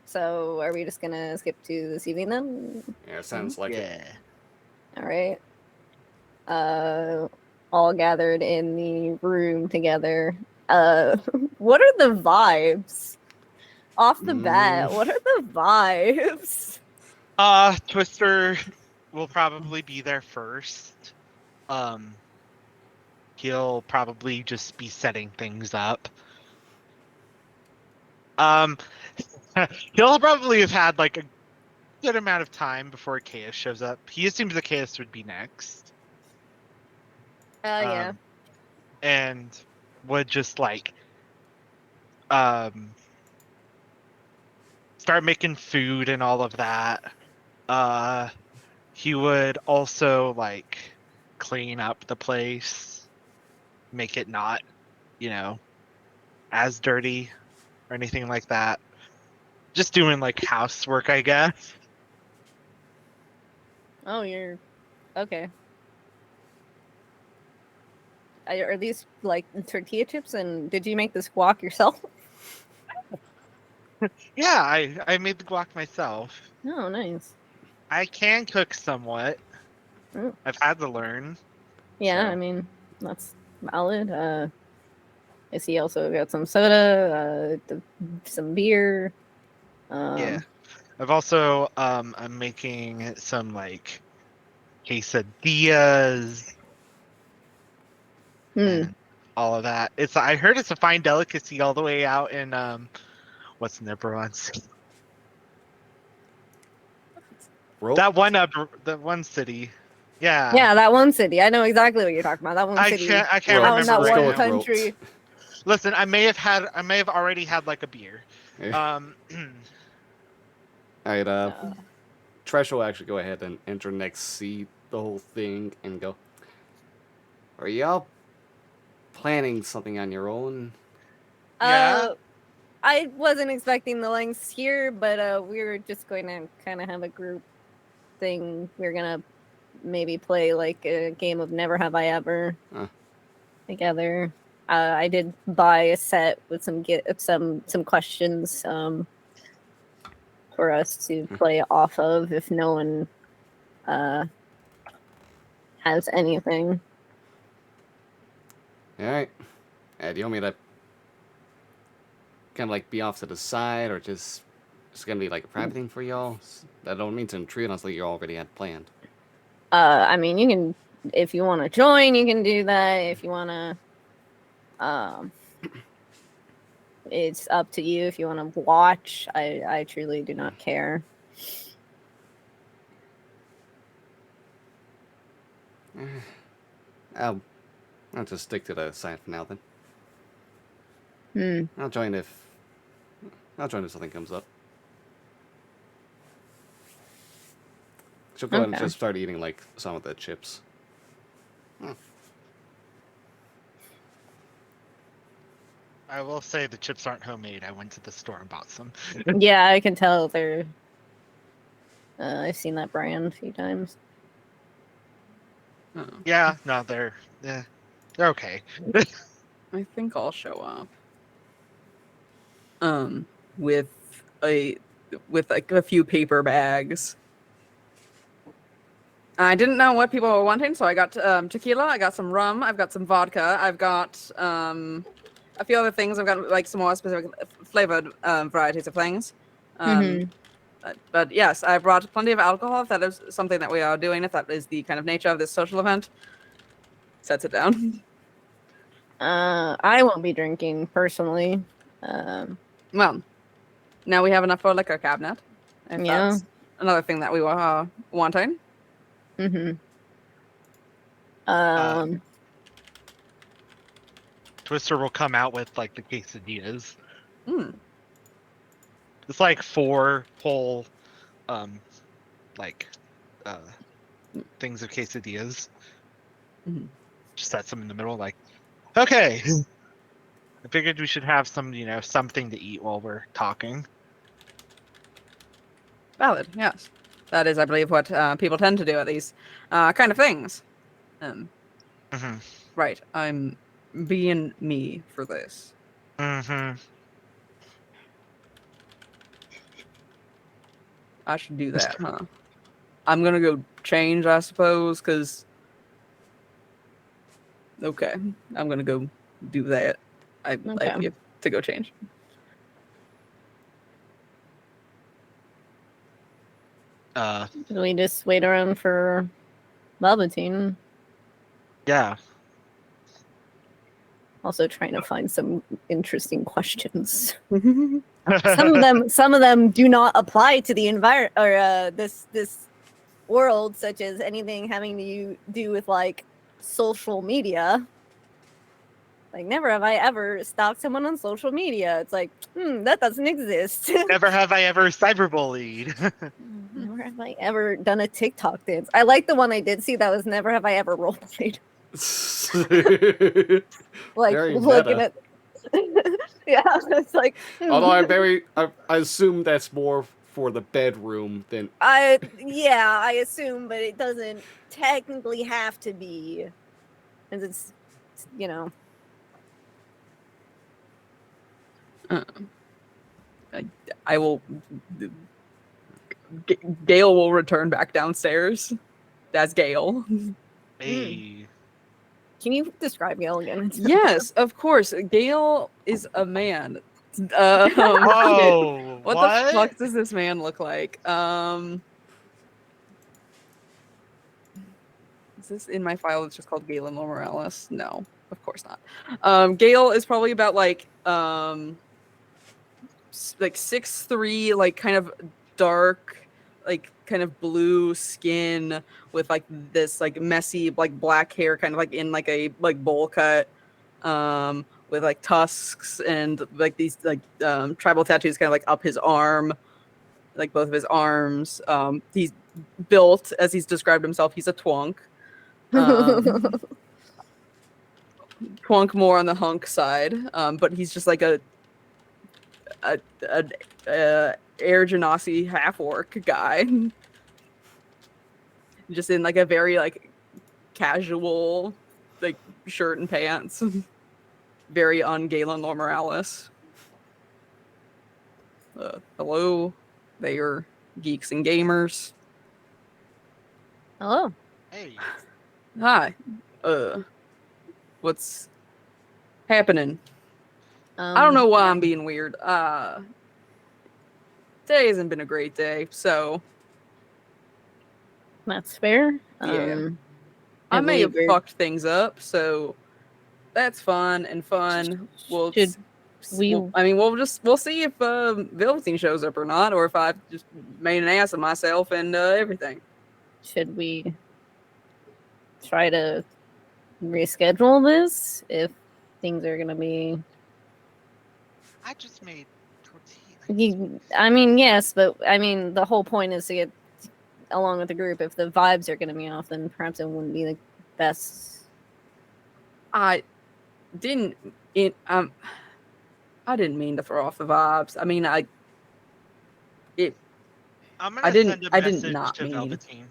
So are we just gonna skip to this evening then? Yeah, sounds like it. Yeah. All right. All gathered in the room together. What are the vibes? Off the bat, what are the vibes? Twister will probably be there first. He'll probably just be setting things up. He'll probably have had like a good amount of time before Chaos shows up. He assumes the Chaos would be next. Yeah. And would just like start making food and all of that. He would also like clean up the place, make it not, as dirty or anything like that. Just doing like housework, I guess. Oh, you're okay. Are these like tortilla chips? And did you make this guac yourself? Yeah, I made the guac myself. Oh, nice. I can cook somewhat. Mm. I've had to learn. Yeah, So. I mean, that's valid. I see also got some soda, some beer. Yeah. I've also I'm making some like quesadillas and all of that. I heard it's a fine delicacy all the way out in what's Nebraska? That one city. Yeah. Yeah, that one city. I know exactly what you're talking about. That one city. I can't Out in remember that right one now. country. Listen, I may have already had like a beer. Alright, Tresh will actually go ahead and enter next seat the whole thing and go, "Are y'all planning something on your own?" Yeah. I wasn't expecting the lengths here, but we were just going to kind of have a group thing. We are gonna maybe play like a game of Never Have I Ever together. I did buy a set with some questions for us to play off of if no one has anything. All right. Do you want me to kind of like be off to the side, or just it's gonna be like a private thing for y'all? I don't mean to intrude unless you already had planned. I mean, you can, if you want to join, you can do that. If you want to, it's up to you. If you want to watch, I truly do not care. I'll just stick to the side for now then. I'll join if something comes up. She'll go ahead and just start eating like some of the chips. I will say the chips aren't homemade. I went to the store and bought some. Yeah, I can tell they're. I've seen that brand a few times. Oh. Yeah, no, they're okay. I think I'll show up. With like a few paper bags. I didn't know what people were wanting, so I got tequila, I got some rum, I've got some vodka, I've got a few other things. I've got like some more specific flavored varieties of things. But yes, I brought plenty of alcohol. If that is something that we are doing, if that is the kind of nature of this social event, sets it down. I won't be drinking personally. Well, now we have enough for a liquor cabinet. If Yeah. that's another thing that we were wanting. Twister will come out with like the quesadillas. Mm. It's like 4 whole, things of quesadillas. Just sets them in the middle, like, okay. I figured we should have some, something to eat while we're talking. Valid, yes. That is, I believe, what people tend to do at these kind of things. Right, I'm being me for this. I should do that, huh? I'm gonna go change, I suppose, because... Okay, I'm gonna go do that. I have to go change. Do we just wait around for Velveteen? Yeah. Also trying to find some interesting questions. Some of them do not apply to the environment or this world, such as anything having to do with like social media. Like, never have I ever stalked someone on social media. It's like, that doesn't exist. Never have I ever cyberbullied. Never have I ever done a TikTok dance. I like the one I did see. That was never have I ever roleplayed. Like, Very looking meta. at. Yeah, it's like. Although I assume that's more for the bedroom than. I assume, but it doesn't technically have to be, because it's. I will. Gale will return back downstairs. That's Gale. Hey. Can you describe Gale again? Yes, of course. Gale is a man. Oh, what the fuck does this man look like? Is this in my file? It's just called Galen Morales. No, of course not. Gale is probably about like 6'3", like kind of dark, like kind of blue skin with like this like messy like black hair, kind of like in like a like bowl cut, with like tusks and like these like tribal tattoos kind of like up his arm, like both of his arms. He's built, as he's described himself. He's a twunk. Twunk more on the hunk side, but he's just like a Air Genasi half orc guy, just in like a very like casual like shirt and pants, very un-Galen Lore Morales. Hello there, geeks and gamers. Hello. Hey, Hi. What's happening? I don't know why I'm being weird. Today hasn't been a great day, so That's fair. Yeah. I may have fucked things up, so that's fun and fun. We'll Should we- we'll see if Velveteen shows up or not, or if I just made an ass of myself and everything. Should we try to reschedule this if things are gonna be? I just made tortilla. I mean, yes, but I mean, the whole point is to get along with the group. If the vibes are gonna be off, then perhaps it wouldn't be the best. I didn't mean to throw off the vibes. I mean, I'm gonna I didn't- send a I didn't message not to mean. Velveteen.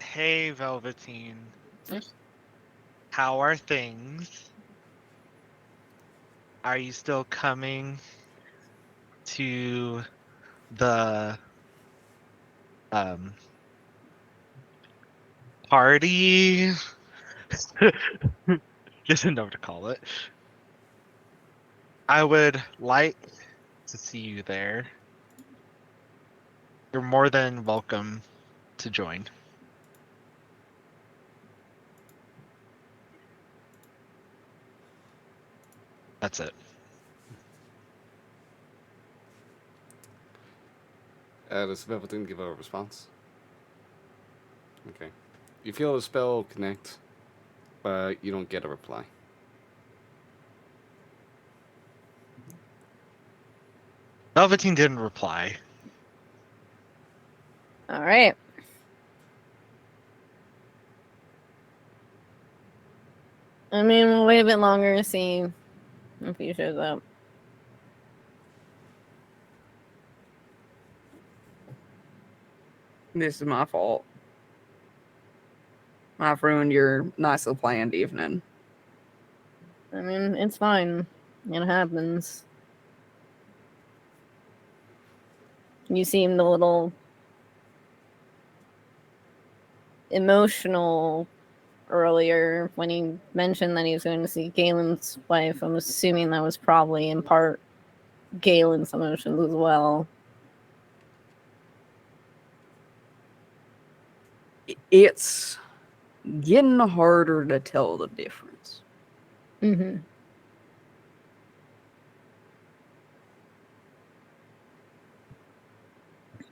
Hey Velveteen. How are things? Are you still coming to the party? Just didn't know what to call it. I would like to see you there. You're more than welcome to join. That's it. Does Velveteen give a response? Okay. You feel the spell connect, but you don't get a reply. Velveteen didn't reply. All right. I mean, we'll wait a bit longer to see if he shows up. This is my fault. I've ruined your nicely planned evening. I mean, it's fine. It happens. You seemed a little emotional earlier when he mentioned that he was going to see Galen's wife. I'm assuming that was probably in part Galen's emotions as well. It's getting harder to tell the difference. Mm-hmm.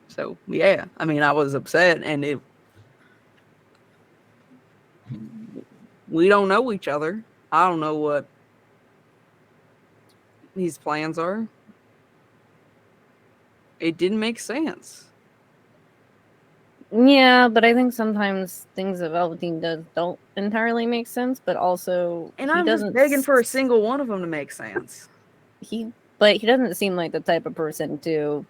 So yeah, I mean, I was upset, and we don't know each other. I don't know what his plans are. It didn't make sense. Yeah, but I think sometimes things that Velveteen does don't entirely make sense, but also And he I'm just doesn't begging for a single one of them to make sense. But he doesn't seem like the type of person to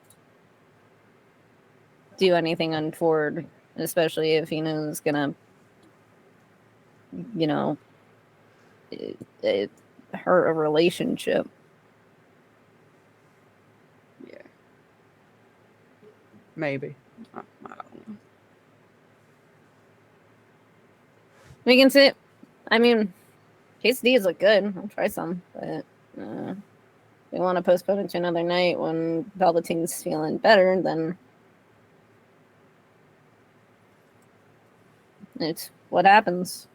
do anything untoward, especially if he knows gonna, you know, it hurt a relationship. Yeah. Maybe. I don't know. We can sit. I mean, quesadillas look good. I'll try some, but we want to postpone it to another night when Velveteen's feeling better, then it's what happens.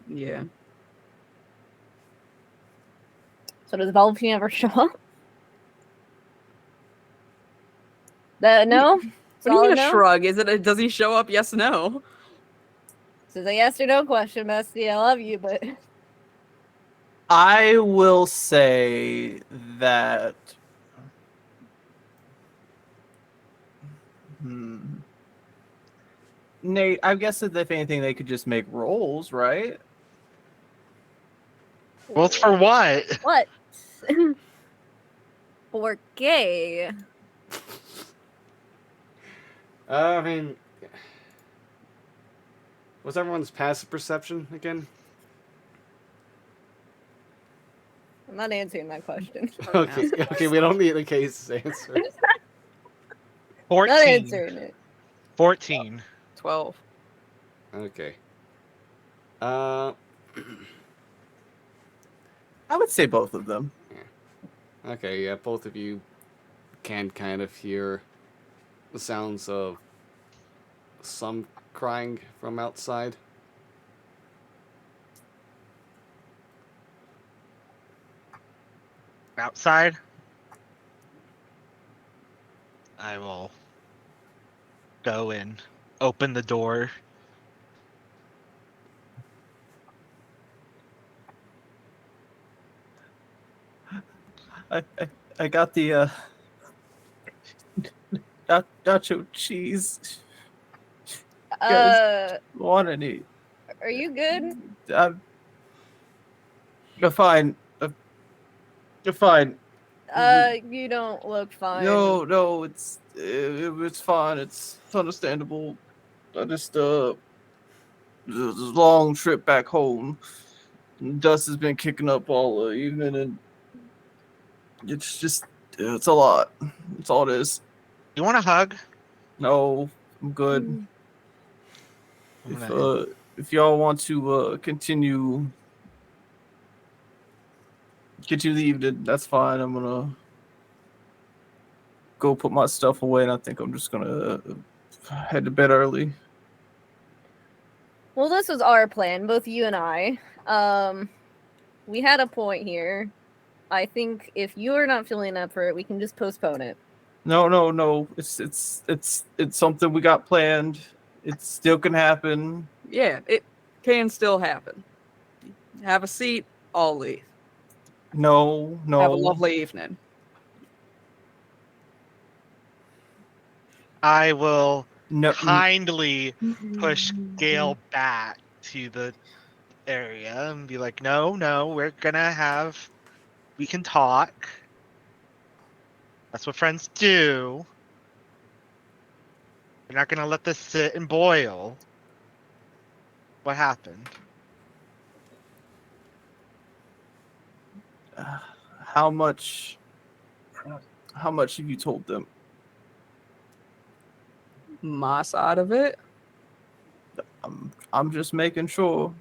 Yeah. So does Velveteen ever show up? No? What do you mean Solid a no? shrug? Is it? Does he show up? Yes, no. This is a yes or no question, Bestie. I love you, but I will say that. Nate, I guess that if anything, they could just make rolls, right? Well, it's for what? what? For gay. I mean, what's everyone's passive perception again? I'm not answering that question. Okay, we don't need the case answer. Not 14. answering it. 14. 12. Okay. I would say both of them. Okay, yeah, both of you can kind of hear the sounds of some crying from outside. Outside. I will go and open the door. I got the nacho cheese. Want any? Are you good? You're fine. You're fine. You don't look fine. No, it's fine. It's understandable. I just it's a long trip back home. Dust has been kicking up all evening, and it's a lot. That's all it is. You want a hug? No, I'm good. If y'all want to continue the evening, that's fine. I'm gonna go put my stuff away, and I think I'm just gonna head to bed early. Well, this was our plan, both you and I. We had a point here. I think if you are not feeling up for it, we can just postpone it. No. It's something we got planned. It still can happen. Yeah, it can still happen. Have a seat. I'll leave. No. Have a lovely evening. I will No. kindly push Gale back to the area and be like, no, we can talk. That's what friends do. We're not gonna let this sit and boil. What happened? How much have you told them? My side of it. I'm just making sure.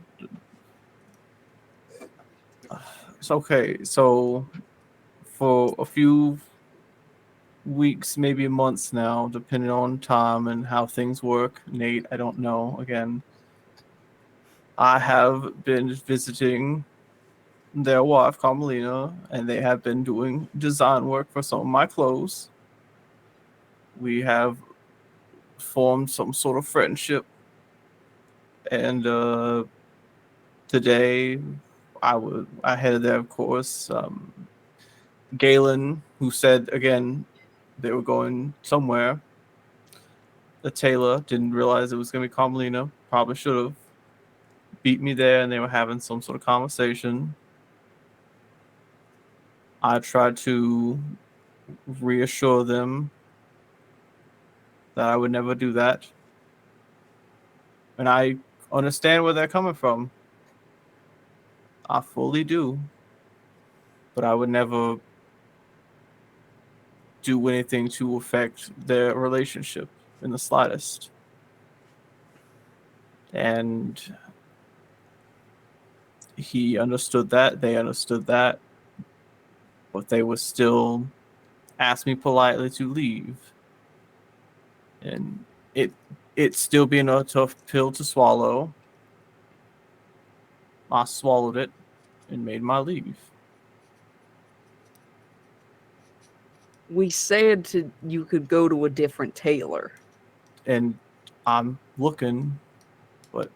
It's okay. So for a few weeks, maybe months now, depending on time and how things work, Nate, I don't know. Again, I have been visiting their wife, Carmelina, and they have been doing design work for some of my clothes. We have formed some sort of friendship, and today I headed there, of course. Galen, who said again they were going somewhere. The tailor didn't realize it was going to be Carmelina. Probably should have. Beat me there, and they were having some sort of conversation. I tried to reassure them that I would never do that. And I understand where they're coming from. I fully do. But I would never do anything to affect their relationship in the slightest. And he understood that. They understood that. But they would still ask me politely to leave. And it still being a tough pill to swallow, I swallowed it and made my leave. We said you could go to a different tailor. And I'm looking, but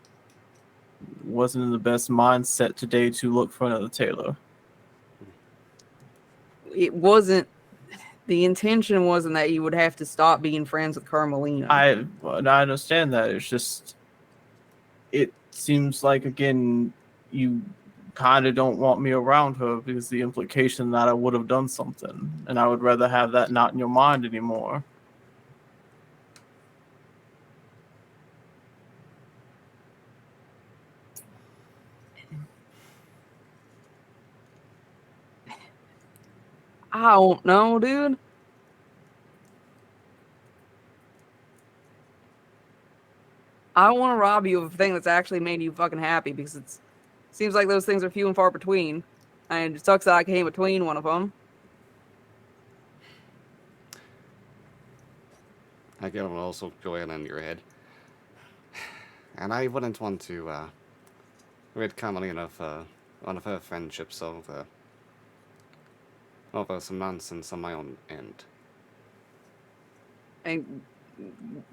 wasn't in the best mindset today to look for another tailor. It wasn't. The intention wasn't that you would have to stop being friends with Carmelina. I understand that. It's just, it seems like, again, you kind of don't want me around her because the implication that I would have done something, and I would rather have that not in your mind anymore. I don't know, dude. I don't want to rob you of a thing that's actually made you fucking happy because it seems like those things are few and far between. And it sucks that I came between one of them. I get will also go in on your head. And I wouldn't want to rid Carmelina of one of her friendships over some nonsense on my own end. And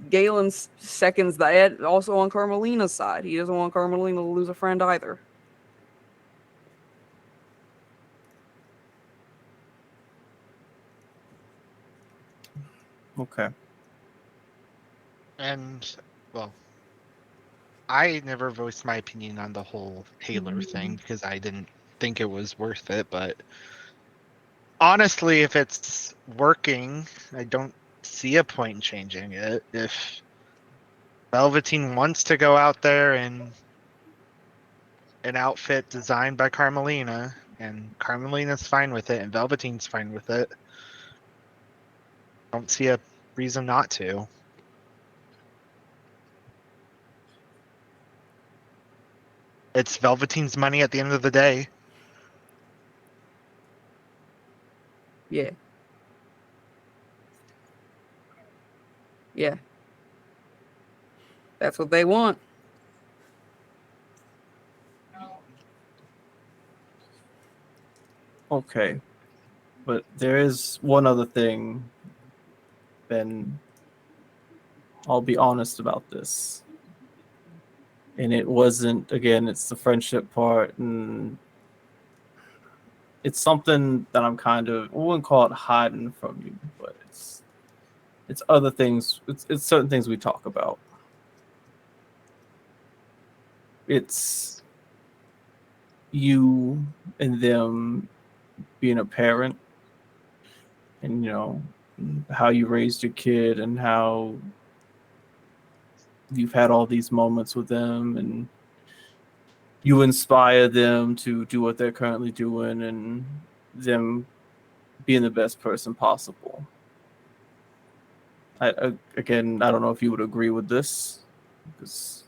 Galen seconds that also on Carmelina's side. He doesn't want Carmelina to lose a friend either. Okay. And, well, I never voiced my opinion on the whole Taylor thing because I didn't think it was worth it. But honestly, if it's working, I don't see a point in changing it. If Velveteen wants to go out there in an outfit designed by Carmelina, and Carmelina's fine with it, and Velveteen's fine with it, I don't see a reason not to. It's Velveteen's money at the end of the day. Yeah. Yeah. That's what they want. Okay. But there is one other thing, Ben. I'll be honest about this. And it wasn't, again, it's the friendship part, and it's something that I'm kind of, I wouldn't call it hiding from you, but it's other things, it's certain things we talk about. It's you and them being a parent, and how you raised your kid and how you've had all these moments with them, and you inspire them to do what they're currently doing, and them being the best person possible. Again, I don't know if you would agree with this, because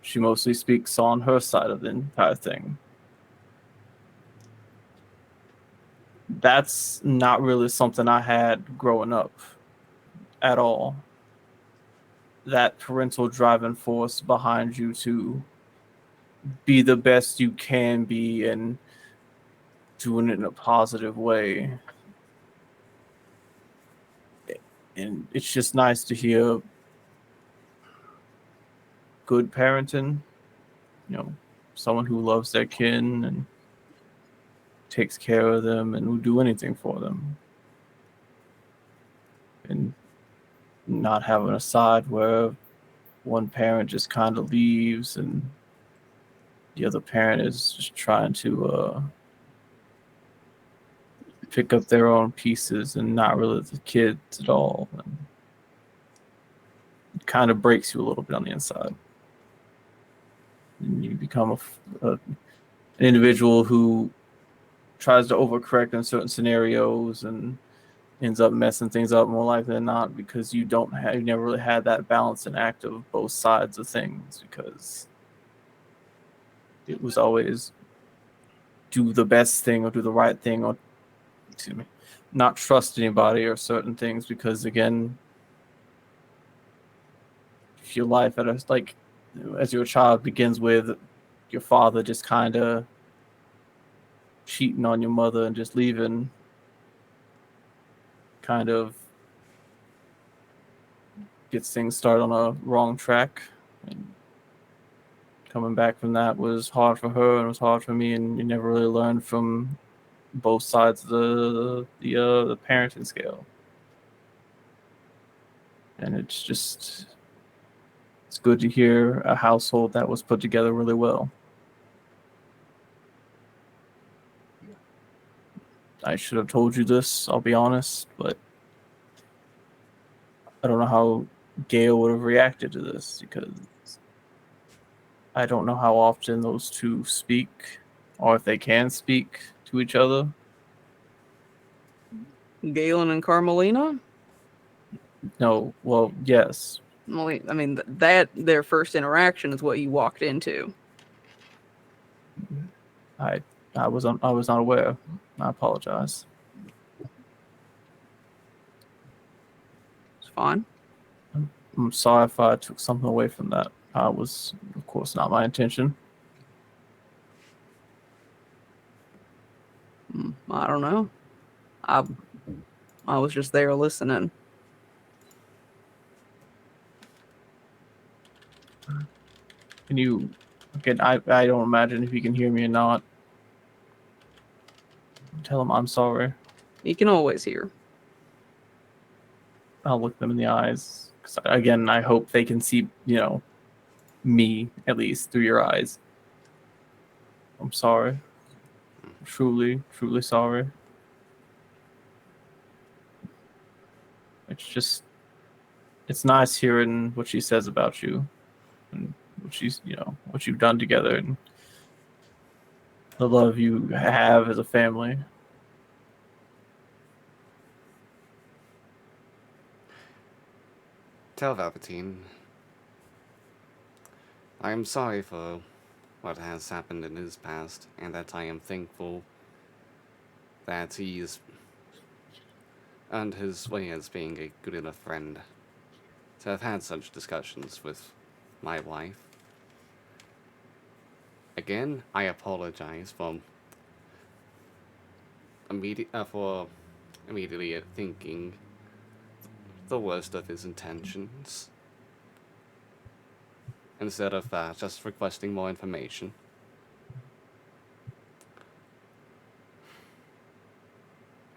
she mostly speaks on her side of the entire thing. That's not really something I had growing up at all. That parental driving force behind you to be the best you can be and doing it in a positive way. And it's just nice to hear good parenting, someone who loves their kin and takes care of them and will do anything for them. And not having a side where one parent just kind of leaves and the other parent is just trying to pick up their own pieces and not really the kids at all. And it kind of breaks you a little bit on the inside. And you become an individual who tries to overcorrect in certain scenarios and ends up messing things up more likely than not, because you never really had that balance and act of both sides of things, because it was always do the best thing or do the right thing, or not trust anybody or certain things, because again, if your life as your child begins with your father just kind of cheating on your mother and just leaving, kind of gets things started on a wrong track, and coming back from that was hard for her and it was hard for me, and you never really learned from both sides of the parenting scale. And it's good to hear a household that was put together really well. I should have told you this, I'll be honest, but I don't know how Gail would have reacted to this, because I don't know how often those two speak, or if they can speak to each other. Galen and Carmelina? No, well, yes. Well, I mean, that their first interaction is what you walked into. I was not aware. I apologize. It's fine. I'm sorry if I took something away from that. Was, of course, not my intention. I don't know. I was just there listening. Can you? Again, I don't imagine if you can hear me or not. Tell them I'm sorry. You can always hear. I'll look them in the eyes. 'Cause again, I hope they can see, me at least through your eyes. I'm sorry. Truly, truly sorry. It's nice hearing what she says about you and what you've done together and the love you have as a family. Tell Palpatine, I am sorry for what has happened in his past, and that I am thankful that he's earned his way as being a good enough friend to have had such discussions with my wife. Again, I apologize for immediately thinking the worst of his intentions, instead of just requesting more information.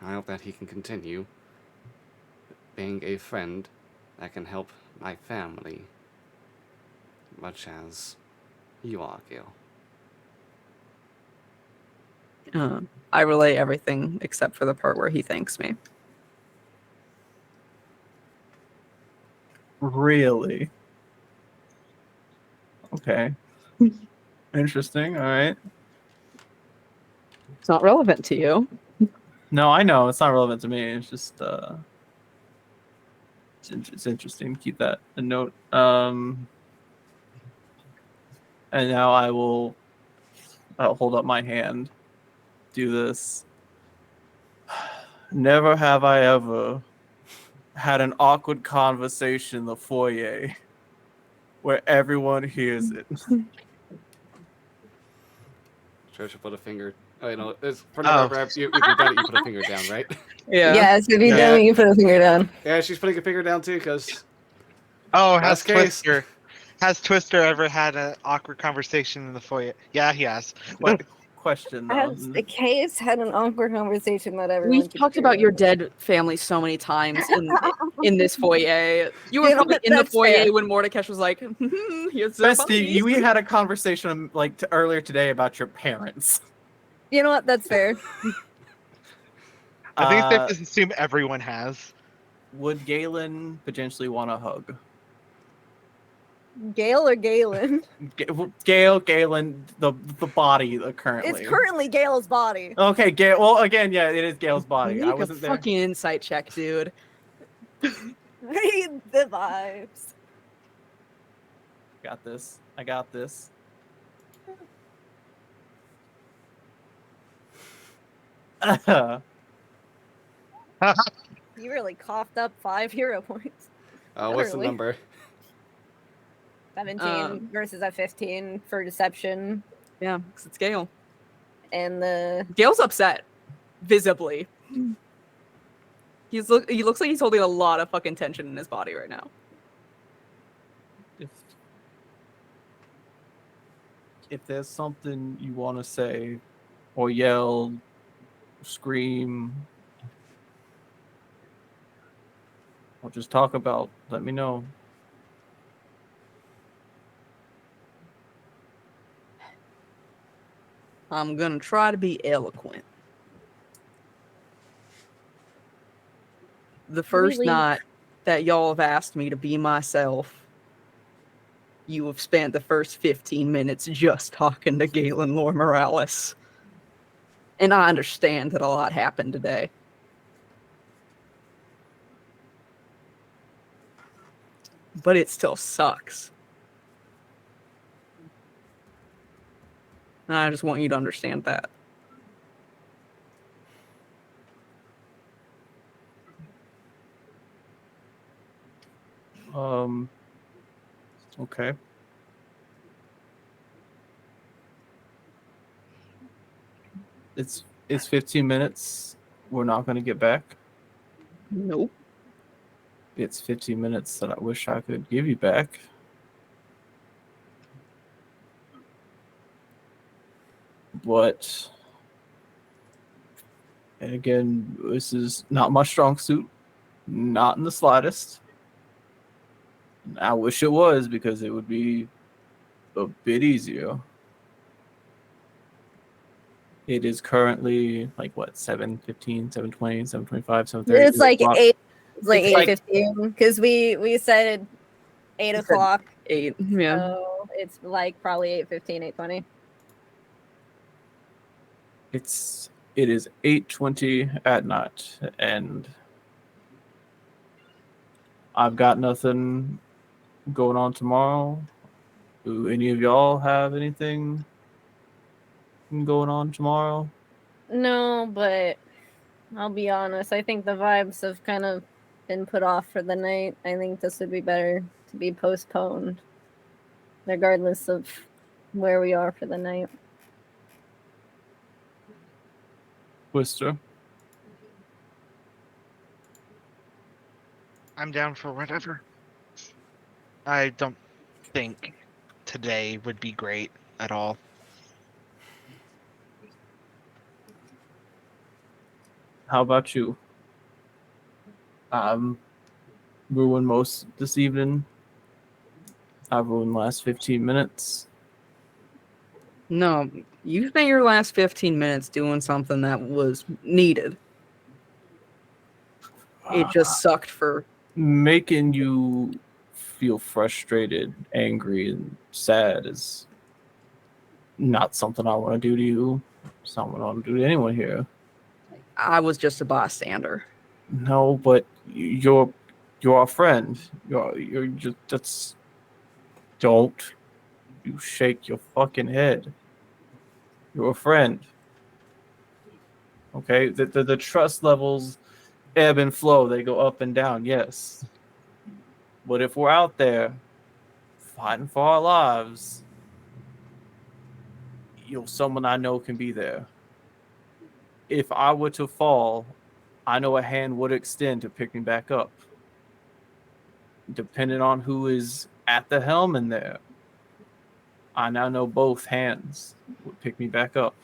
I hope that he can continue being a friend that can help my family, much as you are, Gil. I relay everything except for the part where he thanks me. Really? Okay. Interesting. All right. It's not relevant to you. No, I know it's not relevant to me. It's just it's interesting. Keep that a note. And now I'll hold up my hand. Do this. Never have I ever had an awkward conversation in the foyer where everyone hears it. Trisha put a finger. It's for number. If you've done it, you put a finger down, right? Yeah. Yes, if you don't, you put a finger down. Yeah, she's putting a finger down too, because Has Last case. Twister ever had an awkward conversation in the foyer? Yeah, he has. Question though. Has the case had an awkward conversation that everyone We've could talked hear? about your dead family so many times in this foyer. You were You know probably what? in the That's foyer fair. when Mordecai was like, here's the Bestie, we had a conversation earlier today about your parents. You know what? That's fair. I think it's safe to assume everyone has. Would Galen potentially want a hug? Gale or Galen? Galen, the body currently. It's currently Gale's body. Okay, Gale. Well, again, yeah, it is Gale's body. Make I wasn't a there. fucking insight check, dude. Read the vibes. Got this. I got this. You really coughed up 5 hero points. what's the Literally. number? 17 versus a 15 for deception. Yeah, because it's Gale. And the Gale's upset, visibly. He looks like he's holding a lot of fucking tension in his body right now. if there's something you want to say, or yell, scream, or just talk about, let me know. I'm gonna try to be eloquent. The first Really? night that y'all have asked me to be myself, you have spent the first 15 minutes just talking to Galen Lore Morales. And I understand that a lot happened today. But it still sucks. And I just want you to understand that. Okay. It's 15 minutes. We're not going to get back. Nope. It's 15 minutes that I wish I could give you back. But, and again, this is not my strong suit. Not in the slightest. I wish it was, because it would be a bit easier. It is currently like what, 7:15, 7:20, 7:25, 7:30. It's like 8. It's like It's like- 8:15 because we said 8 said o'clock. 8. Yeah. So it's like probably 8:15, 8:20. It is 8:20 at night, and I've got nothing going on tomorrow. Do any of y'all have anything going on tomorrow? No, but I'll be honest. I think the vibes have kind of been put off for the night. I think this would be better to be postponed, regardless of where we are for the night. Twister. I'm down for whatever. I don't think today would be great at all. How about you? Ruined most this evening. I've ruined the last 15 minutes. No, you spent your last 15 minutes doing something that was needed. It just sucked for... Making you feel frustrated, angry, and sad is not something I want to do to you. It's not what I want to do to anyone here. I was just a bystander. No, but you're a friend. You're just, that's, don't you shake your fucking head. You're a friend. Okay? The trust levels ebb and flow. They go up and down, yes. But if we're out there fighting for our lives, you're someone I know can be there. If I were to fall, I know a hand would extend to pick me back up. Depending on who is at the helm in there, I now know both hands would pick me back up.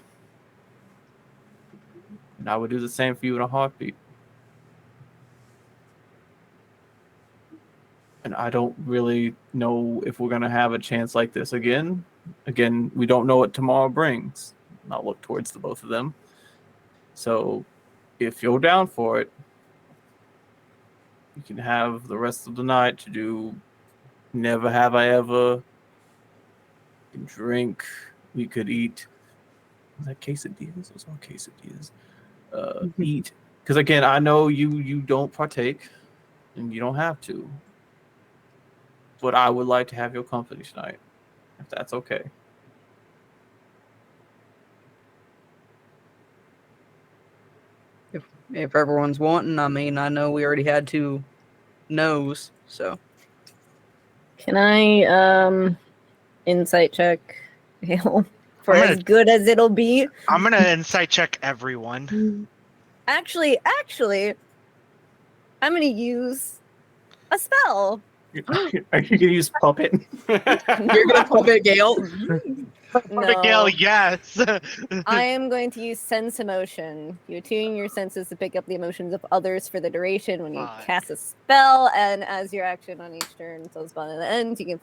And I would do the same for you in a heartbeat. And I don't really know if we're going to have a chance like this again. Again, we don't know what tomorrow brings. I'll look towards the both of them. So if you're down for it, you can have the rest of the night to do Never Have I Ever. We can drink. We could eat. Was that quesadillas? Those are quesadillas. Eat. Because again, I know you don't partake, and you don't have to. But I would like to have your company tonight, if that's okay. If everyone's wanting, I mean, I know we already had 2 no's, so... Can I insight check Hale for I'm as gonna- good as it'll be? I'm gonna insight check everyone. Actually, I'm gonna use a spell. Are you gonna use puppet? You're gonna puppet Gale? Miguel, No. yes. I am going to use sense emotion. You attune your senses to pick up the emotions of others for the duration when you Fuck. cast a spell, and as your action on each turn until the spell ends, you can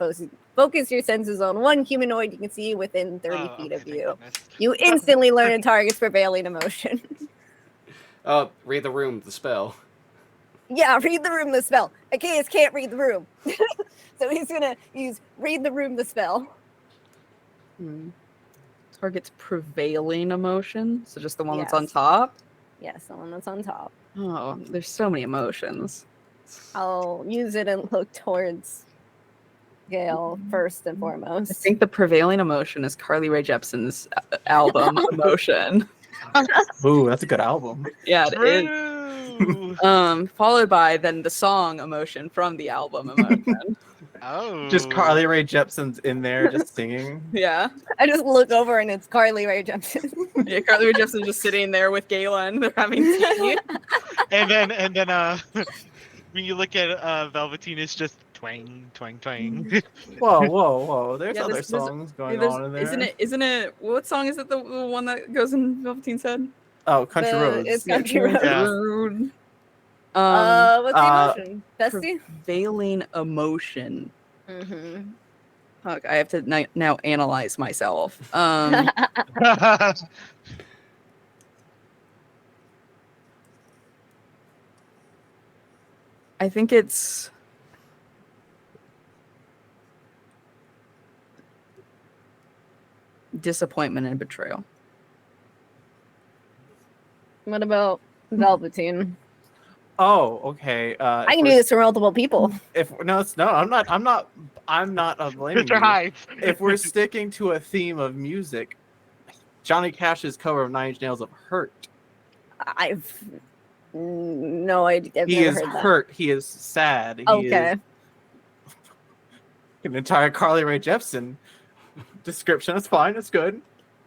focus your senses on one humanoid you can see within 30 Oh, feet okay, of thank you. goodness. You instantly learn a target's prevailing emotion. Oh, read the room, the spell. Yeah, read the room, the spell. Achaeus can't read the room. So he's gonna use read the room, the spell. Target's prevailing emotion, so just the one that's on Yes. top. Yes, the one that's on top. Oh, there's so many emotions. I'll use it and look towards Gale first and I foremost. think the prevailing emotion is Carly Rae Jepsen's album Emotion. Ooh, that's a good album. Yeah, it is. True. Followed by then the song Emotion from the album Emotion. Oh. Just Carly Rae Jepsen's in there just singing. Yeah. I just look over and it's Carly Rae Jepsen. Yeah, Carly Rae Jepsen's just sitting there with Galen. They're having tea. And then when you look at Velveteen, it's just twang, twang, twang. Whoa. There's Yeah, other there's- songs going There's- on in there. Isn't it what song is it the one that goes in Velveteen's head? Oh, Country Roads. It's Country Roads. Yeah. Road. What's the emotion? Bestie? Prevailing emotion. Mm-hmm. Fuck, I have to now analyze myself. I think it's disappointment and betrayal. What about Velveteen? Oh, okay. I can do this for multiple people. I'm not blaming Mr. you. Hyde. If we're sticking to a theme of music, Johnny Cash's cover of Nine Inch Nails of "Hurt." I've no idea. I've He never is heard that. hurt. He is sad. He Okay. is an entire Carly Rae Jepsen description. It's fine. It's good.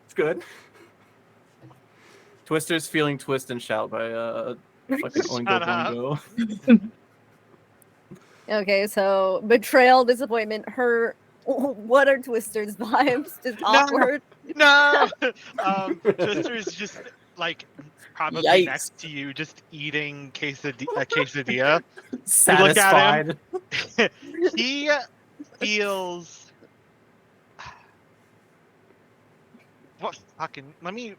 It's good. Twister's feeling twist and shout by fucking Oingo Shut up. Boingo. Okay, so betrayal, disappointment, hurt. What are Twister's vibes? Just awkward. No. Twister's just like probably Yikes. next to you, just eating a quesadilla. Satisfied. He feels. What fucking? Let me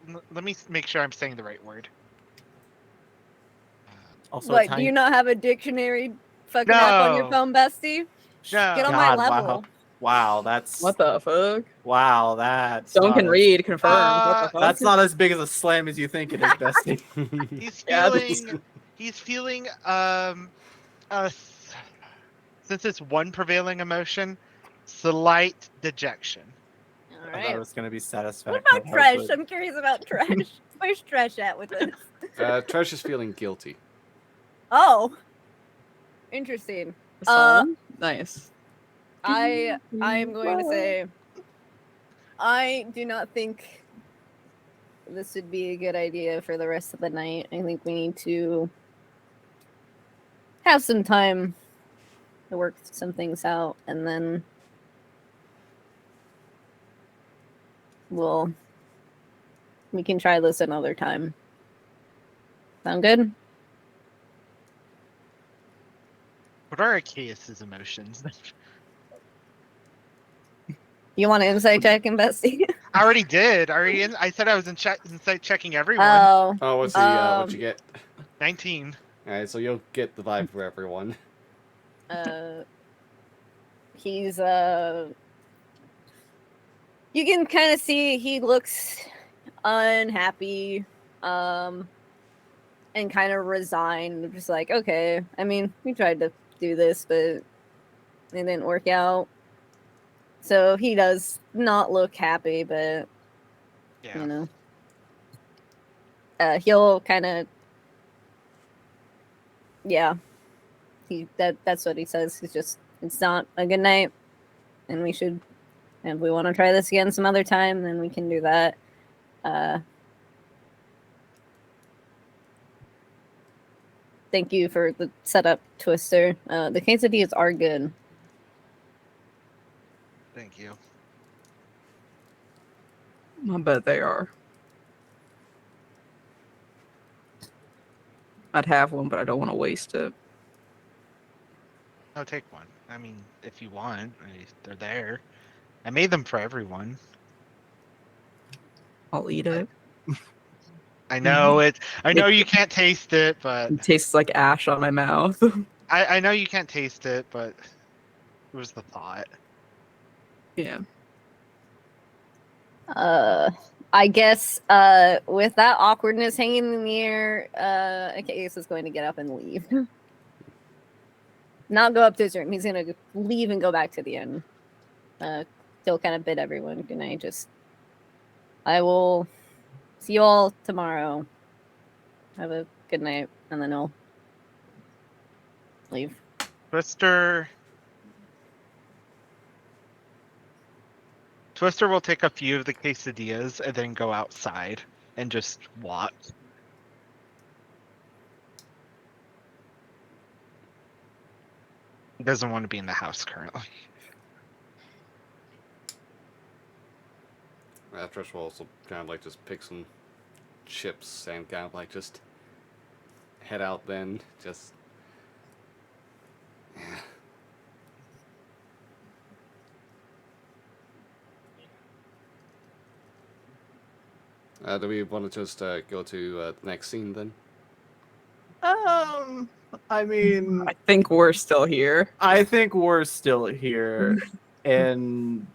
make sure I'm saying the right word. Also, What, do tiny- you not have a dictionary fucking app on your No. phone, bestie? No. Get on my God, level. Wow, that's What the fuck? wow. That's Someone not can as- read, confirm. What the fuck? That's not as big as a slam as you think it is, Bestie. He's Yeah, feeling. He's feeling. Since it's one prevailing emotion, slight dejection. All I thought right. it was gonna be What satisfactory. about Tresh? I'm curious about Tresh. Where's Tresh at with this? Tresh is feeling guilty. Oh, interesting. The song? Nice. I am going to say I do not think this would be a good idea for the rest of the night. I think we need to have some time to work some things out, and then we can try this another time. Sound good? What are Achaeus' emotions? You want an insight check, Bestie? I already did. I said I was insight checking everyone. Oh, Oh, what's the what you get? 19. All right, so you'll get the vibe for everyone. he's you can kind of see he looks unhappy, and kind of resigned. Just like, okay, I mean, we tried to do this, but it didn't work out. So he does not look happy, but Yeah. you know, he'll kind of, yeah. That's what he says. He's just, it's not a good night, and we should, and if we want to try this again some other time, then we can do that. Thank you for the setup, Twister. The quesadillas are good. Thank you. I bet they are. I'd have one, but I don't want to waste it. No, take one. I mean, if you want, they're there. I made them for everyone. I'll eat it. I know it. I know you can't taste it, but It tastes like ash on my mouth. I know you can't taste it, but it was the thought. Yeah. I guess with that awkwardness hanging in the air, Achaeus is going to get up and leave. Not go up to his room. He's gonna leave and go back to the inn. Still kind of bid everyone good night. I will see you all tomorrow. Have a good night, and then I'll leave. Twister will take a few of the quesadillas and then go outside and just watch. He doesn't want to be in the house currently. Trish will also kind of like just pick some chips and kind of like just head out then. Just. Yeah. Do we want to just go to the next scene then? I mean, I think we're still here. I think we're still here, and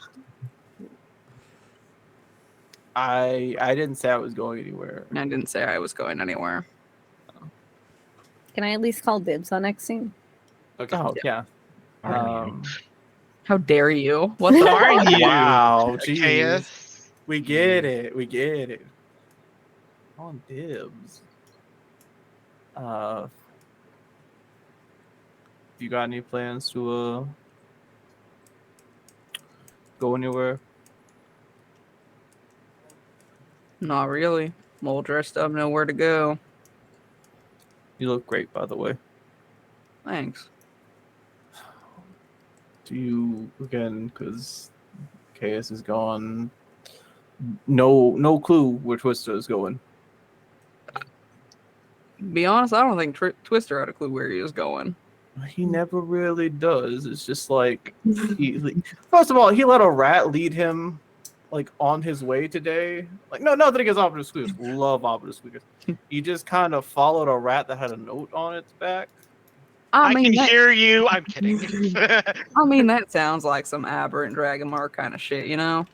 I didn't say I was going anywhere. I didn't say I was going anywhere. Can I at least call dibs on next scene? Okay. Oh yeah. How dare you? What the Are fuck? you? Wow, geez. Chaos? We get it. We get it. On dibs. You got any plans to go anywhere? Not really. I'm all dressed up, nowhere to go. You look great, by the way. Thanks. Do you again? Because KS is gone. No clue where Twister is going. Be honest, I don't think Twister had a clue where he was going. He never really does. It's just like first of all, he let a rat lead him like on his way today. Like nothing against Optimus Squeakers. Love Optimus Squeakers. He just kind of followed a rat that had a note on its back. I mean, can hear you. I'm kidding. I mean, that sounds like some aberrant Dragon Mark kind of shit, you know?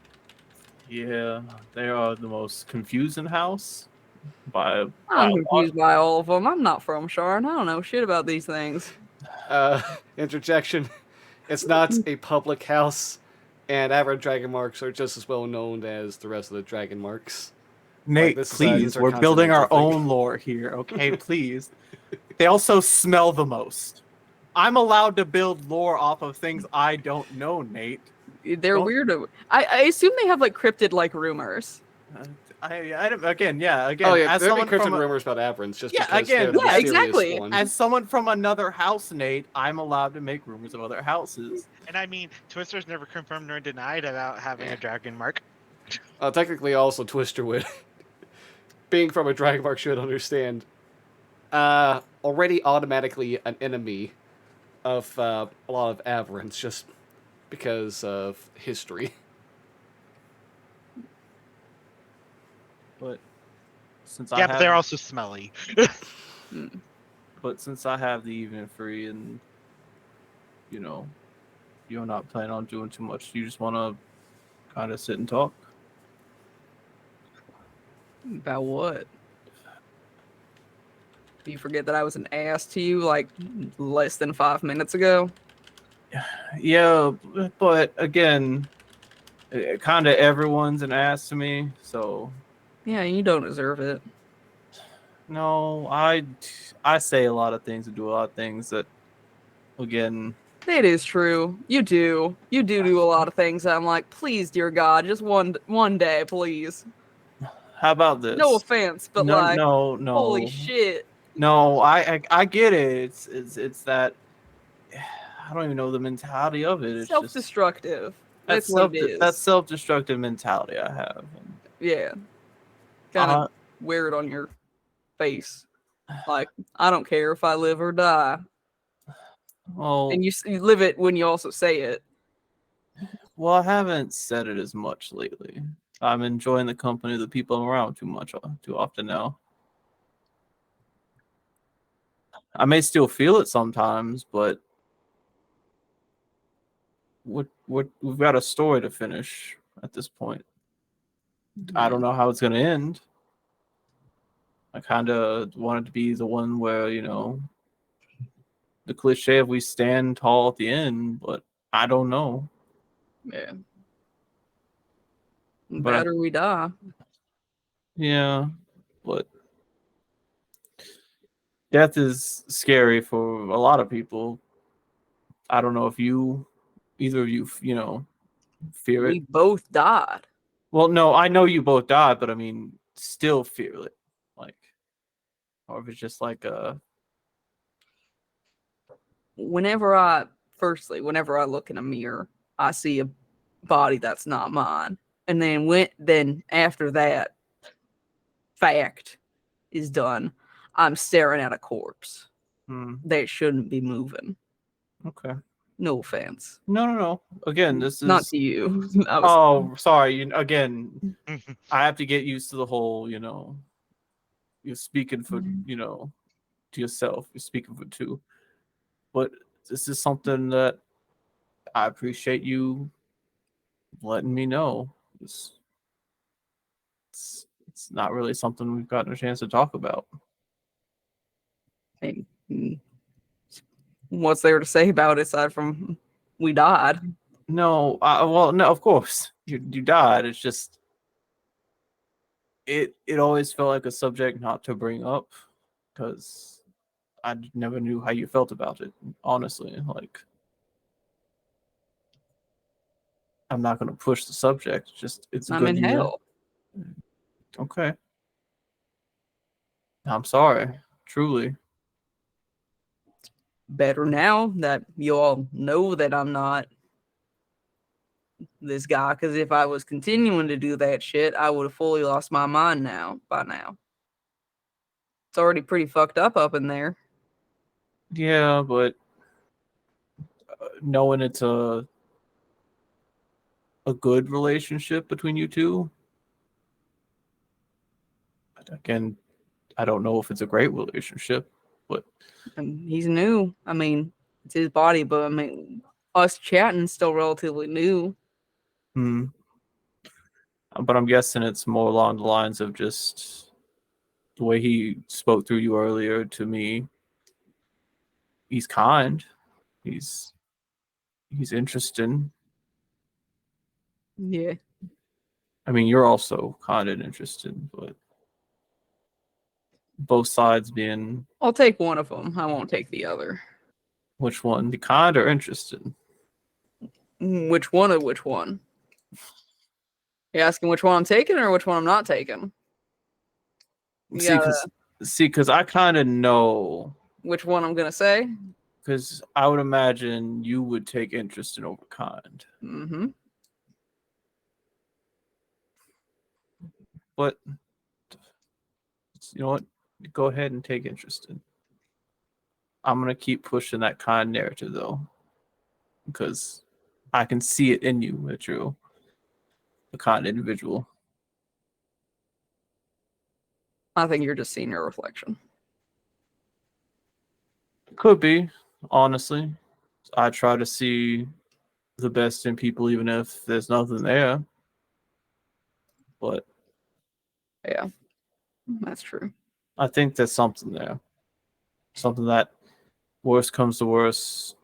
Yeah, they are the most confusing house. I'm confused by all of them. I'm not from Sharn. I don't know shit about these things. Interjection. It's not a public house, and average dragon marks are just as well known as the rest of the dragon marks. Nate, Like, please, we're building our own lore here, okay? Please. They also smell the most. I'm allowed to build lore off of things I don't know, Nate. They're weird. I assume they have like cryptid like rumors. Again. Oh yeah, as there be someone cryptid from rumors about aberrants just Yeah, because again, they're the yeah, mysterious exactly. one. as someone from another house, Nate, I'm allowed to make rumors of other houses. And I mean, Twister's never confirmed nor denied about having a dragon mark. Technically, also Twister would, being from a dragon mark, should understand. Already automatically an enemy of a lot of aberrants just because of history. But since Yeah, but they're also smelly. But since I have the evening free and you're not planning on doing too much, you just want to kind of sit and talk. About what? Do you forget that I was an ass to you like less than 5 minutes ago? Yeah, but again, kind of everyone's an ass to me, so. Yeah, you don't deserve it. No, I say a lot of things and do a lot of things that, again. It is true. You do. You do a lot of things that I'm like, please, dear God, just one day, please. How about this? No offense, but no. Holy shit. No, I get it. It's that I don't even know the mentality of it. It's Self-destructive. That's what it is. That's self-destructive mentality I have. yeah, kind of Uh, wear it on your face. Like, I don't care if I live or die. well, And you live it when you also say it. well, I haven't said it as much lately. I'm enjoying the company of the people I'm around too often now. I may still feel it sometimes, but we've got a story to finish at this point. I don't know how it's gonna end. I kind of wanted to be the one where, the cliche of we stand tall at the end, but I don't know. Yeah. But Better we die. yeah, but death is scary for a lot of people. I don't know if either of you, fear We it. both died. Well, no, I know you both died, but I mean, still fear it. Like, or if it's just like Whenever I look in a mirror, I see a body that's not mine. And then after that fact is done, I'm staring at a corpse that shouldn't be moving. okay. No offense. No. Again, this Not is. to you. Oh, sorry. Again, I have to get used to the whole. You're speaking for to yourself. You're speaking for two. But this is something that I appreciate you letting me know. It's not really something we've gotten a chance to talk about. I mean, what's there to say about it aside from we died? No, well, no, of course you died. It's just it always felt like a subject not to bring up because I never knew how you felt about it. Honestly, like I'm not going to push the subject. Just it's I'm good in to know. hell. Okay, I'm sorry. Truly. Better now that you all know that I'm not this guy, because if I was continuing to do that shit, I would have fully lost my mind by now. It's already pretty fucked up in there. Yeah, but knowing it's a good relationship between you two, again, I don't know if it's a great relationship, but And he's new. I mean, it's his body, but I mean, us chatting is still relatively new. but I'm guessing it's more along the lines of just the way he spoke through you earlier to me. He's kind. He's interesting. Yeah. I mean, you're also kind and interested, but both sides being I'll take one of them. I won't take the other. which one? The kind or interested? Which one of which one? You asking which one I'm taking or which one I'm not taking? You See, gotta because I kind of know. which one I'm gonna say. Because I would imagine you would take interest in over kind. Mm-hmm. But you know what? Go ahead and take interest in. I'm gonna keep pushing that kind narrative though, because I can see it in you that you're a kind individual. I think you're just seeing your reflection. Could be, honestly. I try to see the best in people, even if there's nothing there. But Yeah, that's true. I think there's something there. Something that, worst comes to worst,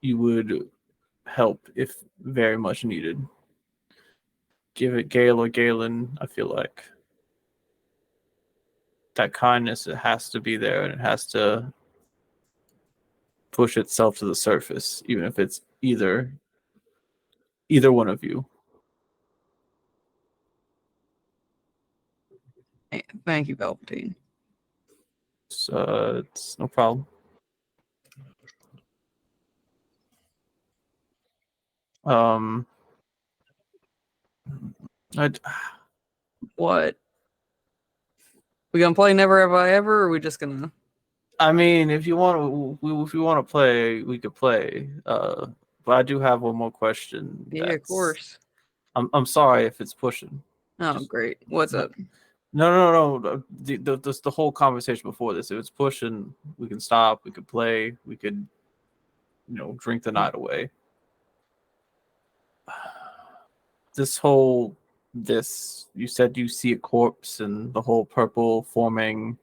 you would help if very much needed. Give it Gale or Galen, I feel like that kindness, it has to be there and it has to push itself to the surface, even if it's either one of you. Thank you, Velveteen. So it's no problem. Um, What? We gonna play Never Have I Ever, or are we just gonna? I mean, if you want to play, we could play. But I do have one more question. Yeah, of course. I'm sorry if it's pushing. Oh, Just- great. What's up? No. The whole conversation before this, if it's pushing, we can stop. We could play. We could, drink the night away. You said you see a corpse and the whole purple forming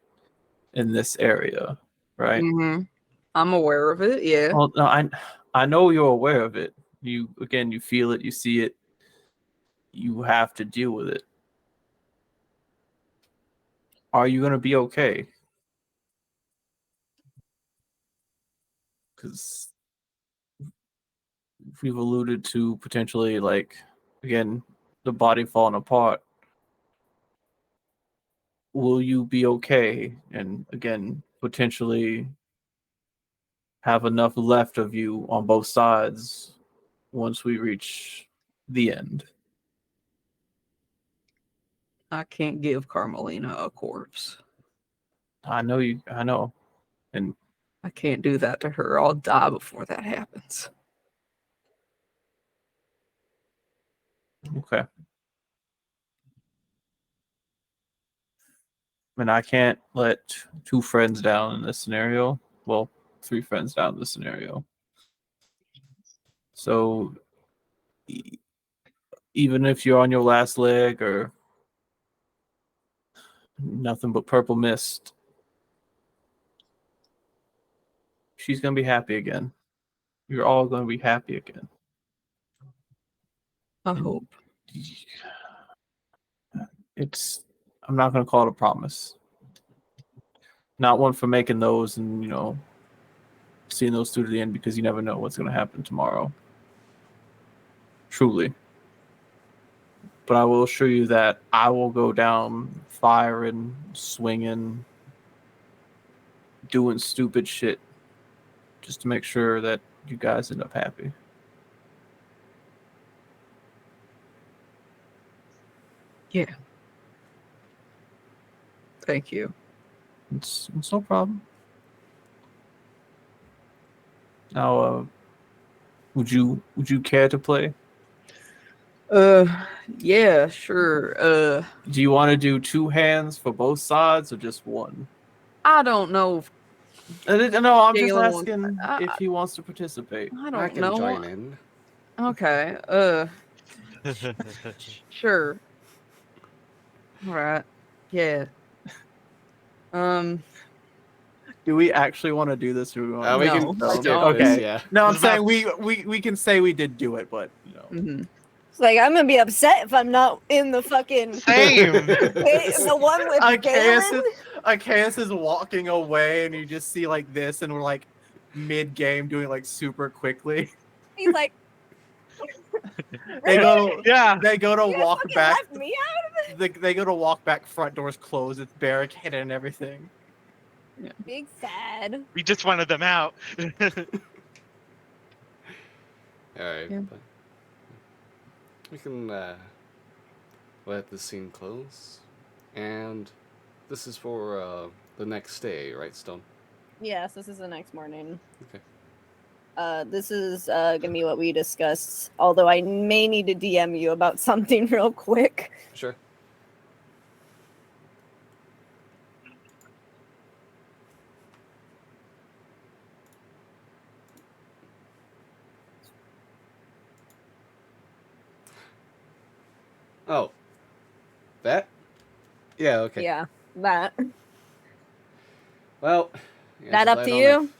in this area, right? Mm-hmm. I'm aware of it. Yeah. Well, no, I know you're aware of it. You feel it, you see it. You have to deal with it. Are you gonna be okay? Because we've alluded to potentially, like, again, the body falling apart. Will you be okay? And again, potentially have enough left of you on both sides once we reach the end. I can't give Carmelina a corpse. I know. And I can't do that to her. I'll die before that happens. okay. And I can't let two friends down in this scenario. Well, three friends down in this scenario. So even if you're on your last leg or nothing but purple mist, she's gonna be happy again. You're all gonna be happy again. I hope. I'm not gonna call it a promise. Not one for making those and seeing those through to the end, because you never know what's gonna happen tomorrow. Truly. But I will assure you that I will go down firing, swinging, doing stupid shit just to make sure that you guys end up happy. Yeah. Thank you. It's no problem. Now, would you care to play? Yeah, sure. Do you want to do two hands for both sides or just one? I don't know. No, I'm just Galen wants- asking if he wants to participate. I I don't can know. join in. Okay. Sure. All right. Yeah. Do we actually want to do this? Or do we want We No, can I skip don't. this, Okay. yeah. No, I'm It's about- saying we can say we did do it, but Mhm. It's like I'm gonna be upset if I'm not in the fucking Same. the one with Galen. Arceus is walking away, and you just see like this, and we're like mid game doing like super quickly. He's like, They go to Yeah. they go to you guys walk fucking back. left me out of it. They go to walk back. Front doors closed. It's barricaded and everything. Big sad. We just wanted them out. Alright. Yeah. We can let the scene close. And this is for the next day, right, Stone? Yes, this is the next morning. Okay. This is gonna be what we discussed. Although I may need to DM you about something real quick. Sure. Oh. That? Yeah, okay. Yeah, that. Well, yeah, That just up lay to it on you?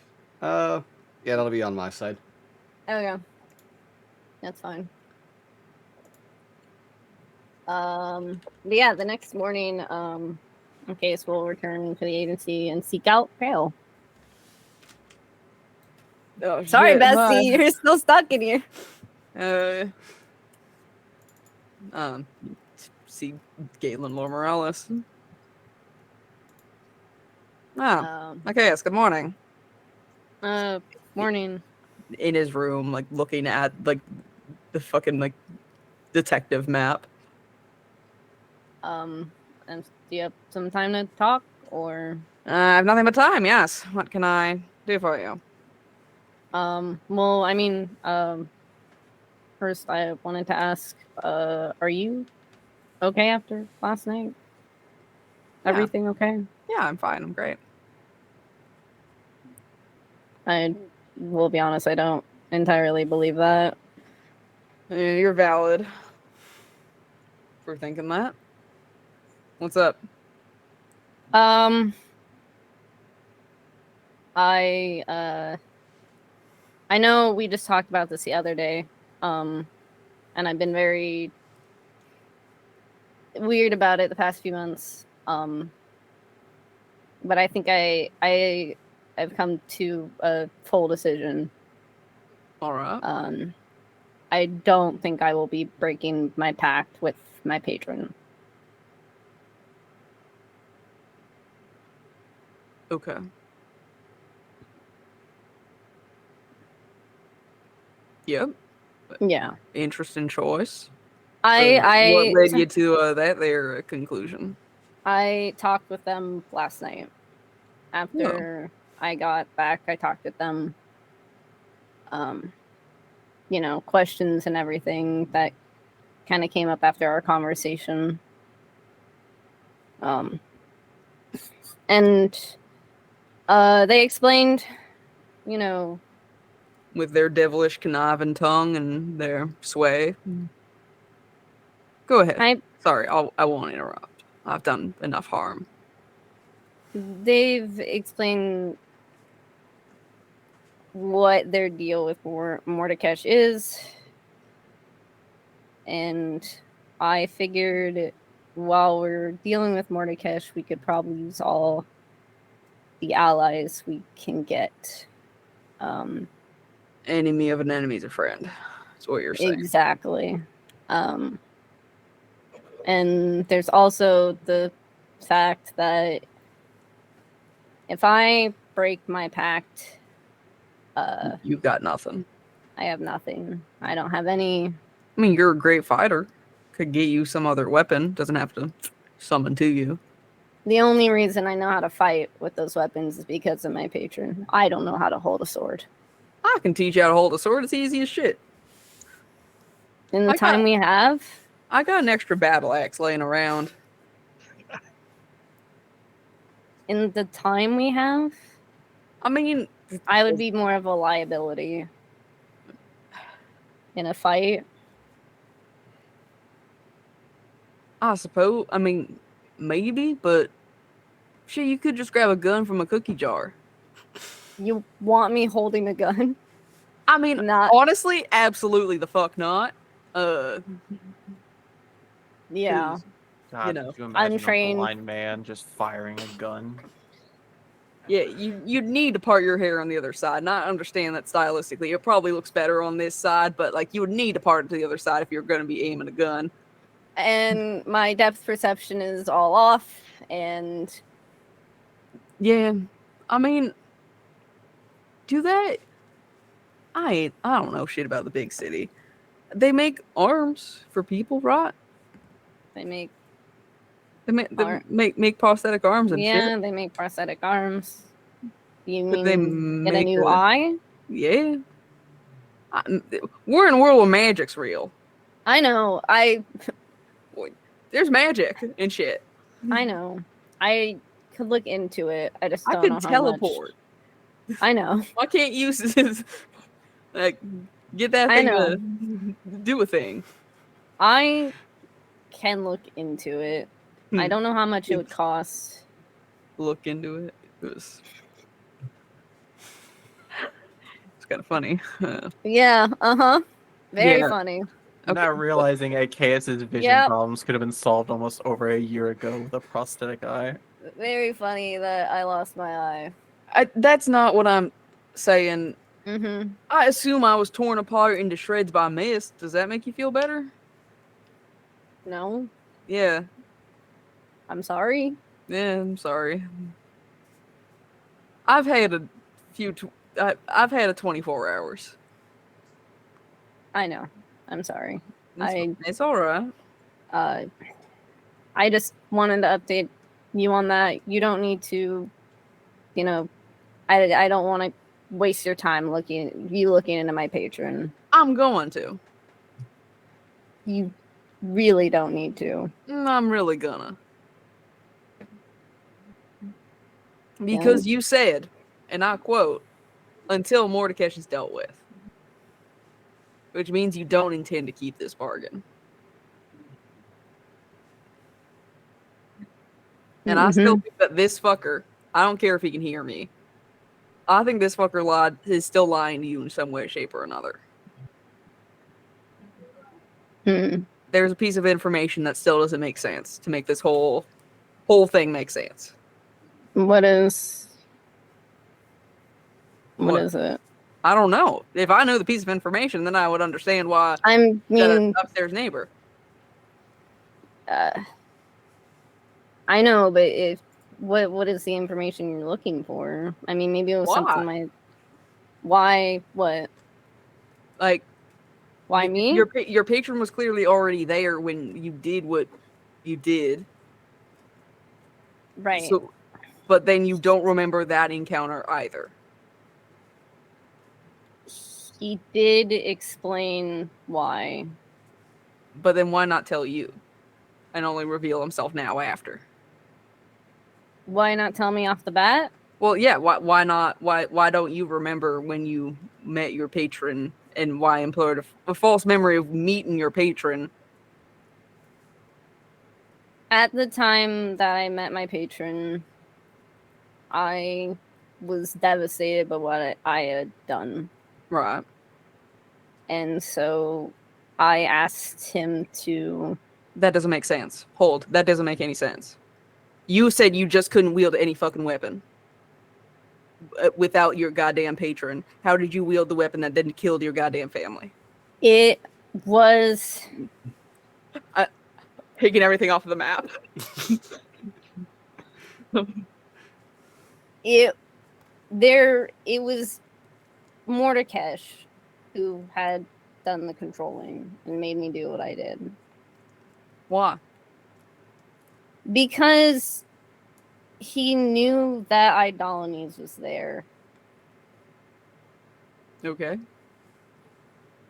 there. Yeah, that'll be on my side. Okay, that's fine. But yeah, the next morning, Case will return to the agency and seek out Pale. Oh, Sorry, shit, Bessie, hi. you're still stuck in here. See Galen Lore Morales. Oh, okay, yes, good morning. Morning. In his room, like looking at like the fucking like detective map. And do you have some time to talk, or I have nothing but time. Yes. What can I do for you? well, I mean, first I wanted to ask, are you okay after last night? Yeah. Everything okay? Yeah, I'm fine. I'm great. I will be honest, I don't entirely believe that. You're valid for thinking that. What's up? Um, I I know we just talked about this the other day. And I've been very weird about it the past few months. But I think I've come to a full decision. All right. I don't think I will be breaking my pact with my patron. Okay. Yep. Yeah. Interesting choice. What I led you to that there conclusion? I talked with them last night. After I got back, I talked with them. You know, questions and everything that kind of came up after our conversation. And they explained, you know, With their devilish conniving tongue and their sway. Go ahead. Sorry, I won't interrupt. I've done enough harm. they've explained what their deal with Mordekash is. And I figured while we're dealing with Mordekash, we could probably use all the allies we can get. Enemy of an enemy is a friend. That's what you're saying. Exactly. And there's also the fact that if I break my pact, You've got nothing. I have nothing. I don't have any. I mean, you're a great fighter. Could get you some other weapon. Doesn't have to summon to you. The only reason I know how to fight with those weapons is because of my patron. I don't know how to hold a sword. I can teach you how to hold a sword. It's easy as shit. In the time we have, I got an extra battle axe laying around. in the time we have, I mean, I would be more of a liability in a fight. I suppose. I mean, maybe, but shit, you could just grab a gun from a cookie jar. You want me holding a gun? I mean, Not. honestly, absolutely the fuck not. Yeah. God, You know, could you imagine untrained. a blind man just firing a gun? Yeah, you'd need to part your hair on the other side. And I understand that stylistically, it probably looks better on this side, but like you would need to part it to the other side if you're going to be aiming a gun. And my depth perception is all off, and Yeah, I mean, do that. I don't know shit about the big city. They make arms for people, right? they make They make prosthetic arms and shit. they make prosthetic arms. You But they mean get a make new eye? Yeah. We're in a world where magic's real. I know. There's magic and shit. I know. I could look into it. I just I don't could know how teleport. much. I know. Why can't you like get that I thing know. to do a thing? I can look into it. I don't know how much it would cost. Look into it. It's kind of funny. Yeah. Very Yeah. funny. I'm not realizing AKS's vision problems could have been solved almost over a year ago with a prosthetic eye. Very funny that I lost my eye. That's not what I'm saying. Mm-hmm. I assume I was torn apart into shreds by mist. Does that make you feel better? No. Yeah. I'm sorry. Yeah, I'm sorry. I've had a few. I've had a 24 hours. I know. I'm sorry. It's all right. I I just wanted to update you on that. You don't need to, you know, I don't want to waste your time looking into my patron. I'm going to. You really don't need to. I'm really gonna. Because you said, and I quote, until Mordecai is dealt with. Which means you don't intend to keep this bargain. And I still think that this fucker, I don't care if he can hear me, I think this fucker is still lying to you in some way, shape, or another. There's a piece of information that still doesn't make sense to make this whole thing make sense. What is it? I don't know. If I knew the piece of information, then I would understand why I mean, an upstairs neighbor. I know, but what is the information you're looking for? I mean, maybe it was something why what? Like, why me? Your patron was clearly already there when you did what you did. Right. So, but then you don't remember that encounter either. He did explain why. But then why not tell you? And only reveal himself now after? Why not tell me off the bat? Well, yeah, why not? Why don't you remember when you met your patron and why implored a false memory of meeting your patron? At the time that I met my patron, I was devastated by what I had done. Right. And so I asked him to... That doesn't make sense. Hold. That doesn't make any sense. You said you just couldn't wield any fucking weapon without your goddamn patron. How did you wield the weapon that didn't kill your goddamn family? It was... Taking everything off of the map. It was Mordecai who had done the controlling and made me do what I did. Why? Because he knew that Idolines was there. Okay.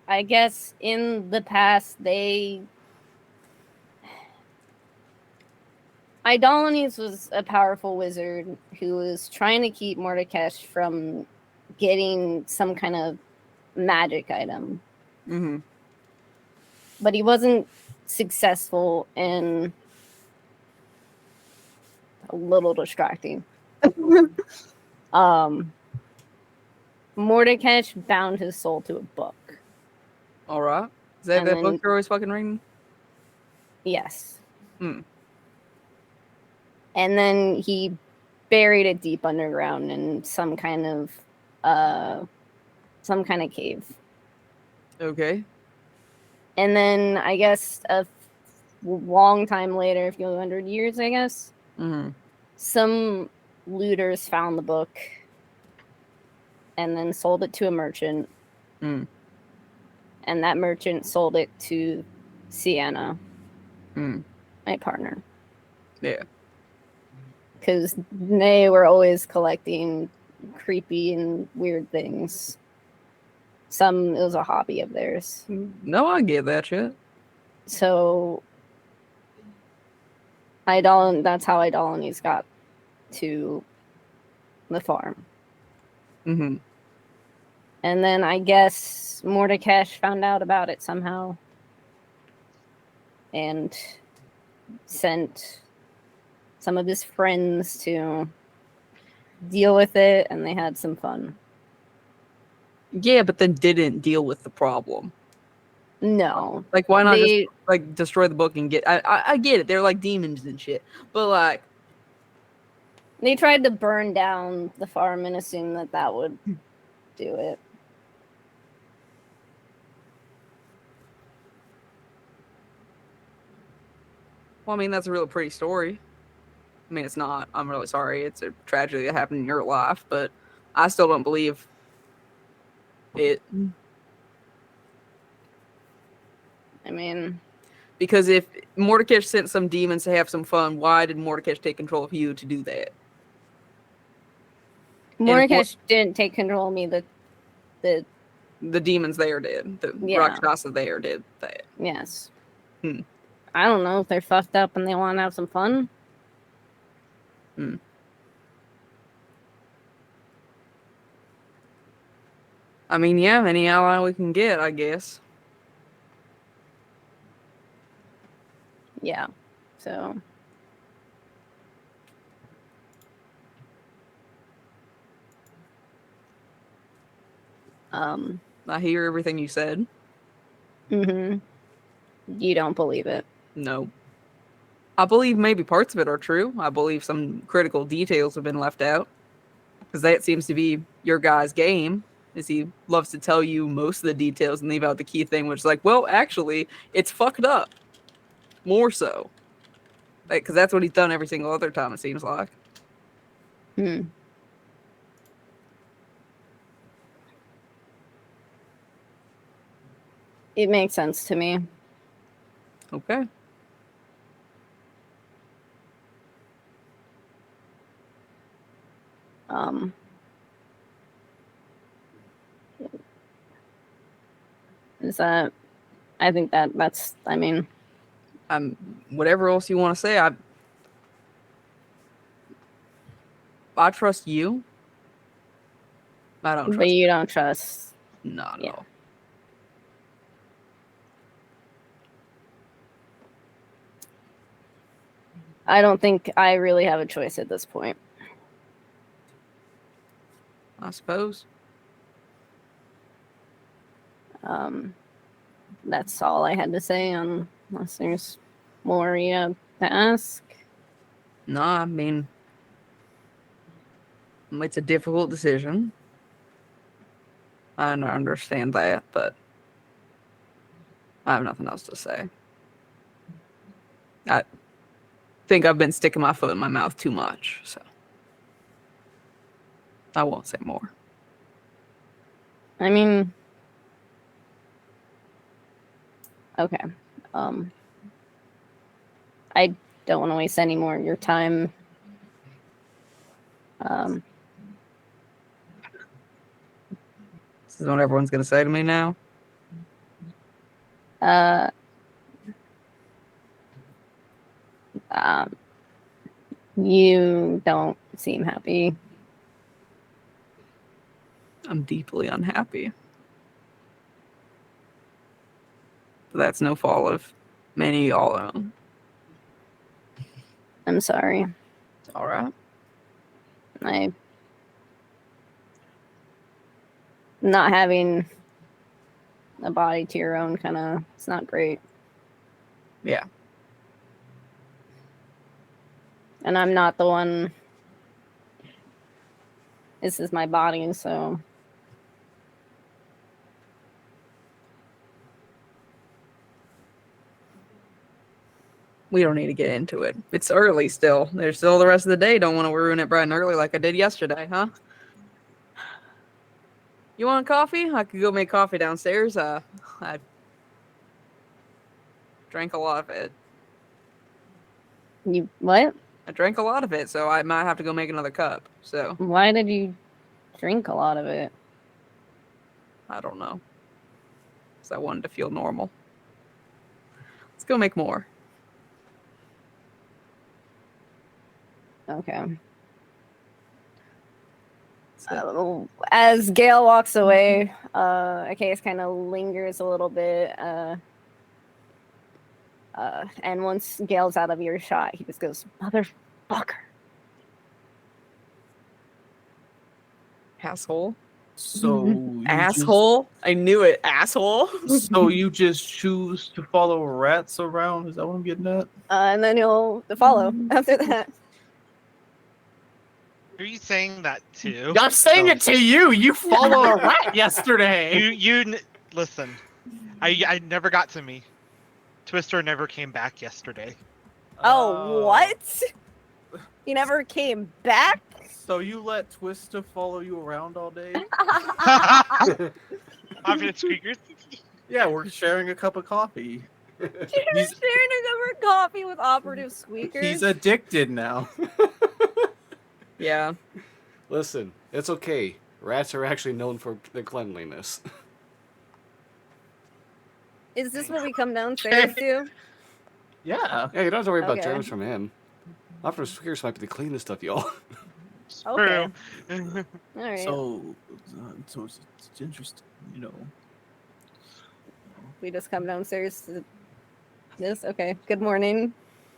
I guess in the past Idolines was a powerful wizard who was trying to keep Mordecai from getting some kind of magic item. Mm-hmm. But he wasn't successful, and a little distracting. Mordecai bound his soul to a book. All right. Is that that book you're always fucking reading? Yes. Hmm. And then he buried it deep underground in some kind of cave. Okay. And then I guess a long time later, a few 100 years, I guess, some looters found the book and then sold it to a merchant. And that merchant sold it to Sienna, my partner. Yeah. Because they were always collecting creepy and weird things. It was a hobby of theirs. No, I get that shit. So that's how Idolines got to the farm. Mm-hmm. And then I guess Mordecai found out about it somehow and sent some of his friends to deal with it, and they had some fun. Yeah, but then didn't deal with the problem. No. Like, why not just like destroy the book and get? I get it. They're like demons and shit, but like they tried to burn down the farm and assume that would do it. Well, I mean, that's a really pretty story. I mean, it's not. I'm really sorry. It's a tragedy that happened in your life, but I still don't believe it. I mean, Because if Mordecai sent some demons to have some fun, why did Mordecai take control of you to do that? Mordecai didn't take control of me. The demons there did. The Yeah. Rakshasa there did that. Yes. Hmm. I don't know if they're fucked up and they want to have some fun. I mean, yeah, any ally we can get, I guess. Yeah. So. I hear everything you said. Mm-hmm. You don't believe it. No. I believe maybe parts of it are true. I believe some critical details have been left out. Because that seems to be your guy's game, is he loves to tell you most of the details and leave out the key thing, which is like, well, actually, it's fucked up. More so. Because that's what he's done every single other time, it seems like. Hmm. It makes sense to me. Okay. Is that? I think that's. I mean, whatever else you want to say, I trust you. I don't trust. But you don't trust. Not at all. I don't think I really have a choice at this point. I suppose. That's all I had to say, unless there's more you have to ask. No, I mean, it's a difficult decision. I understand that, but I have nothing else to say. I think I've been sticking my foot in my mouth too much, so I won't say more. I mean, okay. I don't want to waste any more of your time. This is what everyone's gonna say to me now. You don't seem happy. I'm deeply unhappy. But that's no fault of many y'all own. I'm sorry. It's all right. Not having a body to your own it's not great. Yeah. And I'm not the one. This is my body, so. We don't need to get into it. It's early still. There's still the rest of the day. Don't want to ruin it bright and early like I did yesterday, huh? You want coffee? I could go make coffee downstairs. I drank a lot of it. You what? I drank a lot of it, so I might have to go make another cup. So why did you drink a lot of it? I don't know. Because I wanted to feel normal. Let's go make more. Okay. As Gale walks away, Achaeus kind of lingers a little bit. And once Gale's out of earshot, he just goes, "Motherfucker." Asshole. So you asshole. I knew it. Asshole. So you just choose to follow rats around? Is that what I'm getting at? And then he'll follow after that. Are you saying that too? I'm saying it to you. You followed a rat yesterday. Listen. I never got to me. Twister never came back yesterday. Oh, what? He never came back? So you let Twister follow you around all day? Obvious squeakers. Yeah, we're sharing a cup of coffee. He's sharing a cup of coffee with operative squeakers. he's addicted now. Yeah. Listen, it's okay. Rats are actually known for their cleanliness. Is this what we come downstairs to? Yeah. Yeah, you don't have to worry about Okay. germs from him. Operative squeakers might be the cleanest of y'all. Okay. True. All right. So it's interesting, you know. We just come downstairs to this. Okay. Good morning.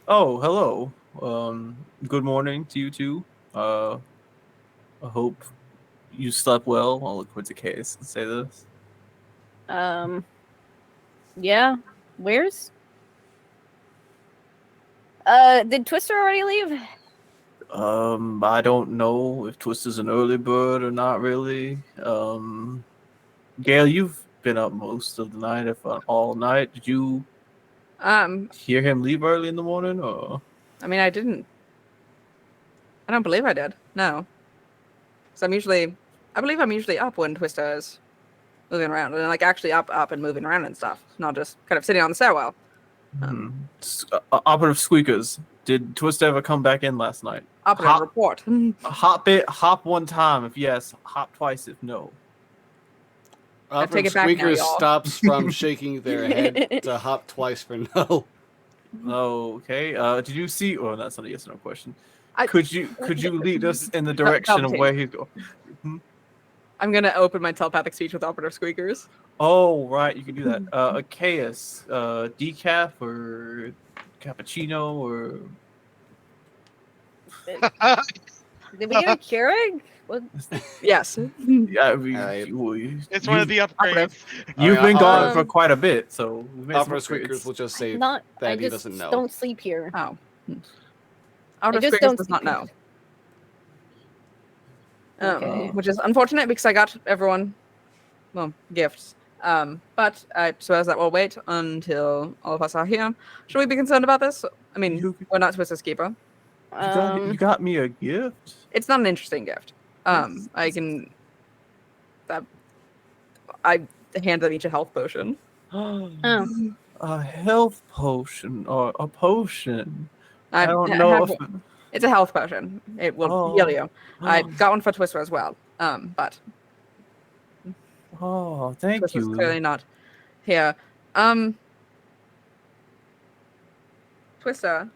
Oh, hello. Good morning to you too. I hope you slept well. I'll look towards the case and say this. Yeah. Where's? Did Twister already leave? I don't know if Twister's an early bird or not really. Gail, you've been up most of the night, if not all night. Did you hear him leave early in the morning, or? I mean, I didn't. I don't believe I did. No. So I believe I'm usually up when Twister is moving around, and like actually up and moving around and stuff, not just kind of sitting on the stairwell. Operative squeakers. Did Twister ever come back in last night? Operative report. Hop one time if yes, hop twice if no. I take Operative it back now, squeakers y'all. stops from shaking their head to hop twice for no. Okay. Did you see? Oh, that's not a yes or no question. I- Could you lead us in the direction of where he's going? I'm gonna open my telepathic speech with operative squeakers. Oh, right, you can do that. A chaos, decaf or cappuccino or Did we get a Keurig? What? Yes. yeah. Alright. It's one of the upgrades. You've Alright, been gone um, for quite a bit, so we've made some Operative squeakers upgrades. will just say Not. I that he just doesn't know. don't sleep here. Oh. Operative just squeakers don't does not see- know. Okay. Which is unfortunate because I got everyone, well, gifts. But I suppose that will wait until all of us are here. Should we be concerned about this? I mean, You- we're not supposed to keeper. You got me a gift. It's not an interesting gift. I can. I hand them each a health potion. Oh. A health potion or a potion. I don't ha- know have if. one. It's a health potion. It will Oh. heal you. I got one for Twister as well. But Oh, thank Twister's you. clearly not here. Twister,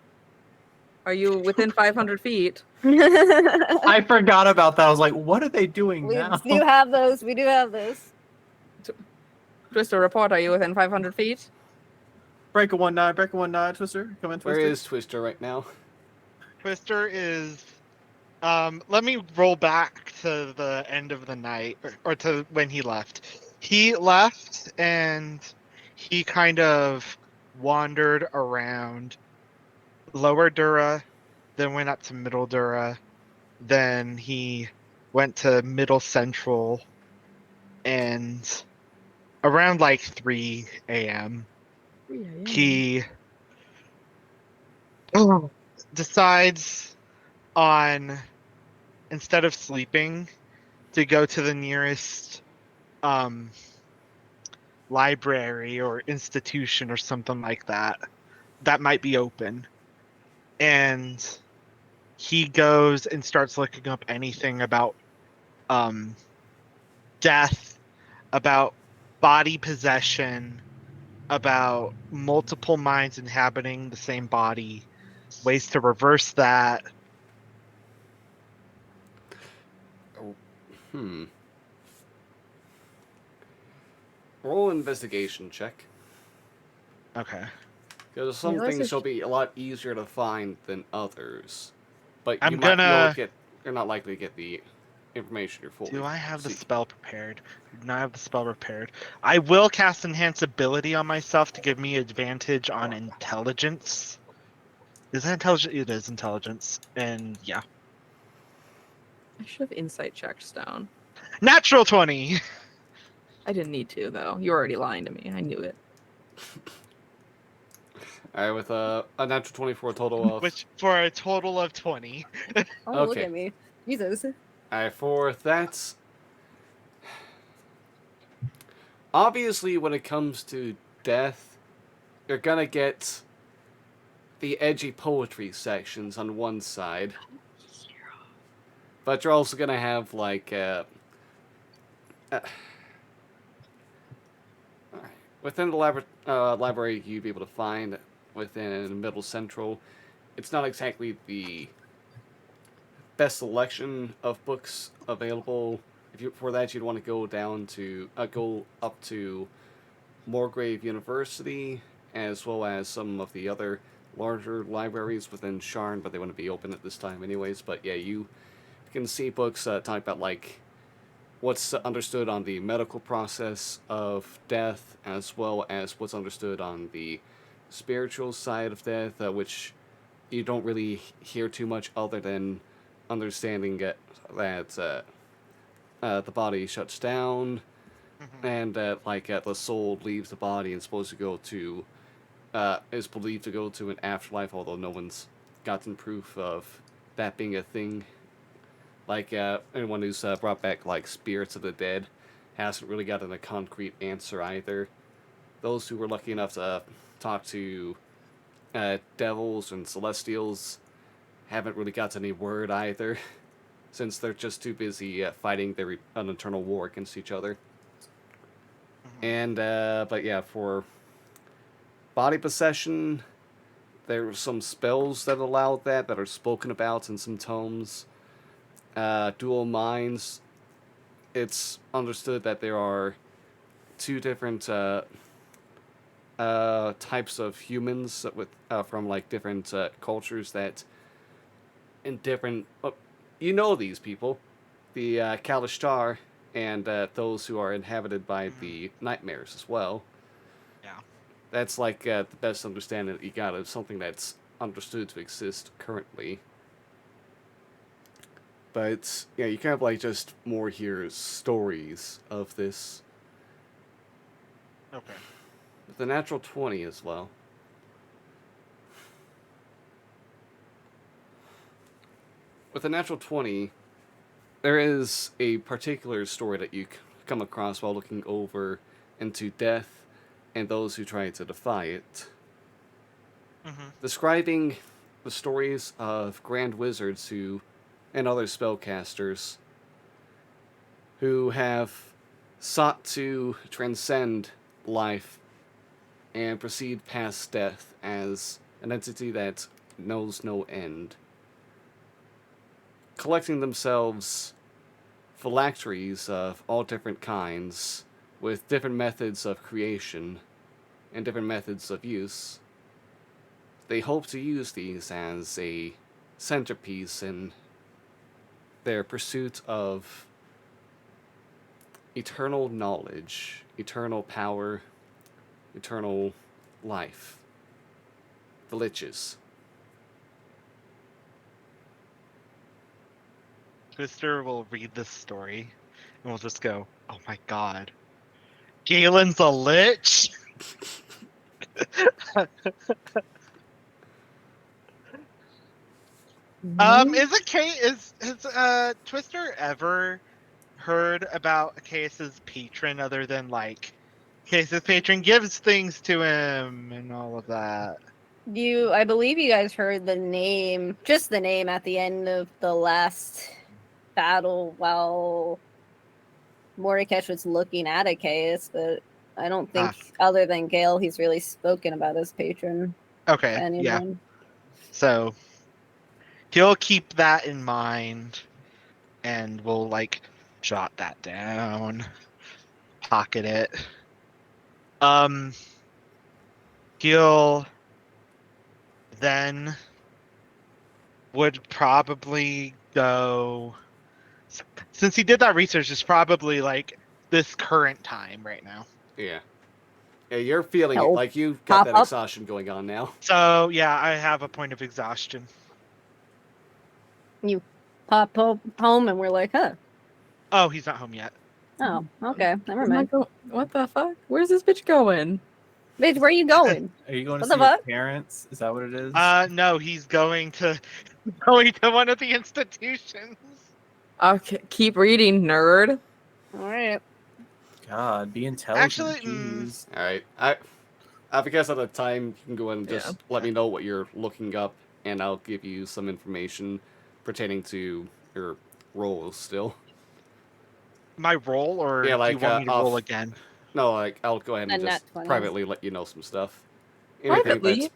are you within 500 feet? I forgot about that. I was like, what are they doing We now? do have those. We do have those. Twister, report. Are you within 500 feet? Breaker 19, Twister. Come in, Twister. Where is Twister right now? Twister is. Let me roll back to the end of the night, or to when he left. He left and he kind of wandered around Lower Dura, then went up to Middle Dura, then he went to Middle Central, and around like 3 a.m. he decides on, instead of sleeping, to go to the nearest library or institution or something like that that might be open, and he goes and starts looking up anything about death, about body possession, about multiple minds inhabiting the same body, ways to reverse that. Roll investigation check. Okay. Because some Yeah, let's things just- will be a lot easier to find than others. But I'm you're not likely to get the information you're fully Do I have the seeking. spell prepared? I do not have the spell prepared. I will cast Enhance Ability on myself to give me advantage on intelligence. Is that intelligence? It is intelligence. And yeah. I should have insight checked down. Natural 20! I didn't need to, though. You were already lying to me. I knew it. Alright, with a natural 24 total of... Which, for a total of 20. Oh, look Okay. at me. Jesus. Alright, for that... Obviously, when it comes to death, you're gonna get the edgy poetry sections on one side, but you're also gonna have like within the library you'd be able to find within Middle Central. It's not exactly the best selection of books available. If you for that, you'd want to go down to go up to Morgrave University, as well as some of the other larger libraries within Sharn, but they wouldn't be open at this time anyways. But yeah, you can see books talk about like what's understood on the medical process of death, as well as what's understood on the spiritual side of death, which you don't really hear too much other than understanding that the body shuts down and the soul leaves the body and supposed to go to is believed to go to an afterlife, although no one's gotten proof of that being a thing. Like anyone who's brought back like spirits of the dead hasn't really gotten a concrete answer either. Those who were lucky enough to talk to devils and celestials haven't really got any word either, since they're just too busy fighting an eternal war against each other. And but yeah, for body possession, there are some spells that allow that are spoken about in some tomes. Dual minds. It's understood that there are two different types of humans with from like different cultures that in different. You know these people, the Kalishtar, and those who are inhabited by the nightmares as well. Yeah. That's like the best understanding that you got of something that's understood to exist currently. But yeah, you kind of like just more hear stories of this. Okay. With the natural 20 as well. With the natural 20, there is a particular story that you come across while looking over into death and those who try to defy it. Describing the stories of grand wizards and other spellcasters who have sought to transcend life and proceed past death as an entity that knows no end. Collecting themselves phylacteries of all different kinds, with different methods of creation and different methods of use. They hope to use these as a centerpiece in their pursuit of eternal knowledge, eternal power, eternal life. The Liches. Twister will read this story and we'll just go, oh my god. Galen's a lich? Has Twister ever heard a Case's patron other than like Case's patron gives things to him and all of that? I believe you guys heard the name, just the name at the end of the last battle while Mordekash was looking at a case, but I don't think other than Gale he's really spoken about his patron to Okay, yeah. anyone. So he'll keep that in mind and we'll like jot that down. Pocket it. Gil then would probably go, since he did that research, it's probably like this current time right now. Yeah. Yeah, you're feeling it Help. like you've got Pop that up. exhaustion going on now. So yeah, I have a point of exhaustion. You pop home and we're like, huh. Oh, he's not home yet. Oh, okay. Never Am I mind. what the fuck? Where's this bitch going? Bitch, where are you going? Are you going to What the see your fuck? parents? Is that what it is? No, he's going to one of the institutions. Okay, keep reading, nerd. All right. God, be intelligent. Actually, Jeez. Alright. Because of the time, you can go ahead and just Yeah. let me know what you're looking up, and I'll give you some information pertaining to your roles still. My roll, or Yeah, do you like, want me to roll off- again? No, like, I'll go ahead and A nat just 20. privately let you know some stuff. Anything Privately?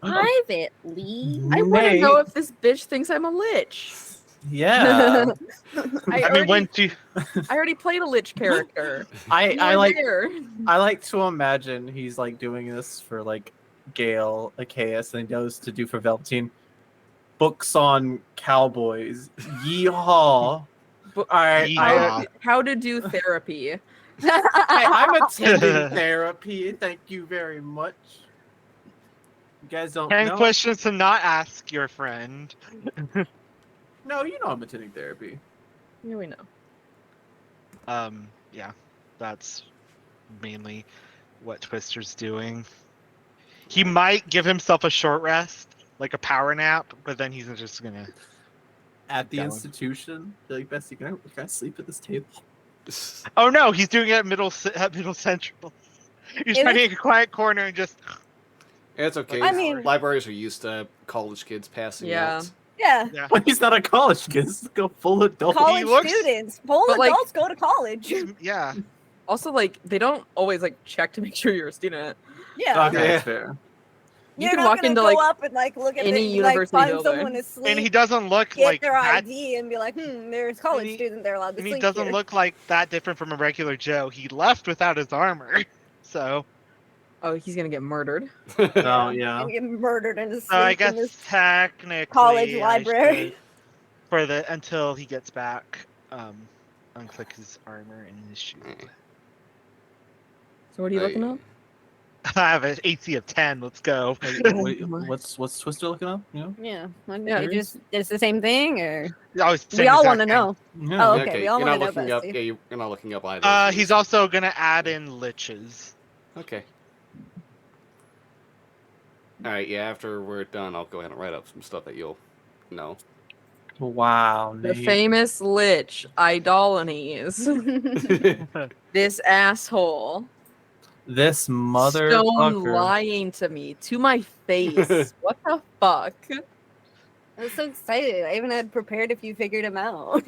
Privately. I want to know Nate. if this bitch thinks I'm a lich. Yeah. I mean, when do I already played a lich character. I You were like there. I like to imagine he's like doing this for like Gale, Achaeus, and he goes to do for Velveteen. Books on cowboys. Yeehaw. But Alright, Yeehaw. how to do therapy. I'm attending therapy. Thank you very much. You guys don't 10 know? questions to not ask your friend. No, you know I'm attending therapy. Yeah, we know. Yeah, that's mainly what Twister's doing. He might give himself a short rest, like a power nap, but then he's just gonna. At the Going. institution. They're like, Bessie, can I sleep at this table? Oh no, he's doing it at Middle Central. He's Is finding it- a quiet corner and just. It's okay. I mean- libraries are used to college kids passing Yeah. out. Yeah. Yeah. But he's not a college kid. This is a full adult. College looks- students. Full But, like- adults go to college. Yeah. Also, like, they don't always like check to make sure you're a student. Yeah. Okay, Yeah. that's fair. You You're can not walk gonna into go like up and like look at any the, like, university find building. someone asleep, And he doesn't look get like their that. ID, and be like, there's college he- students they're allowed to And he sleep doesn't here. look like that different from a regular Joe. He left without his armor. So, oh, he's gonna get murdered. Oh, yeah. And get murdered in his so I sleep in guess this technically college I library. should, for the until he gets back, unclick his armor and his shield. So what are you looking up? I have an AC of 10. Let's go. What's Twister looking up? You know? Yeah. Yeah, It's the same thing, or We we all want to know. Yeah. Oh, okay, we all you're not wanna know looking up. Bessie. Yeah, you're not looking up either. of He's these. also gonna add in liches. Okay. Alright, yeah, after we're done, I'll go ahead and write up some stuff that you'll know. Wow, The Nate. famous lich, Idolines. This asshole. This Stone motherfucker. lying to me to my face. What the fuck? I was so excited. I even had prepared if you figured him out.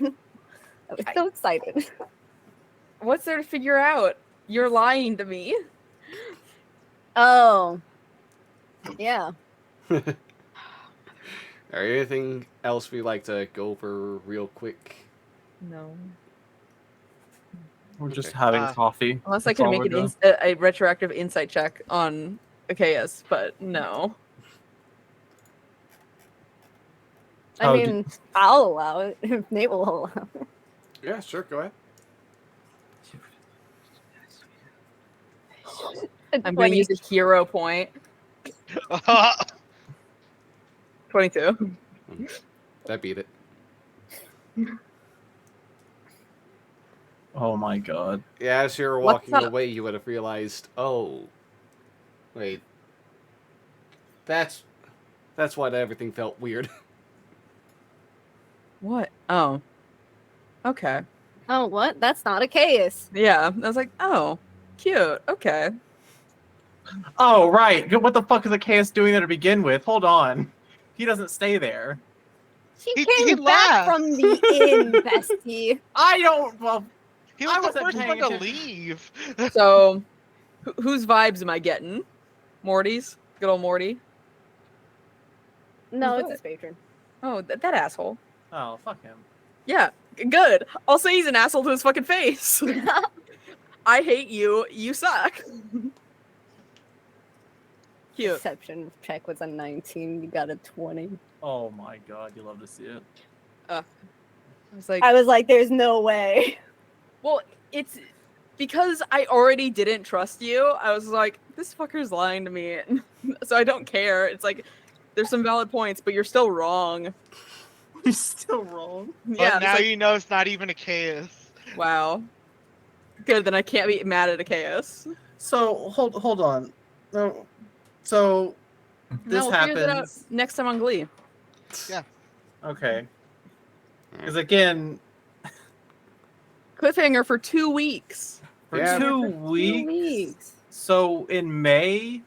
I was so excited. What's there to figure out? You're lying to me. Oh. Yeah. Or anything else we'd like to go over real quick? No. We're just Okay. having coffee. Unless I That's can all make we're an doing. a retroactive insight check on Achaeus, but no. I Oh, mean, I'll allow it if Nate will allow it. Yeah, sure, go ahead. I'm going to use a hero point. 22. That beat it. Oh my god. Yeah, as you were What's walking up? away, you would have realized, oh, wait, that's why everything felt weird. What? Oh. Okay. Oh, what? That's not a case. Yeah. I was like, oh, cute. Okay. Oh, right. What the fuck is Achaeus doing there to begin with? Hold on. He doesn't stay there. She He came back left. from the inn, bestie. I don't. Well, He I was the wasn't first paying one to attention. leave. So, whose vibes am I getting? Morty's? Good old Morty? No, Who's it's that? his patron. Oh, that asshole. oh, fuck him. Yeah, good. I'll say he's an asshole to his fucking face. I hate you. You suck. Cute. Perception check was a 19. You got a 20. Oh my god, you love to see it. I was like, I was like, there's no way. well, it's because I already didn't trust you. I was like, this fucker's lying to me. So I don't care. It's like, there's some valid points, but you're still wrong. You're still wrong. Yeah. But it's now like, you know it's not even a chaos. wow. Good, then I can't be mad at a chaos. So hold on. No, so this we'll figure that out happens. next time on Glee. Okay. Because again, Cliffhanger for 2 weeks. for Yeah. 2 2 weeks. weeks. So in May,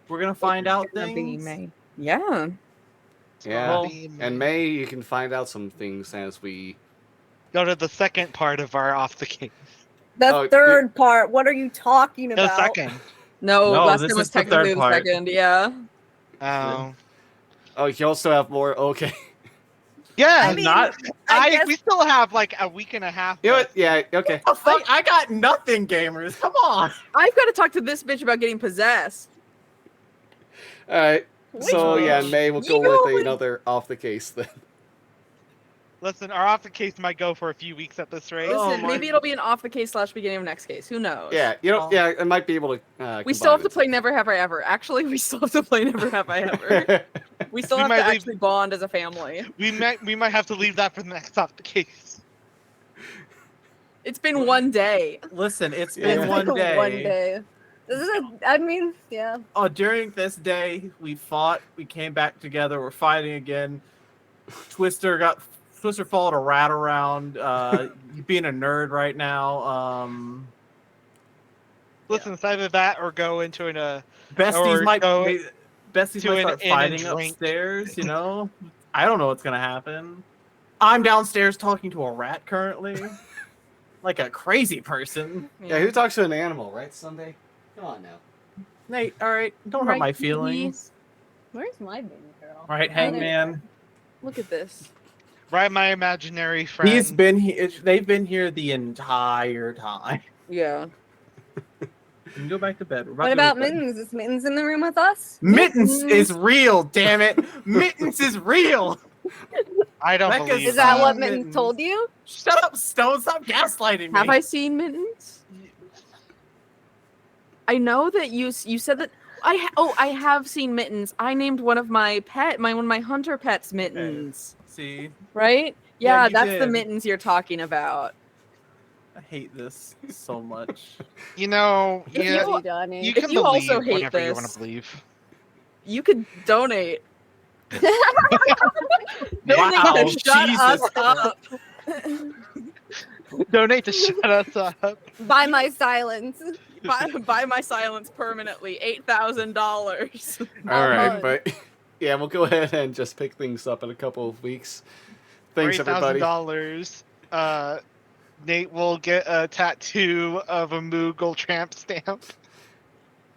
We're gonna find out Gonna be things. May. Yeah. It's Yeah. gonna Well, be And May, you can find out some things as we. go to the second part of our off the case. The Oh, third part. What are you talking The about? second. No, No, last this time was is the third technically the part. second. Yeah. Oh. Oh, you also have more. Okay. Yeah. I mean, not. I guess We still have like a week and a half. You know what? left. Yeah. Okay. Oh, fuck! I got nothing, gamers. Come on. I've got to talk to this bitch about getting possessed. All right. Which So yeah, bitch? May will You go know with what- another off the case then. Listen, our off the case might go for a few weeks at this rate. Oh Listen, my- maybe it'll be an off the case / beginning of next case. Who knows? Yeah. You know. Oh. Yeah. I might be able to. We still have to combine play Never Have I Ever. Actually, we still have to play Never Have I Ever. it. We still We have might to leave- actually bond as a family. We might have to leave that for the next off the case. It's been one day. Listen, it's Yeah. been like one day. One day. This is I mean, yeah. Oh, during this day, we fought. We came back together. We're fighting again. Twister followed a rat around. You being a nerd right now. Listen, it's either that or go into an Besties Or might go besties to might an start inn and fighting drink. upstairs. You know, I don't know what's gonna happen. I'm downstairs talking to a rat currently, like a crazy person. Yeah. Who talks to an animal, right? Sunday. Come on now. Nate, all right, don't hurt Right, my please. feelings. Where's my baby girl? All right, Oh, there you Hangman. Look at this. right, my imaginary friend. He's been here. They've been here the entire time. Yeah. You can go back to bed. We're What to about go to bed. Mittens? Is Mittens in the room with us? Mittens is real, damn it! Mittens is real. I don't Becca's- believe Is that what Mittens. Mittens told you? Shut up, Stone! Stop gaslighting me. Have I seen Mittens? I know that you said that. I have seen Mittens. I named one of my one of my hunter pets Mittens. See, Right? Yeah, Yeah, you that's the did. Mittens you're talking about. I hate this so much. You know, If yeah, you- Johnny. you if can you believe also hate whatever you want this- to believe. You could donate. Wow, Donate to shut Jesus us Christ. up. Donate to shut us up. By my silence. Buy my silence permanently. $8,000. All right, month. but yeah, we'll go ahead and just pick things up in a couple of weeks. Thanks, everybody. $8,000. Nate will get a tattoo of a Moogle tramp stamp.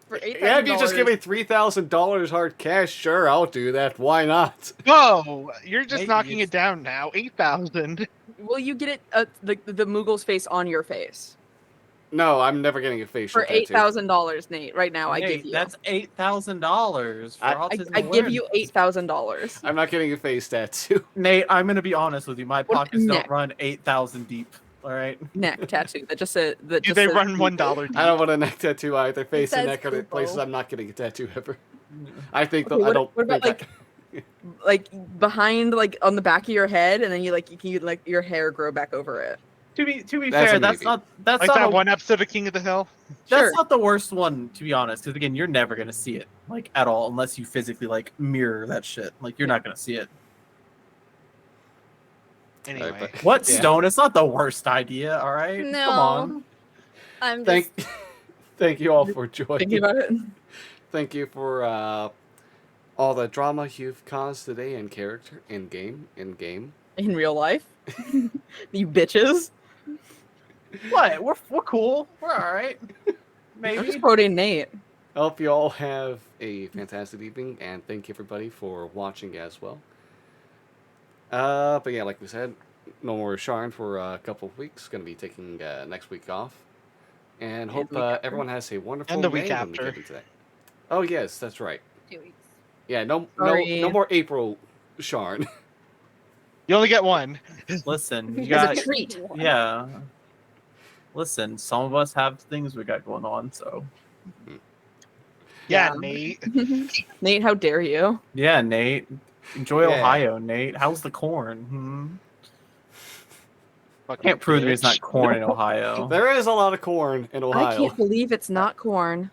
For $8,000. Yeah, if you just give me $3,000 hard cash, sure, I'll do that. Why not? Whoa, you're just Nate, knocking you- it down now. 8,000. Will you get it the Moogle's face on your face No, I'm never getting a facial for tattoo. $8,000, Nate? Right now, I Nate, give you. that's $8,000 for I- autism I give you awareness. $8,000. I'm not getting a face tattoo. Nate, I'm gonna be honest with you. My What- pockets Nick. don't run 8,000 deep. All right. Neck tattoo that just said that. Do just they says run Moogle. $1? I don't want a neck tattoo either. Face and says neck are the Kubo. places I'm not getting a tattoo ever. I think Okay, that I don't. what about think like behind, like on the back of your head, and then you let your hair grow back over it? To be That's fair, a that's maybe. not that's Like not that a- one episode of King of the Hill? that's Sure. not the worst one, to be honest. Because again, you're never gonna see it like at all unless you physically like mirror that shit. Like you're not gonna see it. Anyway. but- What Yeah. Stone? It's not the worst idea. All right. No. Come on. I'm just Thank, thank you all for joining. Thinking about it. Thank you for all the drama you've caused today in character, in game. In real life, you bitches. What? We're cool. We're all right. I'm Maybe. just quoting Nate. I hope you all have a fantastic evening, and thank you everybody for watching as well. But yeah, like we said, no more Sharn for a couple of weeks. Going to be taking next week off, and hope week after. everyone has a wonderful And the week May when we after. get into that. Oh yes, that's right. 2 weeks. Yeah, no Sorry. more April Sharn. You only get one. Listen, you As got a treat. yeah. Listen, some of us have things we got going on, so Yeah, Yeah. Nate. Nate, how dare you? yeah, Nate. Enjoy Yeah. Ohio, Nate. How's the corn? Hmm? Fucking Can't prove there's bitch. not corn in Ohio. There is a lot of corn in I Ohio. can't believe it's not corn.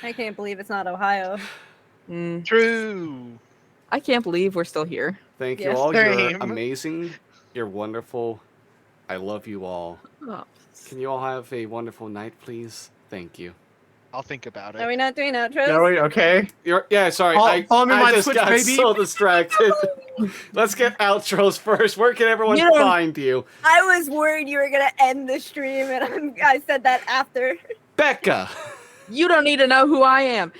I can't believe it's not Ohio. Mm, True. I can't believe we're still here. Thank you Yes, all. You're same. amazing. You're wonderful. I love you all. Oh, Can you all have a wonderful night, please? Thank you. I'll think about Are it. we not doing outros? Are we okay? Yeah, sorry. Follow me on I my just Twitch, got baby. so distracted. Let's get outros first. Where can everyone You don't- find you? I was worried you were gonna end the stream, and I said that after. Becca. You don't need to know who I am.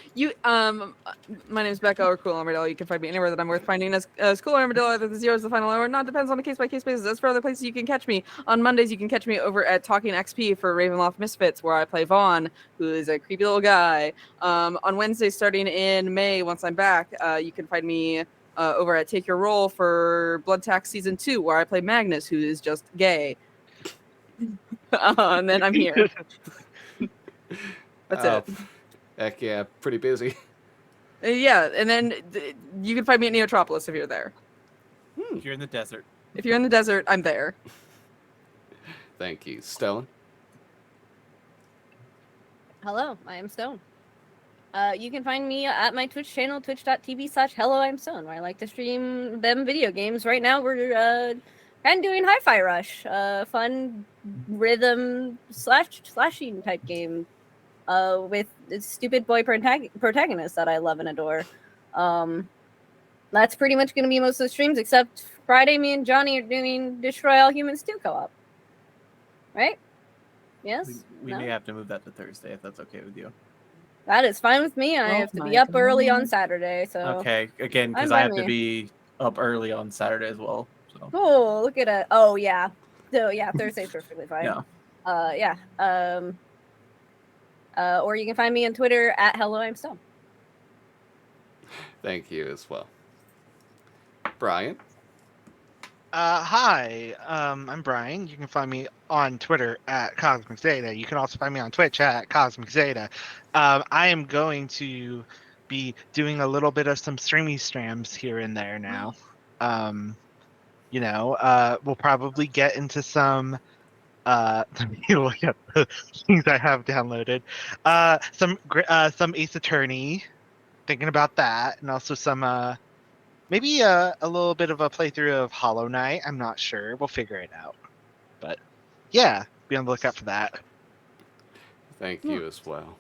My name is Becca or Cool Armadillo. You can find me anywhere that I'm worth finding as Cool Armadillo. Either the zero is the final hour. Not depends on a case by case basis. As for other places, you can catch me on Mondays. You can catch me over at Talking XP for Ravenloft Misfits, where I play Vaughn, who is a creepy little guy. On Wednesdays, starting in May, once I'm back, you can find me over at Take Your Roll for Blood Tax Season 2, where I play Magnus, who is just gay. And then I'm here. That's it. Heck yeah, pretty busy. Yeah, and then you can find me at Neotropolis if you're there. If you're in the desert. If you're in the desert, I'm there. Thank you. Stone. Hello, I am Stone. You can find me at my Twitch channel, twitch.tv/hello I'm Stone, where I like to stream them video games. Right now, we're kind of doing Hi-Fi Rush, fun rhythm slashing type game, with stupid boy protagonists that I love and adore. That's pretty much going to be most of the streams, except Friday, me and Johnny are doing Destroy All Humans 2 co-op. Right? Yes? We No? may have to move that to Thursday if that's okay with you. That is fine with me. I Oh have to be my up early on God. Saturday, so. Okay, again, because I'm I have fine to with be up early on Saturday as well. So Oh, look at it. Oh, yeah. So, yeah, Thursday's perfectly fine. yeah. Yeah. Or you can find me on Twitter at Hello I'm Stone. Thank you as well. Brian. Hi, I'm Brian. You can find me on Twitter at Cosmic Zeta. You can also find me on Twitch at Cosmic Zeta. I am going to be doing a little bit of some streamy strams here and there now. We'll probably get into some let me look at the things I have downloaded. Some Ace Attorney, thinking about that, and also some maybe a little bit of a playthrough of Hollow Knight. I'm not sure. We'll figure it out. But yeah, be on the lookout for that. Thank you as well.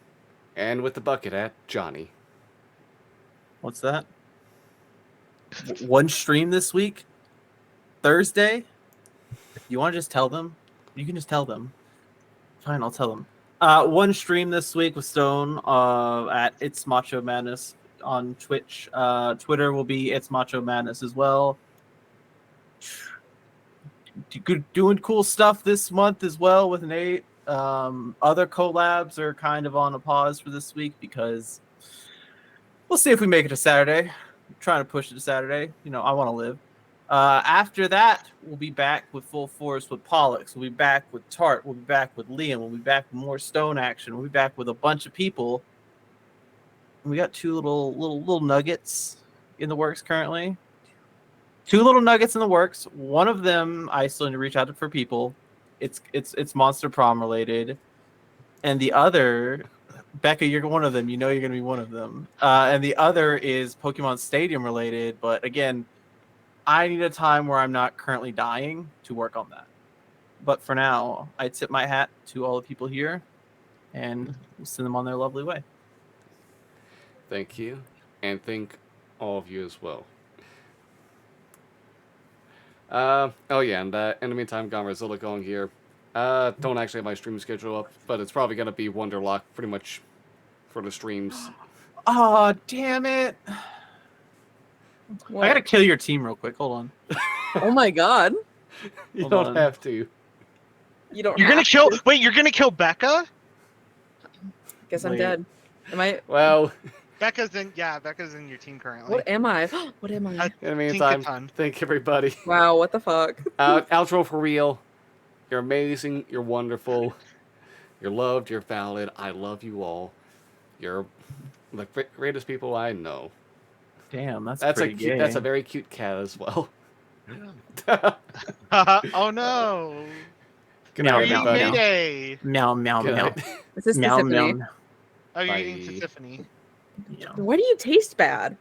And with the bucket hat, Johnny. What's that? One stream this week? Thursday? You want to just tell them? You can just tell them. Fine, I'll tell them. One stream this week with Stone at It's Macho Madness on Twitch. Twitter will be It's Macho Madness as well. Doing cool stuff this month as well with Nate. Other collabs are kind of on a pause for this week because we'll see if we make it to Saturday. I'm trying to push it to Saturday. You know, I want to live. After that, we'll be back with full force with Pollux. We'll be back with Tart. We'll be back with Liam. We'll be back with more Stone action. We'll be back with a bunch of people. And we got two little nuggets in the works currently. Two little nuggets in the works. One of them I still need to reach out for people. It's Monster Prom related, and the other, Becca, you're one of them. You know you're gonna be one of them. And the other is Pokemon Stadium related. But again, I need a time where I'm not currently dying to work on that. But for now, I tip my hat to all the people here, and we'll send them on their lovely way. Thank you. And thank all of you as well. Oh yeah, and in the meantime, Godzilla going here. Don't actually have my stream schedule up, but it's probably gonna be Wonderlock pretty much for the streams. Oh, damn it. What? I gotta kill your team real quick. Hold on. Oh my god. You Hold don't on. have to. You don't You're gonna have kill. to. Wait, you're gonna kill Becca? Guess I'm Wait. dead. Am I? Well, Becca's in your team currently. What am I? What am I? in the meantime, Tinkaton. thank everybody. Wow, what the fuck? Outro for real. You're amazing. You're wonderful. You're loved. You're valid. I love you all. You're the greatest people I know. Damn, that's That's a pretty gay. that's a very cute cat as well. Oh no! Good Meow, night, You're meow, eating everybody. meow. Mayday! Meow, meow, Good meow. night. Is this Meow, Tiffany? meow. Oh, you're Bye. eating to Tiffany. Yeah. Why do you taste bad?